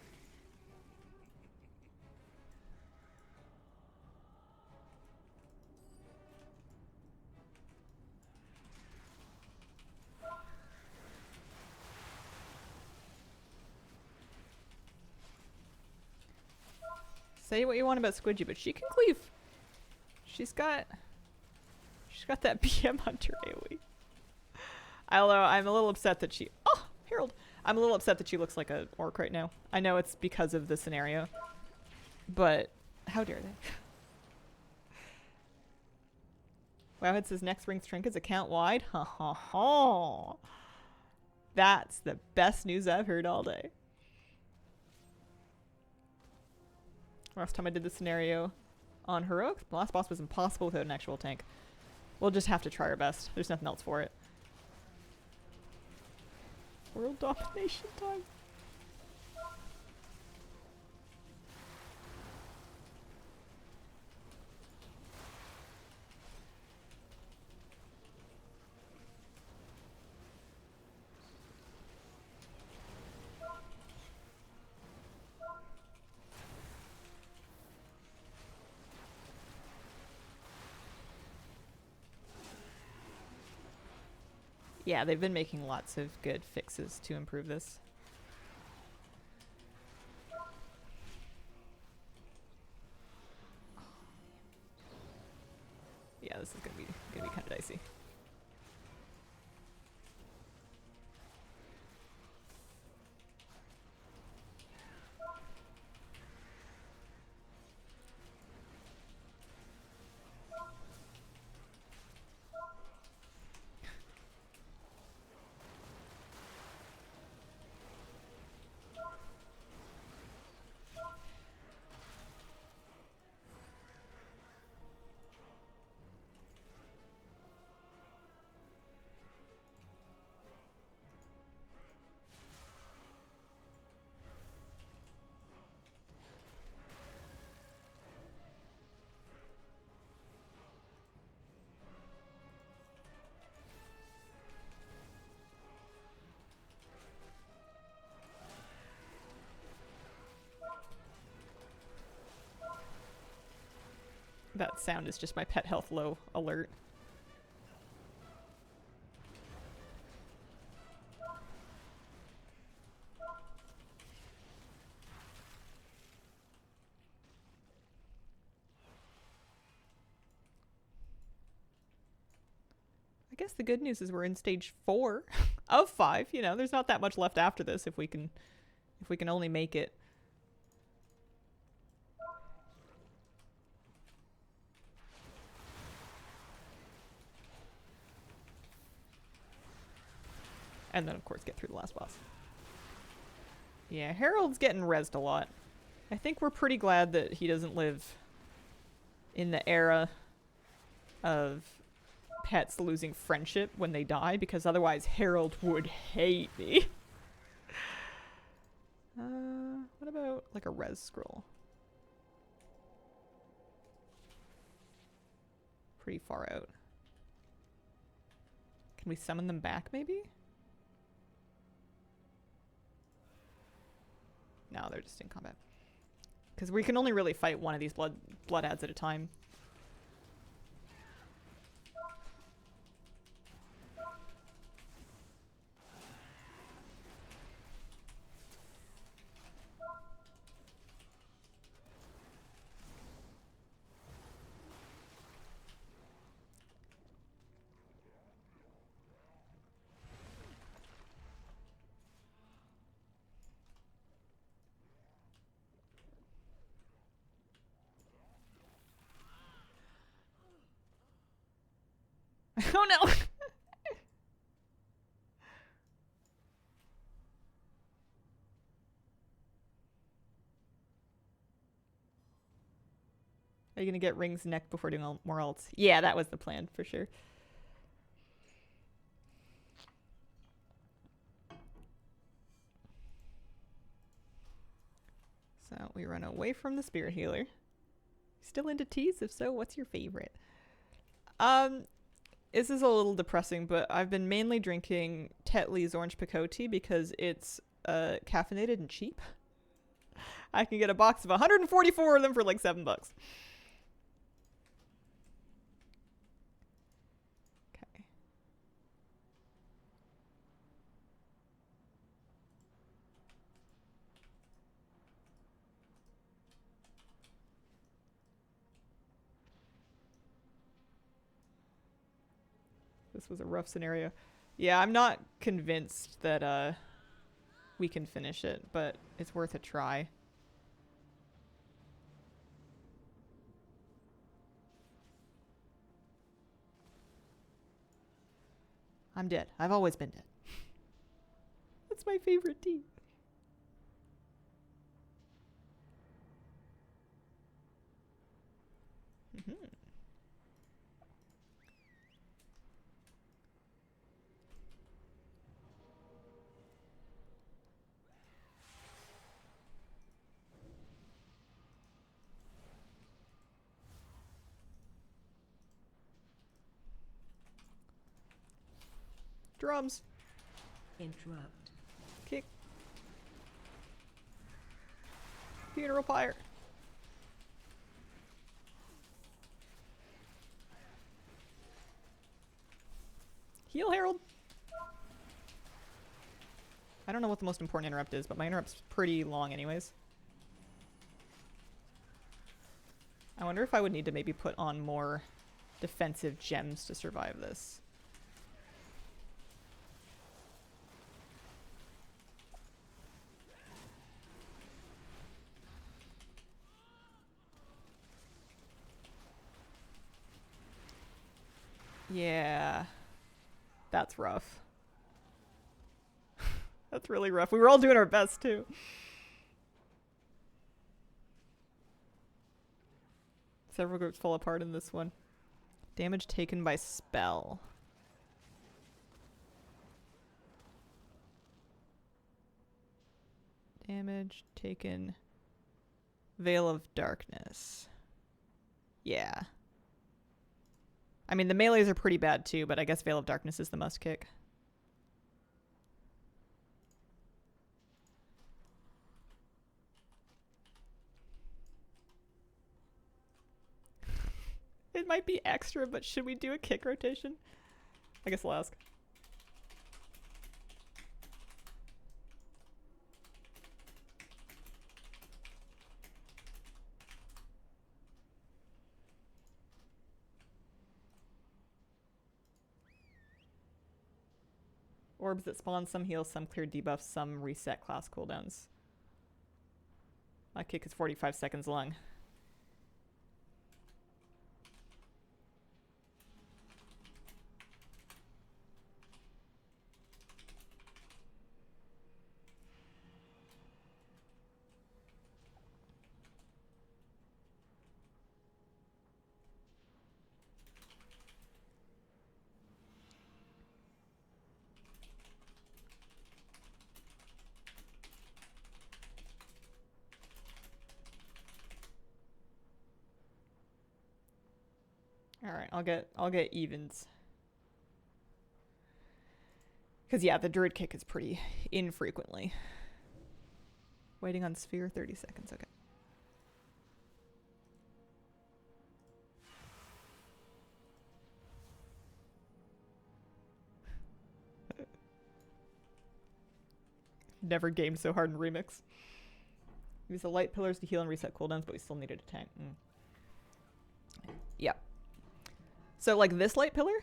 Say what you want about Squidgy, but she can cleave. She's got that BM Hunter AoE. Although I'm a little upset that she... Oh, Harold! I'm a little upset that she looks like an orc right now. I know it's because of the scenario. But how dare they? Wowhead says next rings trinkets account wide. Ha ha ha. That's the best news I've heard all day. Last time I did the scenario on Heroic, the last boss was impossible without an actual tank. We'll just have to try our best. There's nothing else for it. World domination time. Yeah, they've been making lots of good fixes to improve this. Yeah, this is gonna be kind of dicey. That sound is just my pet health low alert. guess the good news is we're in stage 4 of 5. You know, there's not that much left after this if we can only make it. And then, of course, get through the last boss. Yeah, Harold's getting rezzed a lot. I think we're pretty glad that he doesn't live in the era of pets losing friendship when they die, because otherwise Harold would hate me. What about, like, a res scroll? Pretty far out. Can we summon them back, maybe? No, they're just in combat. Because we can only really fight one of these blood ads at a time. Oh no! Are you gonna get Ring's neck before doing more ults? Yeah, that was the plan for sure. So we run away from the spirit healer. Still into teas? If so, what's your favorite? This is a little depressing, but I've been mainly drinking Tetley's orange Pico tea because it's caffeinated and cheap. I can get a box of 144 of them for like $7. Okay. This was a rough scenario. Yeah, I'm not convinced that we can finish it, but it's worth a try. I'm dead. I've always been dead. That's my favorite tea. Mm-hmm. Drums. Interrupt. Kick. Funeral pyre. Heal, Harold. I don't know what the most important interrupt is, but my interrupt's pretty long anyways. I wonder if I would need to maybe put on more defensive gems to survive this. Yeah. That's rough. That's really rough. We were all doing our best, too. Several groups fall apart in this one. Damage taken by spell. Damage taken. Veil of Darkness. Yeah. I mean, the melees are pretty bad too, but I guess Veil of Darkness is the must kick. It might be extra, but should we do a kick rotation? I guess I'll ask. Orbs that spawn, some heal, some clear debuffs, some reset class cooldowns. My kick is 45 seconds long. All right, I'll get evens. Cause yeah, the druid kick is pretty infrequently. Waiting on sphere, 30 seconds. Okay. Never gamed so hard in Remix. Use the light pillars to heal and reset cooldowns, but we still needed a tank. Yep. So like this light pillar?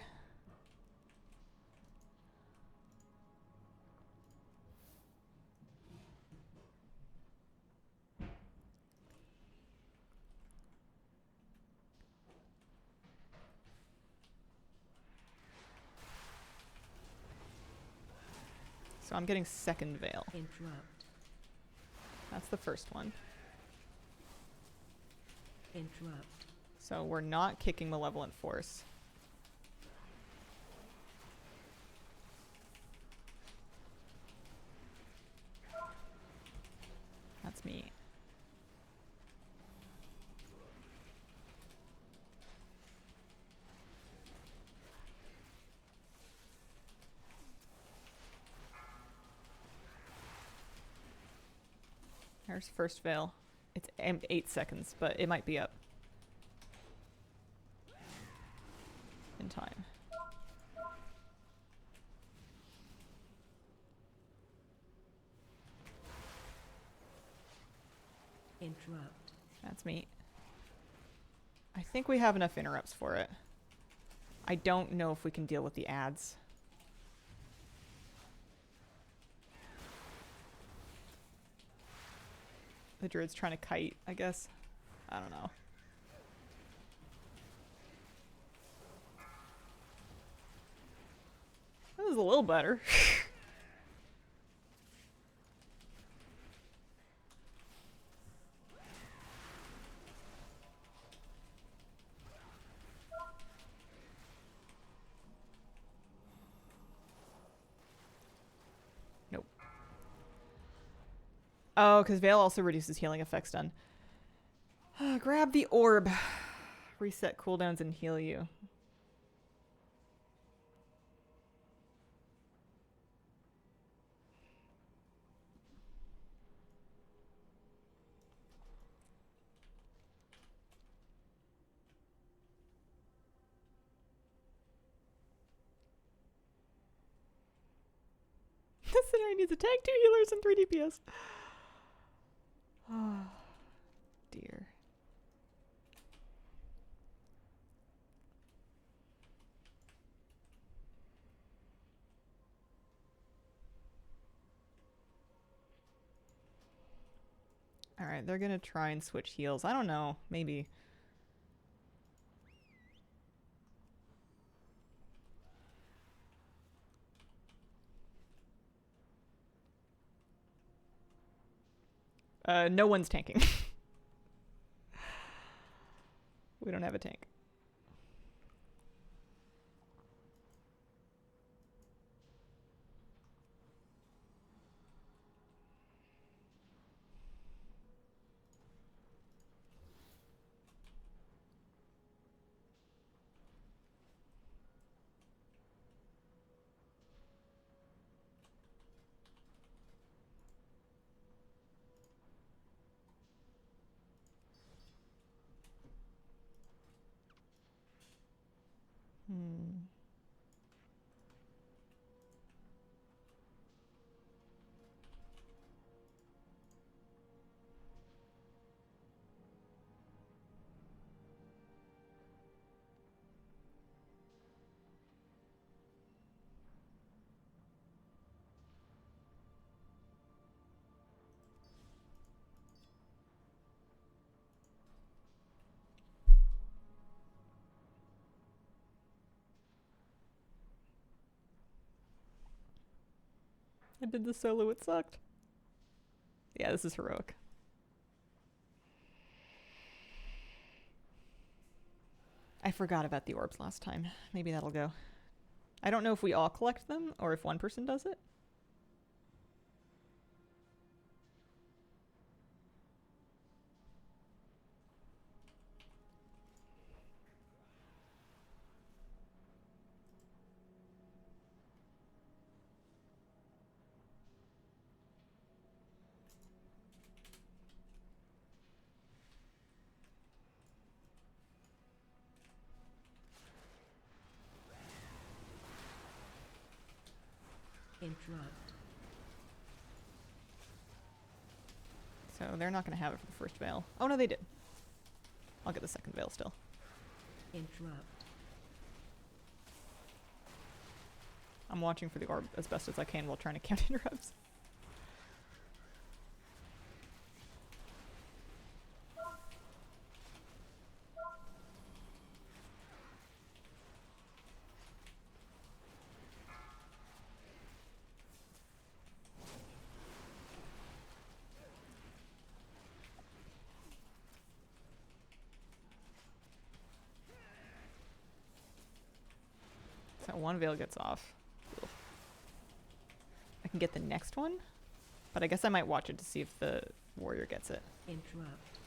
So I'm getting second veil. Interrupt. That's the first one. Interrupt. So we're not kicking Malevolent Force. That's me. There's first veil. It's 8 seconds, but it might be up in time. Interrupt. That's me. I think we have enough interrupts for it. I don't know if we can deal with the ads. The druid's trying to kite, I guess. I don't know. That was a little better. Nope. Oh, because Veil also reduces healing effects done. Grab the orb. Reset cooldowns and heal you. This scenario needs a tank, 2 healers, and 3 DPS. Oh, dear. Alright, they're gonna try and switch heals. I don't know. Maybe. No one's tanking. We don't have a tank. I did the solo, it sucked. Yeah, this is heroic. I forgot about the orbs last time. Maybe that'll go. I don't know if we all collect them or if one person does it. Interrupt. So they're not going to have it for the first veil. Oh, no, they did. I'll get the second veil still. Interrupt. I'm watching for the orb as best as I can while trying to count interrupts. So one veil gets off. Ugh. I can get the next one, but I guess I might watch it to see if the warrior gets it. Interrupt.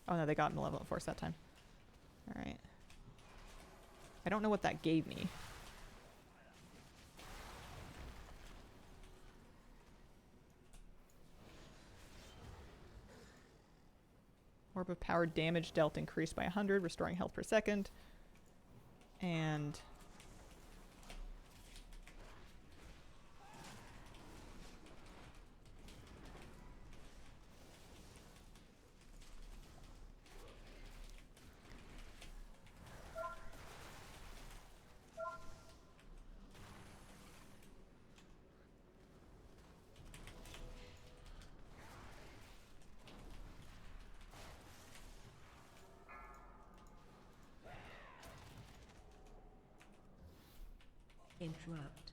Oh no, they got Malevolent Force that time. Alright. I don't know what that gave me. Orb of Power damage dealt increased by 100, restoring health per second. And Interrupt.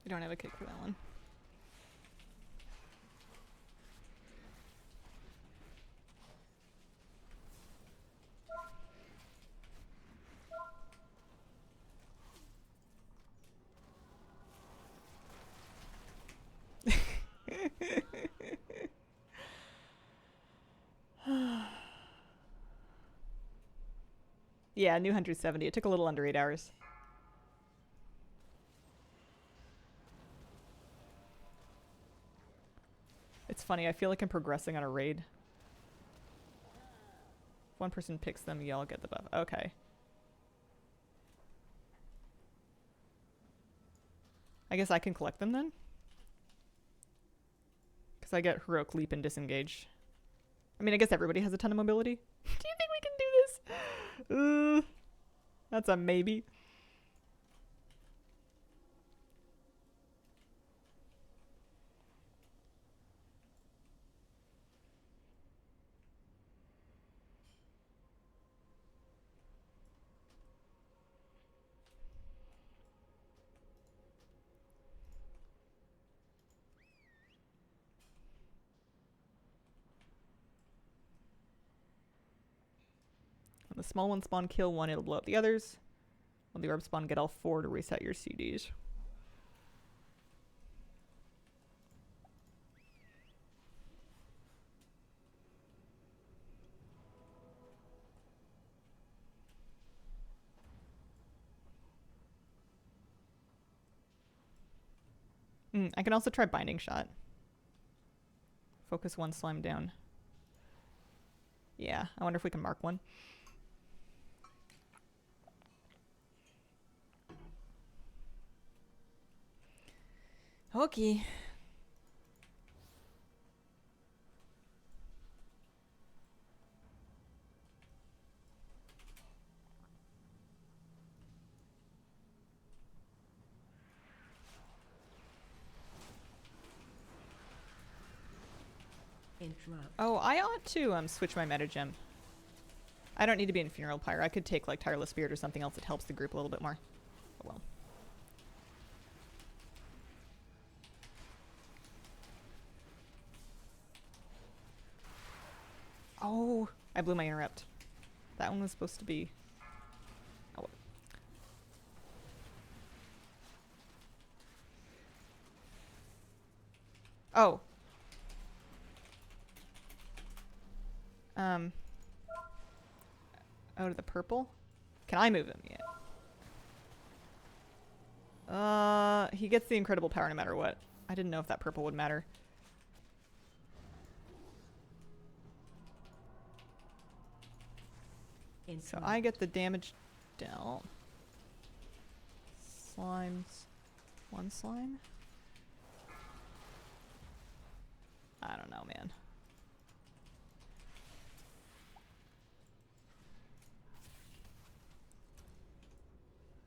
I don't have a kick for that one. Yeah, new 170. It took a little under 8 hours. It's funny, I feel like I'm progressing on a raid. If one person picks them, y'all get the buff. Okay. I guess I can collect them then? Because I get Heroic Leap and Disengage. I mean, I guess everybody has a ton of mobility. Do you think we can do this? That's a maybe. When the small one spawn kill one, it'll blow up the others. When the orb spawn, get all 4 to reset your CDs. I can also try Binding Shot. Focus one slime down. Yeah, I wonder if we can mark one. Okay. Interrupt. Oh, I ought to switch my meta gem. I don't need to be in Funeral Pyre. I could take like Tireless Spirit or something else that helps the group a little bit more. Oh well. Oh, I blew my interrupt. That one was supposed to be... Oh. Oh. Oh, to the purple? Can I move him yet? He gets the incredible power no matter what. I didn't know if that purple would matter. So Interrupt. I get the damage dealt. Slimes. One slime? I don't know, man.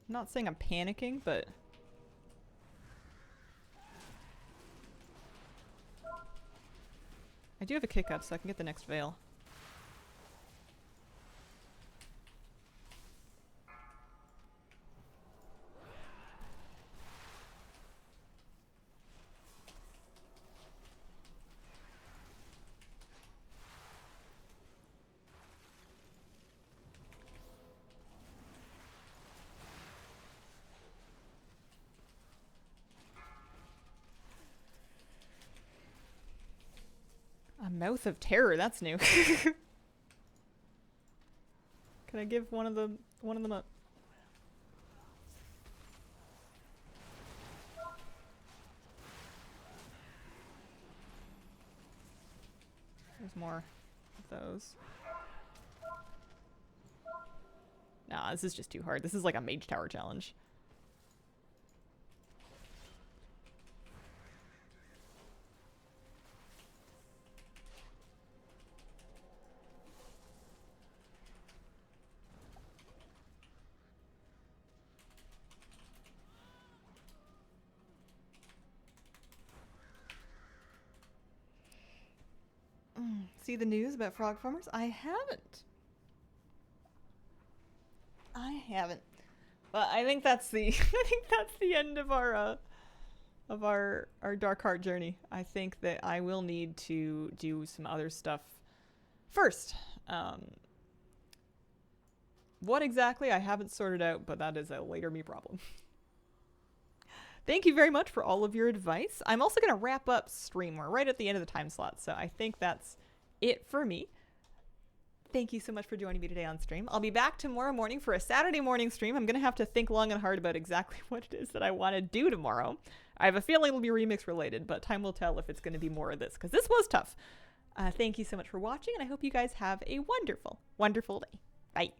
I'm not saying I'm panicking, but... I do have a kick up, so I can get the next veil. A mouth of terror, that's new. Can I give one of them up? There's more of those. Nah, this is just too hard. This is like a mage tower challenge. See the news about frog farmers? I haven't. But I think that's the I think that's the end of our dark heart journey. I think that I will need to do some other stuff first. What exactly I haven't sorted out, but that is a later me problem. Thank you very much for all of your advice. I'm also going to wrap up stream. We're right at the end of the time slot, so I think that's it for me. Thank you so much for joining me today on stream. I'll be back tomorrow morning for a Saturday morning stream. I'm going to have to think long and hard about exactly what it is that I want to do tomorrow. I have a feeling it'll be remix related, but time will tell if it's going to be more of this, because this was tough. Thank you so much for watching, and I hope you guys have a wonderful, wonderful day. Bye.